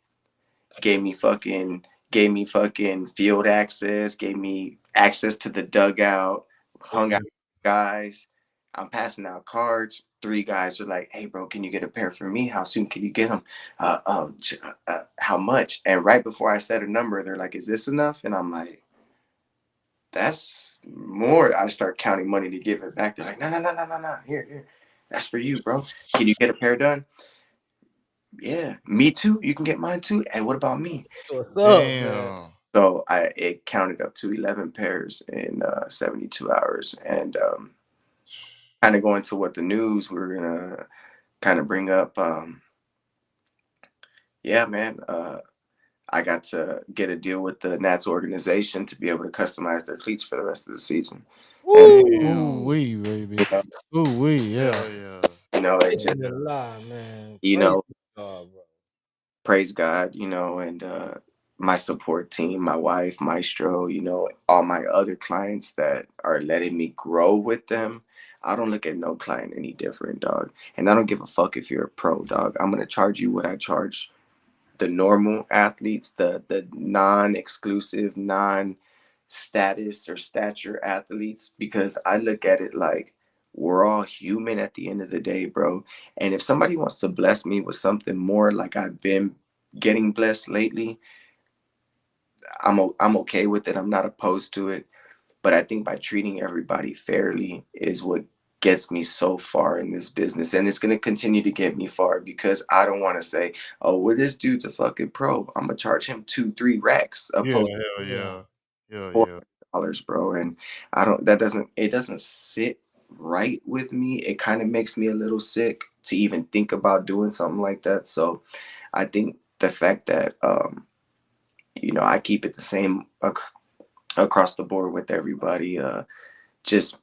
Gave me fucking field access, gave me access to the dugout, hung Okay. out with guys. I'm passing out cards. 3 guys are like, "Hey, bro, can you get a pair for me? How soon can you get them? How much?" And right before I said a number, they're like, "Is this enough?" And I'm like, "That's more." I start counting money to give it back. They're like, "No, no, no, no, no, no. Here. That's for you, bro. Can you get a pair done?" Yeah, me too. You can get mine too. And what about me? What's up, man? Damn. So it counted up to 11 pairs in 72 hours. And kind of going to what the news we're gonna kind of bring up. Yeah, man. I got to get a deal with the Nats organization to be able to customize their cleats for the rest of the season. And Ooh Damn. wee, baby. you know, Ooh wee, yeah. Hell yeah. it just Ain't a lie, man. you Crazy know God, bro. praise God, and my support team, my wife, Maestro, all my other clients that are letting me grow with them. I don't look at no client any different, dog. And I don't give a fuck if you're a pro, dog. I'm gonna charge you what I charge the normal athletes, the non-exclusive, non-status or stature athletes, because I look at it like we're all human at the end of the day, bro. And if somebody wants to bless me with something more like I've been getting blessed lately, I'm okay with it. I'm not opposed to it. But I think by treating everybody fairly is what gets me so far in this business. And it's going to continue to get me far, because I don't want to say, oh, well, this dude's a fucking pro. I'm going to charge him 2-3 racks Yeah, opposed hell Yeah. yeah. Hell to yeah. $400, bro. And it doesn't sit right with me. It kind of makes me a little sick to even think about doing something like that. So I think the fact that, I keep it the same across the board with everybody, just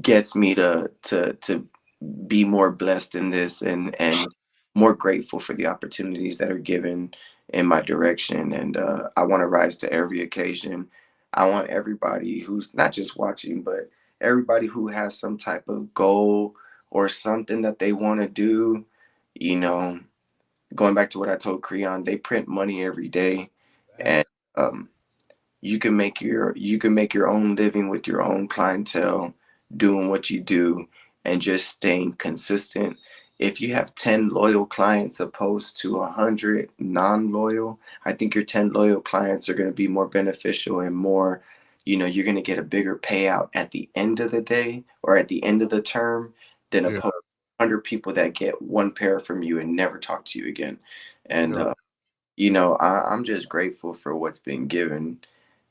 gets me to be more blessed in this, and more grateful for the opportunities that are given in my direction. And I want to rise to every occasion. I want everybody who's not just watching, but everybody who has some type of goal or something that they want to do, you know going back to what I told Creon, they print money every day. Hey, And um, you can make your own living with your own clientele, doing what you do, and just staying consistent. If you have 10 loyal clients opposed to 100 non-loyal, I think your 10 loyal clients are going to be more beneficial, and more, you're going to get a bigger payout at the end of the day or at the end of the term, than Yeah. opposed to 100 people that get one pair from you and never talk to you again. And Yeah. I'm just grateful for what's been given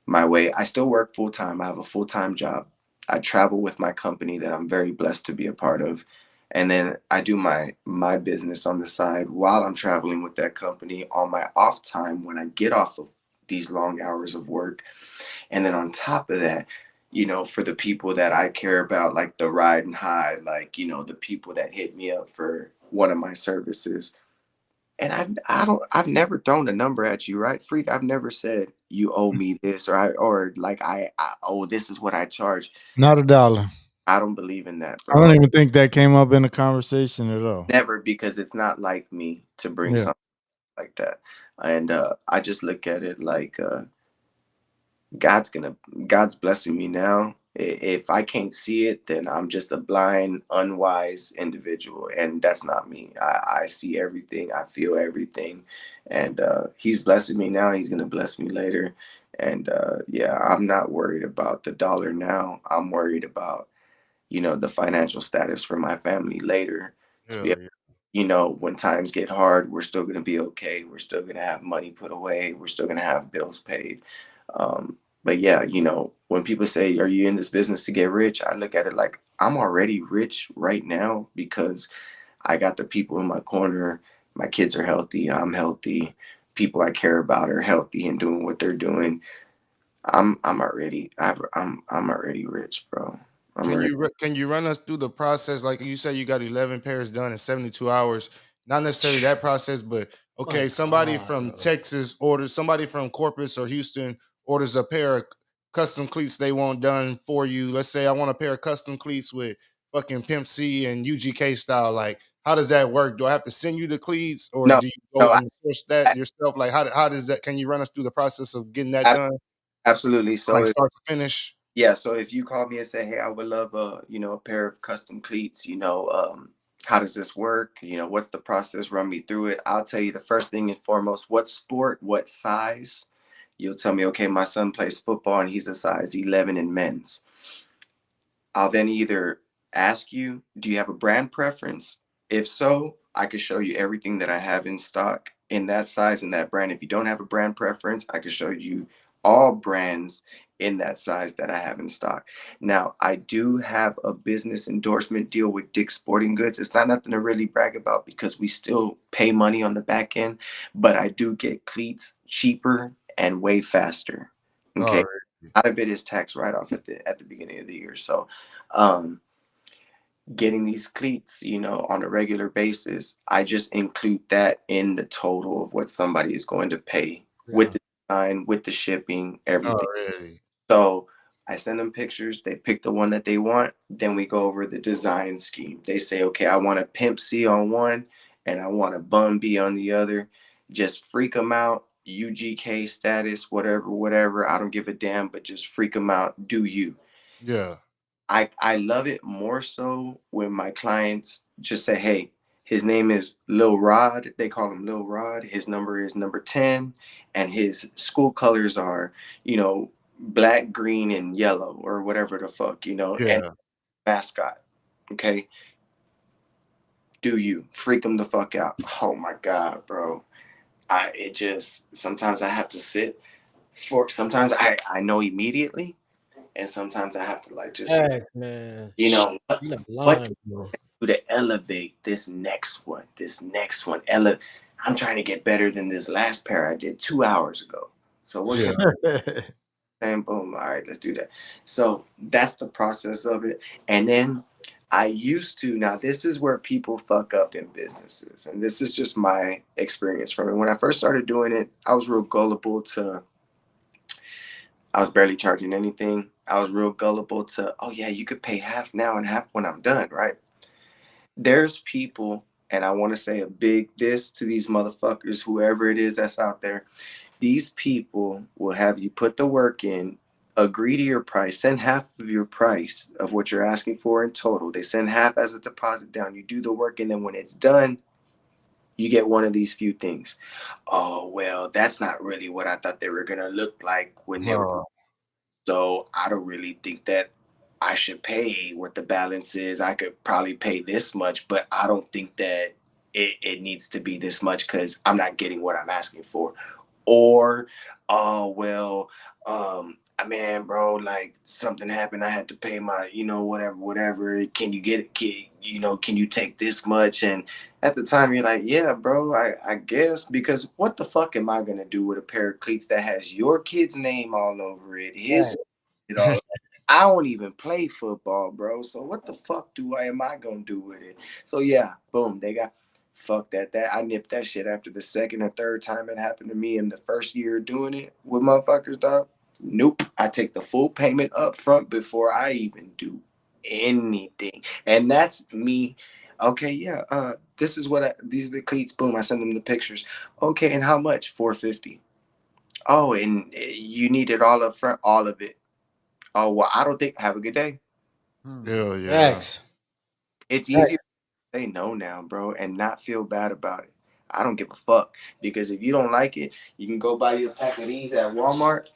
my way. I still work full time. I have a full time job. I travel with my company that I'm very blessed to be a part of. And then I do my business on the side while I'm traveling with that company on my off time when I get off of these long hours of work. And then on top of that, for the people that I care about, like the ride and high, like, the people that hit me up for one of my services. And I've never thrown a number at you, right, Freak? I've never said you owe me this or like oh, this is what I charge. Not a dollar. I don't believe in that, I don't bro. even think that came up in the conversation at all. Never, because it's not like me to bring Yeah. something like that. And I just look at it like God's gonna God's blessing me now. If I can't see it, then I'm just a blind, unwise individual, and that's not me. I see everything, I feel everything, and He's blessing me now. He's gonna bless me later, and yeah, I'm not worried about the dollar now. I'm worried about the financial status for my family later. To be Hell yeah. when times get hard, we're still going to be okay. We're still going to have money put away. We're still going to have bills paid. But yeah, when people say, "Are you in this business to get rich?" I look at it like I'm already rich right now because I got the people in my corner. My kids are healthy. I'm healthy. People I care about are healthy and doing what they're doing. I'm already rich, bro. I'm already. Can you run us through the process? Like you said, you got 11 pairs done in 72 hours. Not necessarily that process, but My okay, somebody God, from Texas orders, somebody from Corpus or Houston orders a pair of custom cleats they want done for you. Let's say I want a pair of custom cleats with fucking Pimp C and UGK style. Like, how does that work? Do I have to send you the cleats or No, do you go no, and source that I, yourself? Like, how does that? Can you run us through the process of getting that I, done, absolutely. like So start to finish? yeah, so if you call me and say, "Hey, I would love a pair of custom cleats, how does this work? What's the process? Run me through it." I'll tell you the first thing and foremost, what sport, what size. You'll tell me, "Okay, my son plays football and he's a size 11 in men's." I'll then either ask you, do you have a brand preference? If so, I could show you everything that I have in stock in that size and that brand. If you don't have a brand preference, I could show you all brands in that size that I have in stock. Now, I do have a business endorsement deal with Dick's Sporting Goods. It's not nothing to really brag about because we still pay money on the back end, but I do get cleats cheaper and way faster. All Okay. right. Out of it is tax write-off at the beginning of the year. So um, getting these cleats, on a regular basis, I just include that in the total of what somebody is going to pay with Yeah. the design, with the shipping, everything. Already. So I send them pictures. They pick the one that they want. Then we go over the design scheme. They say, "Okay, I want a Pimp C on one and I want a Bun B on the other." Just freak them out. UGK status, whatever, whatever. I don't give a damn, but just freak them out. Do you? Yeah. I love it more so when my clients just say, "Hey, his name is Lil Rod." They call him Lil Rod. His number is number 10, and his school colors are, black, green, and yellow, or whatever the fuck, and Yeah. mascot. Okay, do you freak them the fuck out? Oh my god, bro. It just sometimes I have to sit for. Sometimes I know immediately, and sometimes I have to like just be, heck, man. you know what You're not what lying, bro. to elevate this next one. I'm trying to get better than this last pair I did 2 hours ago. So what Yeah. can I say? Boom. All right, let's do that. So that's the process of it. And then I used to, now this is where people fuck up in businesses. And this is just my experience from it. When I first started doing it, I was real gullible to, I was barely charging anything. I was real gullible to, oh yeah, you could pay half now and half when I'm done, right? There's people, and I want to say a big this to these motherfuckers, whoever it is that's out there. These people will have you put the work in, agree to your price, send half of your price of what you're asking for in total. They send half as a deposit down. You do the work, and then when it's done, you get one of these few things. "Oh, well, that's not really what I thought they were going to look like when they were. Oh, So I don't really think that I should pay what the balance is. I could probably pay this much, but I don't think that it needs to be this much because I'm not getting what I'm asking for." Or, "Oh, well, man, bro, like something happened. I had to pay my, whatever. Can you get it? Can you take this much? And at the time, you're like, yeah, bro, I guess, because what the fuck am I gonna do with a pair of cleats that has your kid's name all over it, his, it all? I don't even play football, bro. So what the fuck am I gonna do with it? So yeah, boom, they got fuck that. I nipped that shit after the second or third time it happened to me in the first year doing it with motherfuckers, dog. Nope. I take the full payment up front before I even do anything. And that's me. Okay, yeah. These are the cleats. Boom. I send them the pictures. Okay, and how much? 450. Oh, and you need it all up front, all of it. Oh well, I don't think. Have a good day. Hell yeah. X. It's easier to say no now, bro, and not feel bad about it. I don't give a fuck, because if you don't like it, you can go buy you a pack of these at Walmart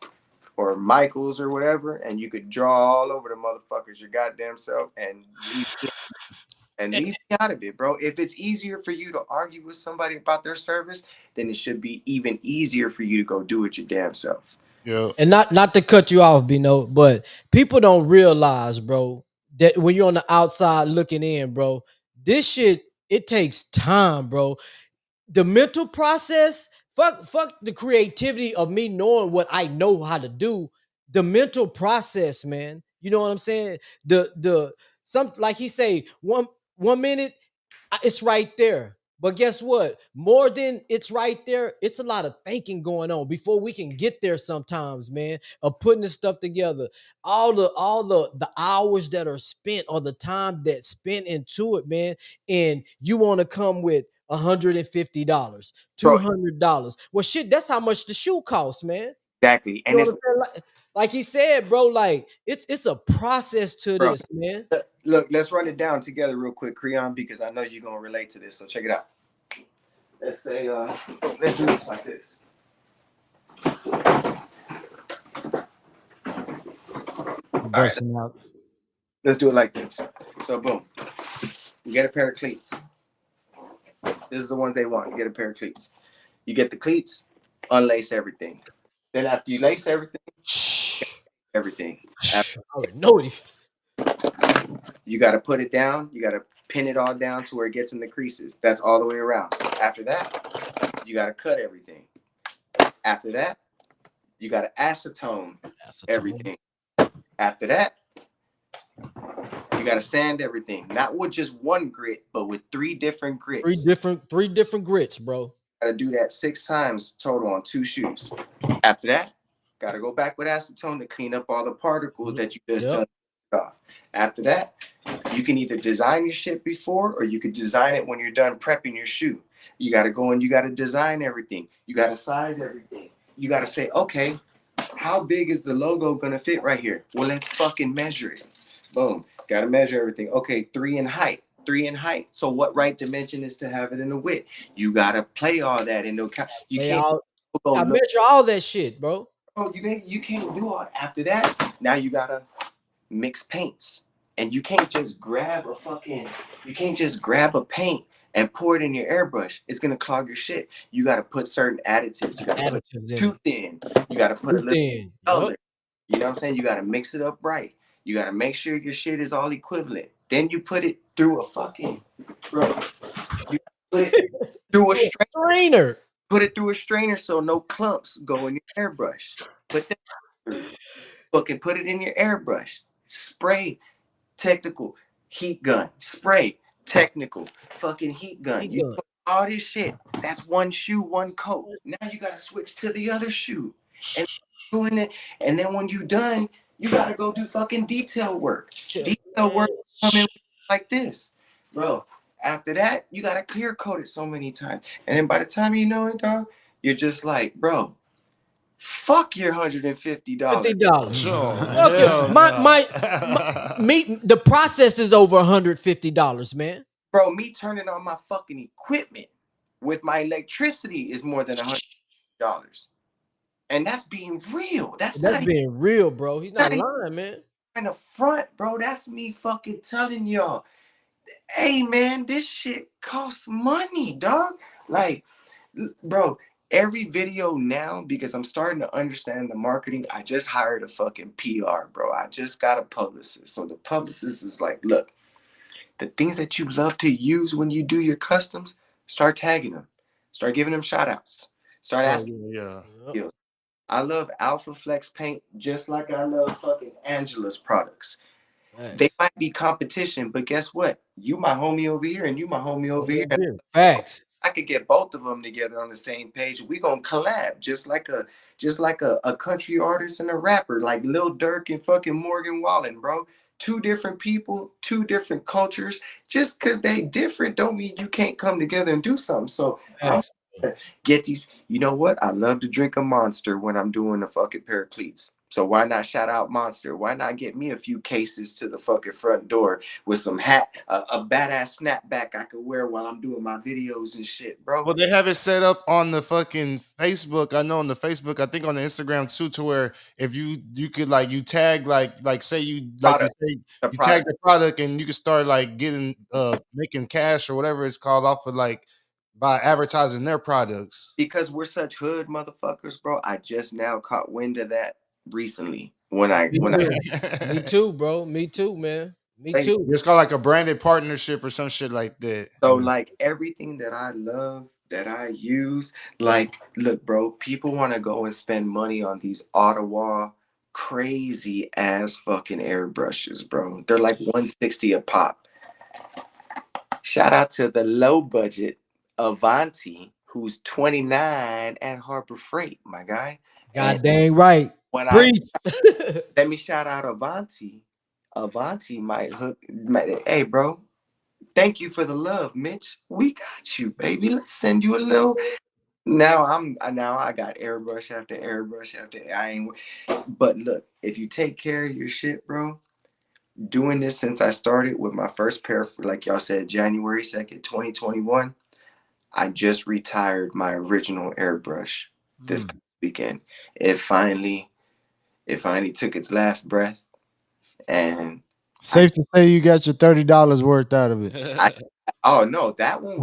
or Michaels or whatever, and you could draw all over the motherfuckers your goddamn self and leave me out of it, bro. If it's easier for you to argue with somebody about their service, then it should be even easier for you to go do it your damn self. Yeah. And not to cut you off, Bino, but people don't realize, bro, that when you're on the outside looking in, bro, this shit, it takes time, bro. The mental process, fuck the creativity of me knowing what I know how to do. The mental process, man. You know what I'm saying? The some, like he say, one minute it's right there. But guess what? More than it's right there, it's a lot of thinking going on before we can get there sometimes, man, of putting this stuff together. All the hours that are spent or the time that's spent into it, man. And you want to come with $150, Bro, $200. Well, shit, that's how much the shoe costs, man. exactly. You And know it's, what I'm saying? Like he said, bro, like it's a process to bro, this, man. look, let's run it down together real quick, Creon, because I know you're gonna relate to this. So check it out. Let's say let's do this like this. All right, Busting out. let's do it like this. So boom, you get a pair of cleats. This is the ones they want. You get a pair of cleats. You get the cleats, unlace everything. Then after you lace everything, I already know it. you got to put it down. You got to pin it all down to where it gets in the creases. That's all the way around. After that, you got to cut everything. After that, you got to acetone everything. After that, you got to sand everything. Not with just one grit, but with 3 different grits. Three different grits, bro. Got to do that 6 times total on 2 shoes. After that, got to go back with acetone to clean up all the particles that you just done off. After that, you can either design your shit before, or you could design it when you're done prepping your shoe. You got to go and you got to design everything. You got to size everything. You got to say, okay, how big is the logo going to fit right here? Well, let's fucking measure it. Boom. Got to measure everything. Okay, 3 in height. 3 in height. So what right dimension is to have it in the width? You got to play all that into account. You can't go I look. measure all that shit, bro. Oh, you can't do all that. After that, now you got to mix paints. And you can't just grab a paint and pour it in your airbrush. It's gonna clog your shit. You gotta put certain additives. You gotta put too thin. You gotta put a little color. You know what I'm saying? You gotta mix it up right. You gotta make sure your shit is all equivalent. Then you put it through a fucking You put it through a strainer. Put it through a strainer so no clumps go in your airbrush. Put that through. Fucking put it in your airbrush. Spray. Technical heat gun, spray, technical fucking heat gun. You put all this shit. That's one shoe, one coat. Now you gotta switch to the other shoe and doing it. And then when you're done, you gotta go do fucking detail work. Detail work come in like this, bro. After that, you gotta clear coat it so many times, and then by the time you know it, dog, you're just like, bro, fuck your $150. Okay, the process is over $150, man. Bro, me turning on my fucking equipment with my electricity is more than $100. And that's being real. That's being real, bro. He's not lying, man. In the front, bro. That's me fucking telling y'all, hey man, this shit costs money, dog. Like, bro, every video now, because I'm starting to understand the marketing. I just hired a fucking PR, bro. I just got a publicist. So the publicist is like, look, the things that you love to use when you do your customs, start tagging them, start giving them shout outs, start Oh asking. yeah, Yep. You know, I love Alpha Flex paint just like I love fucking Angela's products. They Facts. might be competition, but guess what? You my homie over here, and you my homie over here. And Facts. I could get both of them together on the same page. We gonna collab just like a country artist and a rapper, like Lil Durk and fucking Morgan Wallen, bro. Two different people, two different cultures. Just because they different don't mean you can't come together and do something. So I'm Facts. get these. You know what? I love to drink a Monster when I'm doing a fucking pair of cleats. So why not shout out Monster? Why not get me a few cases to the fucking front door with some hat, a badass snapback I could wear while I'm doing my videos and shit, bro? well, they have it set up on the fucking Facebook. I know on the Facebook, I think on the Instagram too, to where if you could like you tag like say you like you Product, say the you tag product. the product and you can start like getting making cash or whatever it's called off of like by advertising their products. Because we're such hood motherfuckers, bro. I just now caught wind of that recently when I Me when I too. Me too, bro. Me too, man. Me hey, too. It's called like a branded partnership or some shit like that. so Yeah. like everything that I love that I use, like look, bro, people want to go and spend money on these Ottawa crazy ass fucking airbrushes, bro. They're like 160 a pop. Shout out to the low budget Avanti, who's 29 at Harbor Freight, my guy. And God dang right. when I Preach. let me shout out Avanti. Avanti hey bro, thank you for the love, Mitch. We got you, baby. Let's send you a little. Now I got airbrush after airbrush after I ain't. But look, if you take care of your shit, bro, doing this since I started with my first pair, like y'all said, January 2nd, 2021. I just retired my original airbrush this weekend. It finally, it finally took its last breath, and I, Safe to say you got your $30 worth out of it. I, oh no, that one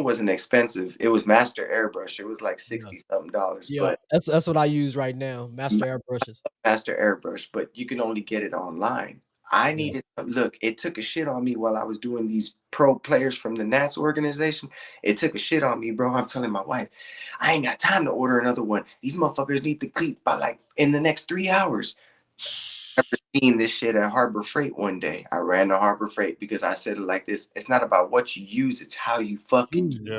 wasn't expensive. It was Master Airbrush. It was like Yeah. 60 something dollars, Yeah. but That's what I use right now. Master airbrushes. Master Airbrush, but you can only get it online. I Yeah. needed look, it took a shit on me while I was doing these pro players from the Nats organization. It took a shit on me, bro. I'm telling my wife, I ain't got time to order another one. These motherfuckers need the cleat by like in the next 3 hours. I remember seeing this shit at Harbor Freight one day. I ran to Harbor Freight because I said it like this: it's not about what you use, it's how you fucking use. Use it.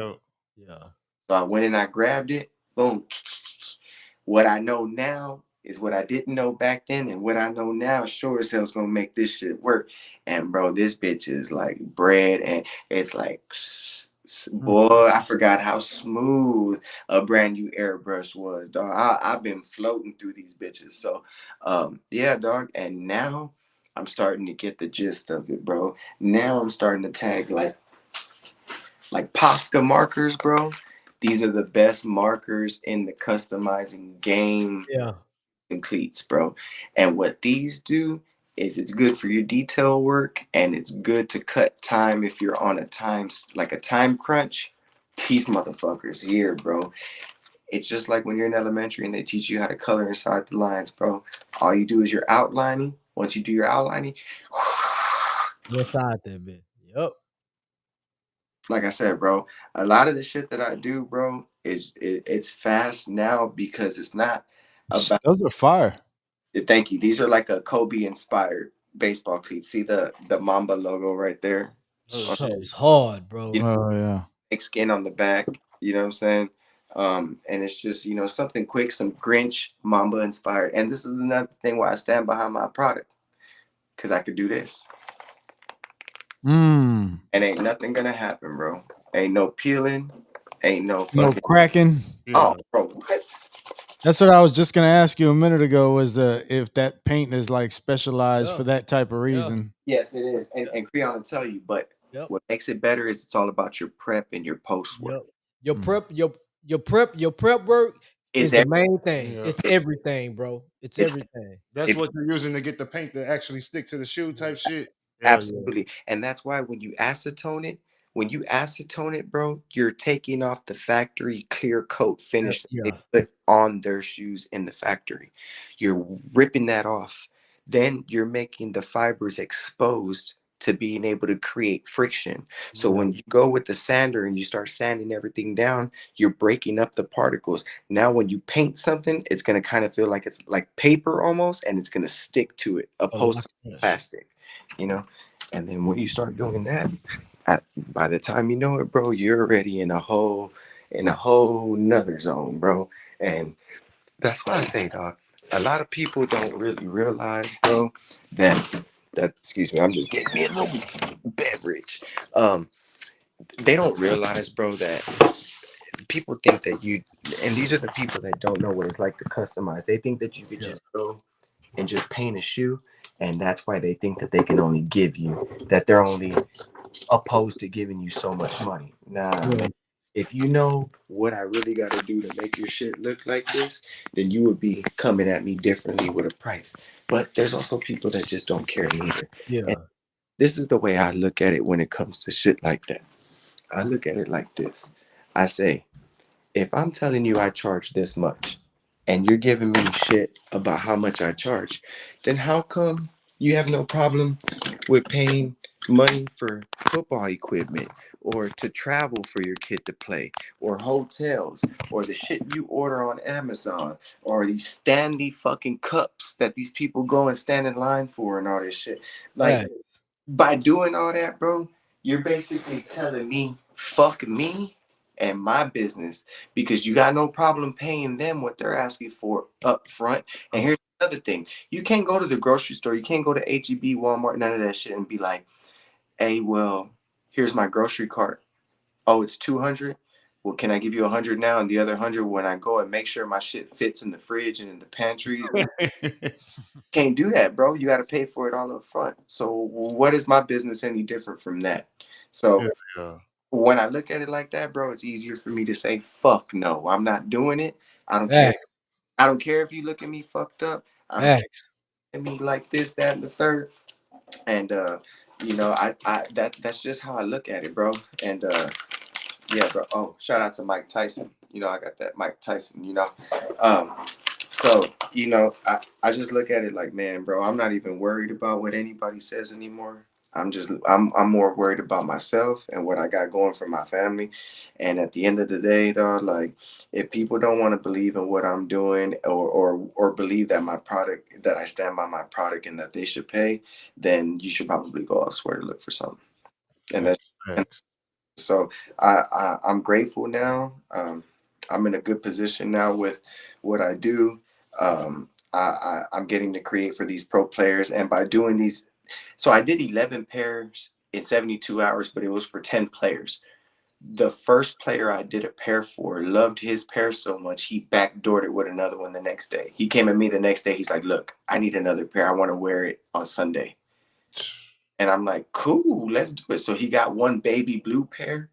Yeah. Yeah. So I went and I grabbed it. Boom. What I know now is what I didn't know back then, and what I know now sure as hell's gonna make this shit work. And bro, this bitch is like bread, and it's like, boy, I forgot how smooth a brand new airbrush was, dog. I've been floating through these bitches. So, yeah, dog. And now I'm starting to get the gist of it, bro. Now I'm starting to tag like Posca markers, bro. These are the best markers in the customizing game Yeah. and cleats, bro. And what these do is it's good for your detail work, and it's good to cut time if you're on a time crunch. These motherfuckers here, bro. It's just like when you're in elementary and they teach you how to color inside the lines, bro. All you do is your outlining. Once you do your outlining, Inside that bit. Yep. like I said, bro, a lot of the shit that I do, bro, it's fast now because it's not about. Those are fire. Thank you. These are like a Kobe inspired baseball cleats. See the Mamba logo right there. Those hoes hard, bro. You know, Oh yeah. thick skin on the back. You know what I'm saying? And it's just something quick, some Grinch Mamba inspired. And this is another thing why I stand behind my product, because I could do this. And ain't nothing gonna happen, bro. Ain't no peeling. Ain't no No fucking. cracking. Oh, Yeah. bro, what? That's what I was just gonna ask you a minute ago. Was if that paint is like specialized Yeah. for that type of Yeah. reason? Yes, it is. And Yeah. and Creon will tell you, but Yep. what makes it better is it's all about your prep and your post work. Yep. Your Mm. prep, your prep work Is is the there main thing. Yeah. It's everything, bro. It's it's everything. That's if what you're using to get the paint to actually stick to the shoe Yeah. type shit. Hell yeah. absolutely. And that's why when you acetone it, when you acetone it, bro, you're taking off the factory clear coat finish that they Yeah. put on their shoes in the factory. You're ripping that off. Then you're making the fibers exposed to being able to create friction. So Yeah. when you go with the sander and you start sanding everything down, you're breaking up the particles. Now, when you paint something, it's going to kind of feel like it's like paper almost, and it's going to stick to it, Oh, opposed watch to this. plastic, you know? And then when you start doing that, by the time you know it, bro, you're already in a whole nother zone, bro. And that's why I say, dog, a lot of people don't really realize, bro, that excuse me, I'm just getting me a little beverage. Um, they don't realize, bro, that people think that you, and these are the people that don't know what it's like to customize. They think that you could Yeah. just go and just paint a shoe, and that's why they think that they can only give you that they're only opposed to giving you so much money. Nah, Yeah. man. If you know what I really got to do to make your shit look like this, then you would be coming at me differently with a price. But there's also people that just don't care either. And Yeah. this is the way I look at it when it comes to shit like that. I look at it like this. I say, if I'm telling you I charge this much and you're giving me shit about how much I charge, then how come you have no problem with paying money for football equipment or to travel for your kid to play or hotels or the shit you order on Amazon or these standy fucking cups that these people go and stand in line for and all this shit? Like, Fact. by doing all that, bro, you're basically telling me, fuck me and my business because you got no problem paying them what they're asking for up front. And here's another thing. You can't go to the grocery store, you can't go to HEB, Walmart, none of that shit and be like, hey, well, here's my grocery cart. Oh, it's 200. Well, can I give you 100 now and the other 100 when I go and make sure my shit fits in the fridge and in the pantries? Can't do that, bro. You got to pay for it all up front. So what is my business any different from that? Yeah, So yeah. when I look at it like that, bro, it's easier for me to say, fuck no, I'm not doing it. I don't care. Facts. I don't care if you look at me fucked up. I don't care Facts. at me like this, that, and the third. And that's just how I look at it, bro. And yeah, bro. Oh, shout out to Mike Tyson. I got that Mike Tyson. Um, so, I just look at it like, man, bro, I'm not even worried about what anybody says anymore. I'm more worried about myself and what I got going for my family. And at the end of the day, dog, like if people don't want to believe in what I'm doing or believe that that I stand by my product and that they should pay, then you should probably go elsewhere to look for something. And that's Facts, facts. so I'm grateful now. I'm in a good position now with what I do. I'm getting to create for these pro players, and by doing these, so I did 11 pairs in 72 hours, but it was for 10 players. The first player I did a pair for loved his pair so much he backdoored it with another one the next day. He came at me the next day. He's like, "Look, I need another pair. I want to wear it on Sunday." And I'm like, "Cool, let's do it." So he got one baby blue pair.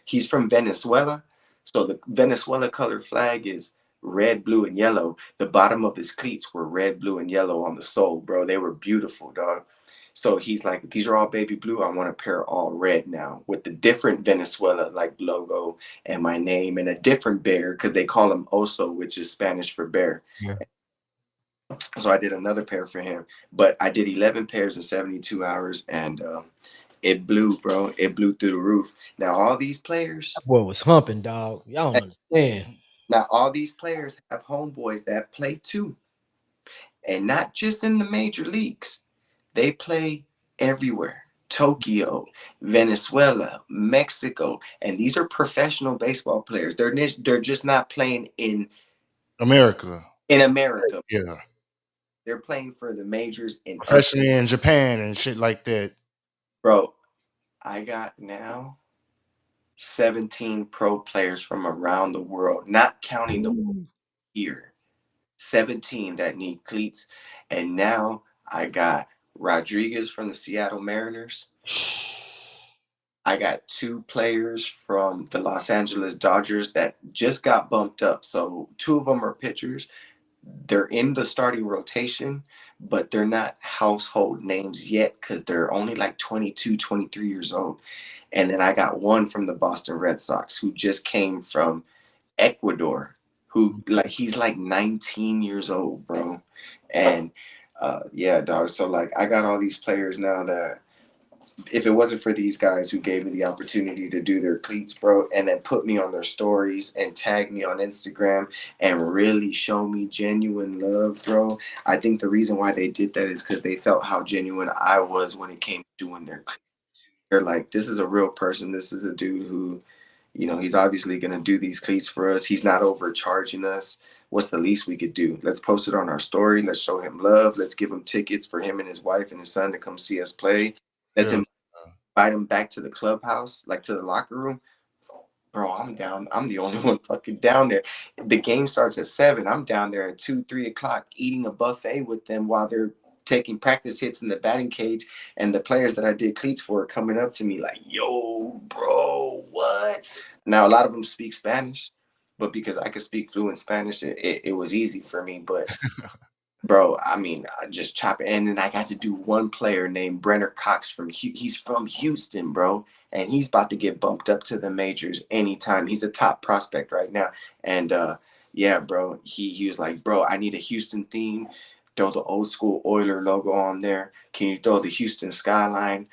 He's from Venezuela. So the Venezuela color flag is red, blue, and yellow. The bottom of his cleats were red, blue, and yellow on the sole, bro. They were beautiful, dog. So he's like, these are all baby blue. I want a pair all red now with the different Venezuela like logo and my name and a different bear because they call him Oso, which is Spanish for bear. Yeah. So I did another pair for him, but I did 11 pairs in 72 hours and it blew, bro. It blew through the roof. Now all these players, That boy was humping, dog. Y'all don't understand. have homeboys that play too, and not just in the major leagues. They play everywhere. Tokyo, Venezuela, Mexico, and these are professional baseball players. They're just not playing America. in America. Yeah. They're playing for the majors in Professionally in Japan and shit like that. bro. I got now 17 pro players from around the world, not counting the Ooh. here. 17 that need cleats. And now I got Rodriguez from the Seattle Mariners. I got two players from the Los Angeles Dodgers that just got bumped up. So two of them are pitchers. they're in the starting rotation, but they're not household names yet because they're only like 22, 23 years old. And then I got one from the Boston Red Sox who just came from Ecuador, who like he's like 19 years old, bro. And yeah, dog. So like I got all these players now that if it wasn't for these guys who gave me the opportunity to do their cleats, bro, and then put me on their stories and tag me on Instagram and really show me genuine love, bro. I think the reason why they did that is because they felt how genuine I was when it came to doing their cleats. They're like, this is a real person. This is a dude who, he's obviously going to do these cleats for us. He's not overcharging us. What's the least we could do? Let's post it on our story. Let's show him love. Let's give him tickets for him and his wife and his son to come see us play. Let's Yeah. invite him back to the clubhouse, like to the locker room. Bro, I'm down. I'm the only one fucking down there. The game starts at 7. I'm down there at 2, 3 o'clock eating a buffet with them while they're taking practice hits in the batting cage. And the players that I did cleats for are coming up to me like, yo, bro, what? Now, a lot of them speak Spanish, but because I could speak fluent Spanish, it was easy for me. But bro, I mean, I just chop it. And then I got to do one player named Brenner Cox he's from Houston, bro. And he's about to get bumped up to the majors anytime. He's a top prospect right now. And yeah, bro, he was like, bro, I need a Houston theme. Throw the old school Oiler logo on there. Can you throw the Houston skyline?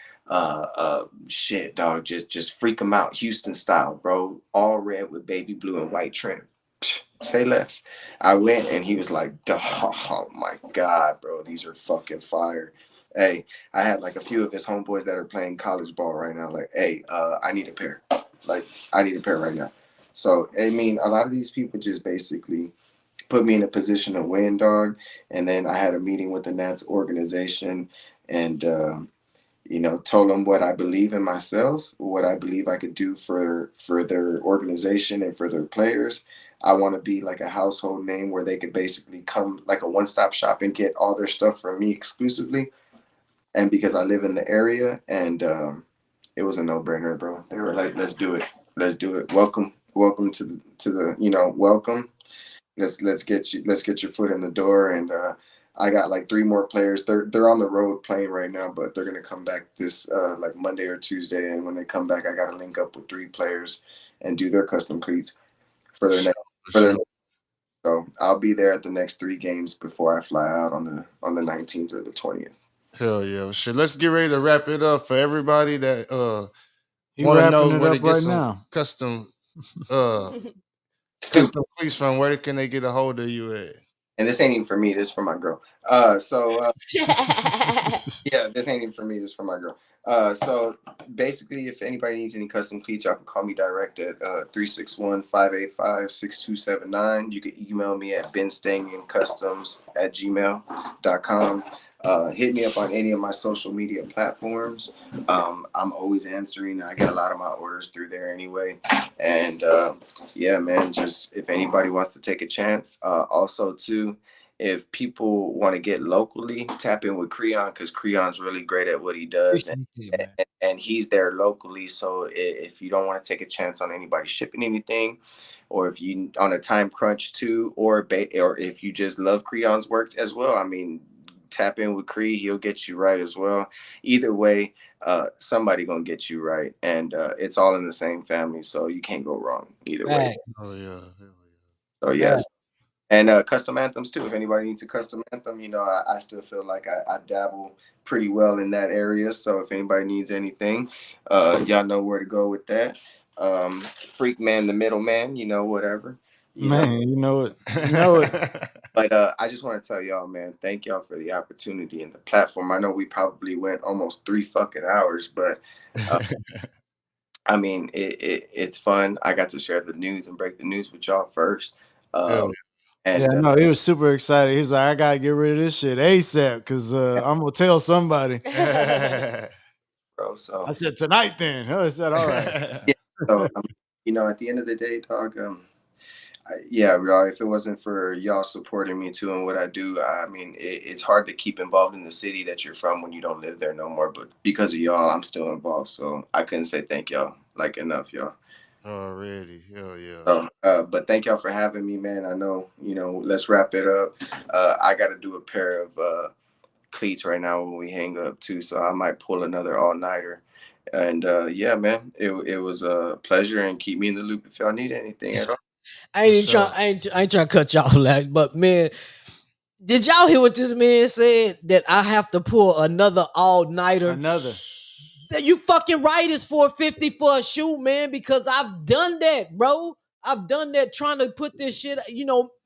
Shit, dog, just freak them out, Houston style, bro. All red with baby blue and white trim. Say less. I went and he was like, oh my God, bro, these are fucking fire. Hey, I had like a few of his homeboys that are playing college ball right now. Like, hey, I need a pair. Like, I need a pair right now. So, I mean, a lot of these people just basically put me in a position to win, dog. And then I had a meeting with the Nats organization and, told them what I believe in myself, what I believe I could do for their organization and for their players. I want to be like a household name where they could basically come like a one-stop shop and get all their stuff from me exclusively. And because I live in the area, and it was a no-brainer, bro. They were like, "Let's do it. Let's do it. Welcome to the welcome. Let's get your foot in the door." And I got like 3 more players. They're on the road playing right now, but they're gonna come back this like Monday or Tuesday. And when they come back, I got to link up with 3 players and do their custom cleats for For their sure. next For for their. sure. So I'll be there at the next 3 games before I fly out on the 19th or the 20th. Hell yeah. Shit. Let's get ready to wrap it up for everybody that He want to wrapping know it where to up get right some now. uh Stupid. custom cleats from. Where can they get a hold of you at? And this ain't even for me. This is for my girl. Yeah, this ain't even for me. This is for my girl. So basically, if anybody needs any custom cleats, y'all can call me direct at 361-585-6279. You can email me at benstangincustoms@gmail.com. Hit me up on any of my social media platforms. I'm always answering. I get a lot of my orders through there anyway. And yeah, man, just if anybody wants to take a chance. Also, too, if people want to get locally, tap in with Creon because Creon's really great at what he does, Appreciate it, man. and he's there locally. So if you don't want to take a chance on anybody shipping anything, or if you on a time crunch too, or if you just love Creon's work as well, I mean, tap in with Cree, he'll get you right as well. Either way, somebody gonna get you right, and it's all in the same family, so you can't go wrong either way. Fact, Oh yeah. Hell So fact. yes. And custom anthems too. If anybody needs a custom anthem, I still feel like I dabble pretty well in that area. So if anybody needs anything, y'all know where to go with that. Freak man, the middleman, whatever, you know. Man, you know it. You know it. yeah. But I just want to tell y'all, man, thank y'all for the opportunity and the platform. I know we probably went almost 3 fucking hours, but uh, I mean, it's fun. I got to share the news and break the news with y'all first. Hell Um, Yeah, and no, he was super excited. He's like, I gotta get rid of this shit ASAP because I'm gonna tell somebody. yeah. bro, so I said tonight then. I said, all right. yeah, so at the end of the day, dog, yeah, bro, if it wasn't for y'all supporting me too and what I do, I mean, it's hard to keep involved in the city that you're from when you don't live there no more. But because of y'all, I'm still involved. So I couldn't say thank y'all like enough, y'all. Already. Hell yeah. So, but thank y'all for having me, man. I know, let's wrap it up. I got to do a pair of cleats right now when we hang up too, so I might pull another all nighter. And yeah, man, it was a pleasure, and keep me in the loop if y'all need anything at all. I For ain't even trying. sure. I ain't trying to cut y'all like, but man, did y'all hear what this man said? That I have to pull another all nighter. Another. That you fucking right is 450 for a shoe, man. Because I've done that, bro. I've done that trying to put this shit.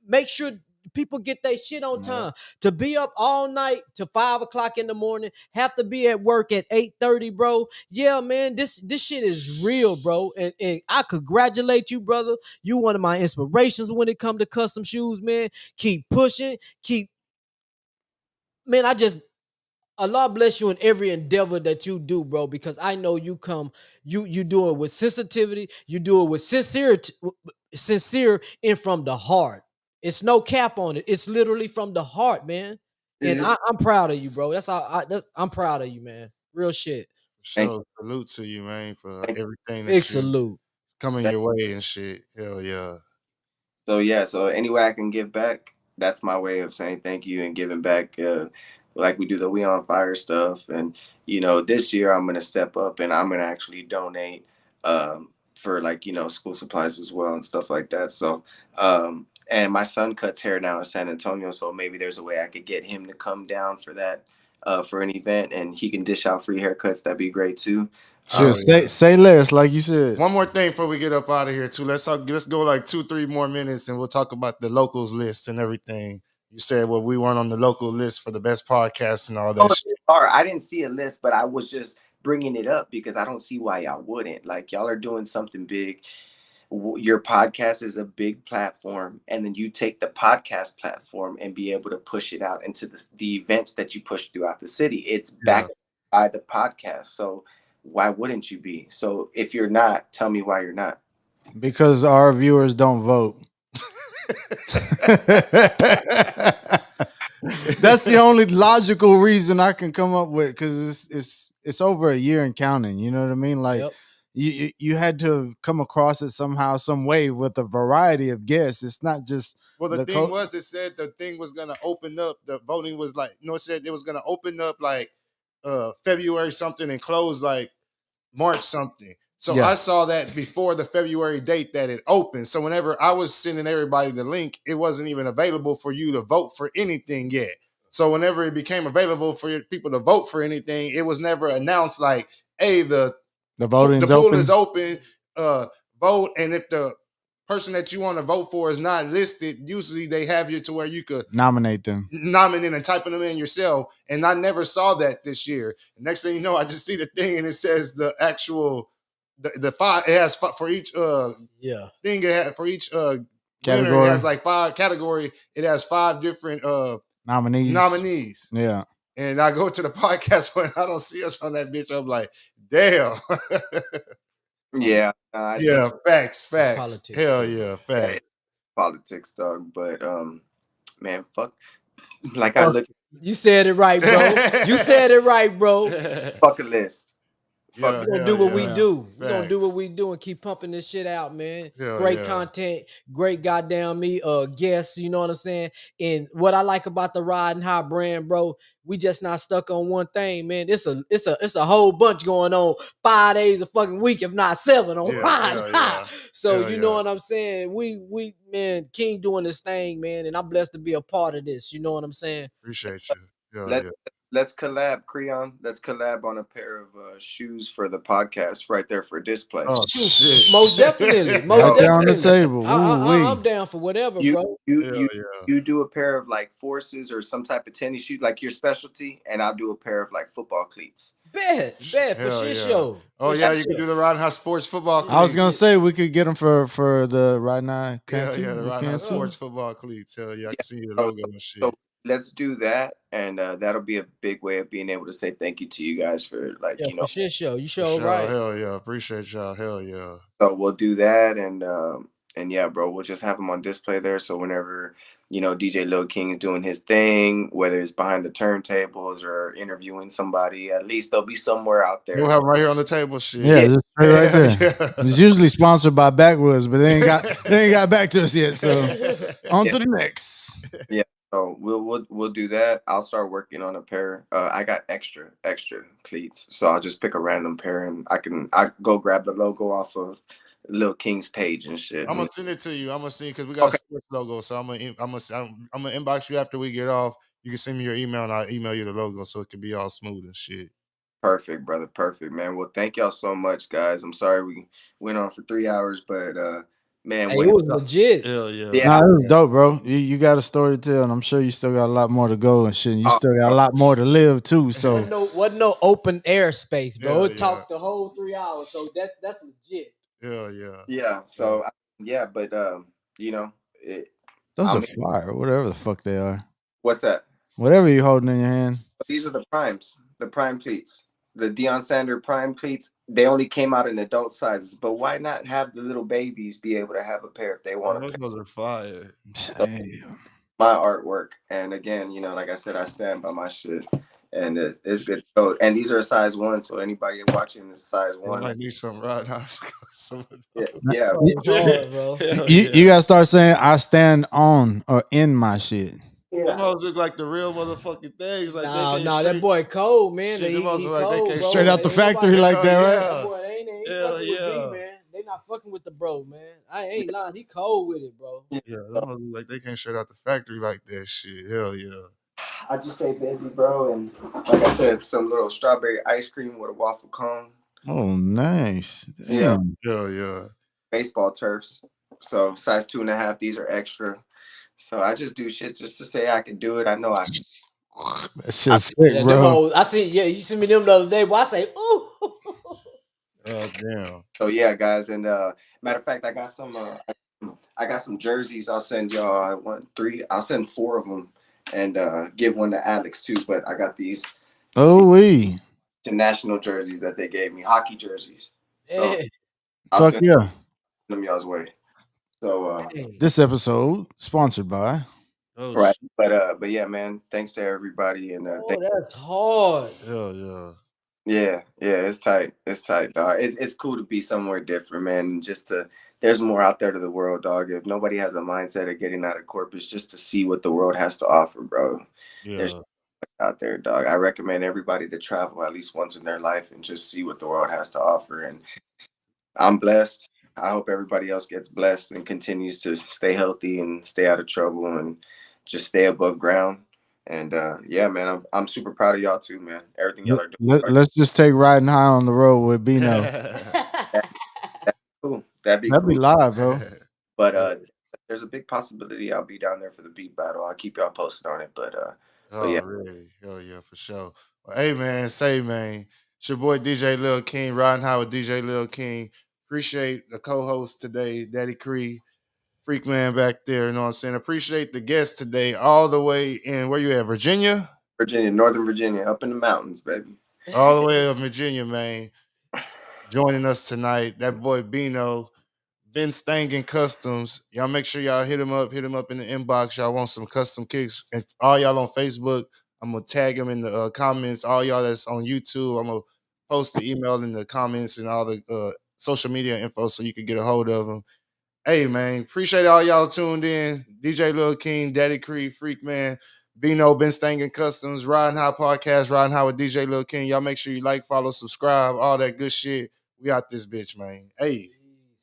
Make sure people get their shit on time. To be up all night to 5 o'clock in the morning, have to be at work at 8:30, bro. Yeah, man, this shit is real, bro. And I congratulate you, brother. You one of my inspirations when it comes to custom shoes, man. Keep pushing, keep, man. Allah bless you in every endeavor that you do, bro, because I know you do it with sensitivity, you do it with sincere and from the heart. It's no cap on it. It's literally from the heart, man. And Yes. I'm proud of you, bro. I'm proud of you, man. Real shit. For Thank sure. Salute to you, man, for you. everything Big that you salute. coming your way and shit. Hell yeah. So yeah, so any way I can give back, that's my way of saying thank you and giving back. Like we do the We on Fire stuff, and this year I'm gonna step up and I'm gonna actually donate for like school supplies as well and stuff like that. So and my son cuts hair now in San Antonio, so maybe there's a way I could get him to come down for that for an event, and he can dish out free haircuts. That'd be great too. Sure. Oh yeah. Say less, like you said. One more thing before we get up out of here too. Let's go like 2-3 more minutes and we'll talk about the locals list and everything. You said well we weren't on the local list for the best podcast and all that shit. I didn't see a list, but I was just bringing it up because I don't see why y'all wouldn't. Like y'all are doing something big. Your podcast is a big platform, and then you take the podcast platform and be able to push it out into the events that you push throughout the city. It's Yeah. backed by the podcast, so why wouldn't you be? So if you're not, tell me why you're not. Because our viewers don't vote. That's the only logical reason I can come up with, because it's over a year and counting. You know what I mean? Like Yep. you had to have come across it somehow, some way, with a variety of guests. It's not just Well, the the thing was, it said the thing was gonna open up. The voting was like, it said it was gonna open up like February something and close like March something. So Yeah. I saw that before the February date that it opened. So whenever I was sending everybody the link, it wasn't even available for you to vote for anything yet. So whenever it became available for people to vote for anything, it was never announced like, hey, the voting's pool open. is open, vote. And if the person that you want to vote for is not listed, usually they have you to where you could Nominate them. nominate and typing them in yourself. And I never saw that this year. Next thing you know, I just see the thing and it says the actual the five. It has for each Yeah. thing. It has for each winner. Category. It has like 5 category. It has 5 different nominees. Yeah. And I go to the podcast when I don't see us on that bitch. I'm like, damn. Yeah, I Yeah, facts. politics, Hell too. yeah, Yeah, facts. it's politics, dog. But man, fuck. Like I look You said it right, bro. You said it right, bro. fuck a list. Fuck Yeah, it. We're gonna hell do what we yeah. do. We're gonna do what Facts. we do and keep pumping this shit out, man. Hell Great yeah. content, great goddamn guests, you know what I'm saying? And what I like about the Ride and High brand, bro, we just not stuck on one thing, man. It's a whole bunch going on 5 days a fucking week, if not 7 on Yeah, Ride hell High. yeah. So Hell you know yeah. what I'm saying? We man, King doing this thing, man, and I'm blessed to be a part of this. You know what I'm saying? Appreciate you. Hell Let yeah. let's collab, Creon. Let's collab on a pair of shoes for the podcast right there for display. Oh shit. Most definitely. Right Most there on the definitely. table. Woo-wee. I'm down for whatever, You bro. you Hell you yeah. you do a pair of like forces or some type of tennis shoe, like your specialty, and I'll do a pair of like football cleats. Bet for Hell shit yeah. show. Oh For yeah, shit you can show. do the Riding High Sports football cleats. I was gonna say we could get them for the right now. Yeah, yeah, the We Riding High can too. Sports football cleats. Hell yeah, I can see your So, logo and shit. so let's do that, and that'll be a big way of being able to say thank you to you guys for like Yeah, for shit show. You For show sure. right. Hell yeah. Appreciate y'all. Hell yeah. So we'll do that, and yeah, bro, we'll just have them on display there. So whenever DJ Lil King's doing his thing, whether it's behind the turntables or interviewing somebody, at least they'll be somewhere out We'll there. have 'em right here on the table. Shit. Yeah, just straight right there. Yeah. It's usually sponsored by Backwoods, but they ain't got back to us yet. So on to the next. Yeah, so we'll do that. I'll start working on a pair. I got extra cleats, so I'll just pick a random pair and I go grab the logo off of Lil King's page and shit. I'm gonna send it to you. I'm gonna send because we got Okay. a sports logo. So I'm gonna inbox you after we get off. You can send me your email and I'll email you the logo so it can be all smooth and shit. Perfect, brother. Perfect, man. Well, thank y'all so much, guys. I'm sorry we went on for 3 hours, but man, Hey, when it it's was up, legit. Hell yeah. Yeah. Nah, it was dope, bro. You got a story to tell, and I'm sure you still got a lot more to go and shit. And you still got a lot more to live too. So Wasn't no open air space, bro. Hell It talked the whole 3 hours, so that's legit. Hell yeah. yeah. So yeah, but those I'll are make- fire, whatever the fuck they are. what's that? Whatever you're holding in your hand. These are the prime cleats. The Deion Sanders prime cleats. They only came out in adult sizes, but why not have the little babies be able to have a pair if they want to? Those are fire. Damn. My artwork, and again, like I said, I stand by my shit, and it's good. So, and these are a size 1, so anybody watching is size I 1. might need some right now. Yeah. It's hard, bro. You gotta start saying I stand on or in my shit. Them hoes look like the real motherfucking things. Like they Nah, that boy cold, man. Shit, He them hoes look like they cold, can't bro. Straight out the Ain't factory nobody- like that, right? That boy ain't Hell fucking with yeah. B, man. They not fucking with the bro, man. I ain't lying. He cold with it, bro. Yeah, them hoes look like they can't straight out the factory like that shit. Hell yeah. I just stay busy, bro, and like I said, some little strawberry ice cream with a waffle cone. Oh, nice. Damn. Yeah. Hell yeah. Baseball turfs. So size 2.5. These are extra. So I just do shit just to say I can do it. I know I can. That shit's sick, Yeah, them bro. hoes, I see. Yeah, you sent me them the other day. Boy, I say, ooh. Oh damn. So yeah, guys, and matter of fact, I got some jerseys. I'll send y'all 1, 3. I'll send 4 of them, and give one to Alex too. But I got these Oh, we. international jerseys that they gave me, hockey jerseys. So Yeah. I'll Fuck send yeah. them y'all's way. So This episode sponsored by. Oh right, shit. but yeah, man. Thanks to everybody, and Oh, that's hard. Hell yeah. yeah, it's tight. It's tight, dog. It's cool to be somewhere different, man. There's more out there to the world, dog. If nobody has a mindset of getting out of corpus, just to see what the world has to offer, bro. Yeah. There's out there, dog. I recommend everybody to travel at least once in their life and just see what the world has to offer. And I'm blessed. I hope everybody else gets blessed and continues to stay healthy and stay out of trouble and just stay above ground. And yeah, man, I'm super proud of y'all too, man. Everything y'all are doing. Let's just take riding high on the road with Bino. Cool. That'd be That'd be cool. live, bro. But there's a big possibility I'll be down there for the beat battle. I'll keep y'all posted on it. But yeah. Really? Hell yeah, for sure. Well, hey man, it's your boy DJ Lil King, riding high with DJ Lil King. Appreciate the co-host today, Daddy Cree, Freak Man back there, you know what I'm saying? Appreciate the guest today, all the way in, where you at, Virginia? Virginia, Northern Virginia, up in the mountains, baby. All the way up Virginia, man. Joining us tonight, that boy Bino, Ben Stangin Customs. Y'all make sure y'all hit him up in the inbox. Y'all want some custom kicks. And all y'all on Facebook, I'm going to tag him in the comments. All y'all that's on YouTube, I'm going to post the email in the comments and all the social media info so you can get a hold of him. Hey, man, appreciate all y'all tuned in. DJ Lil King, Daddy Cree, Freak Man, Bino, Ben Stangin Customs, Riding High Podcast, Riding High with DJ Lil King. Y'all make sure you like, follow, subscribe, all that good shit. We out this bitch, man. Hey.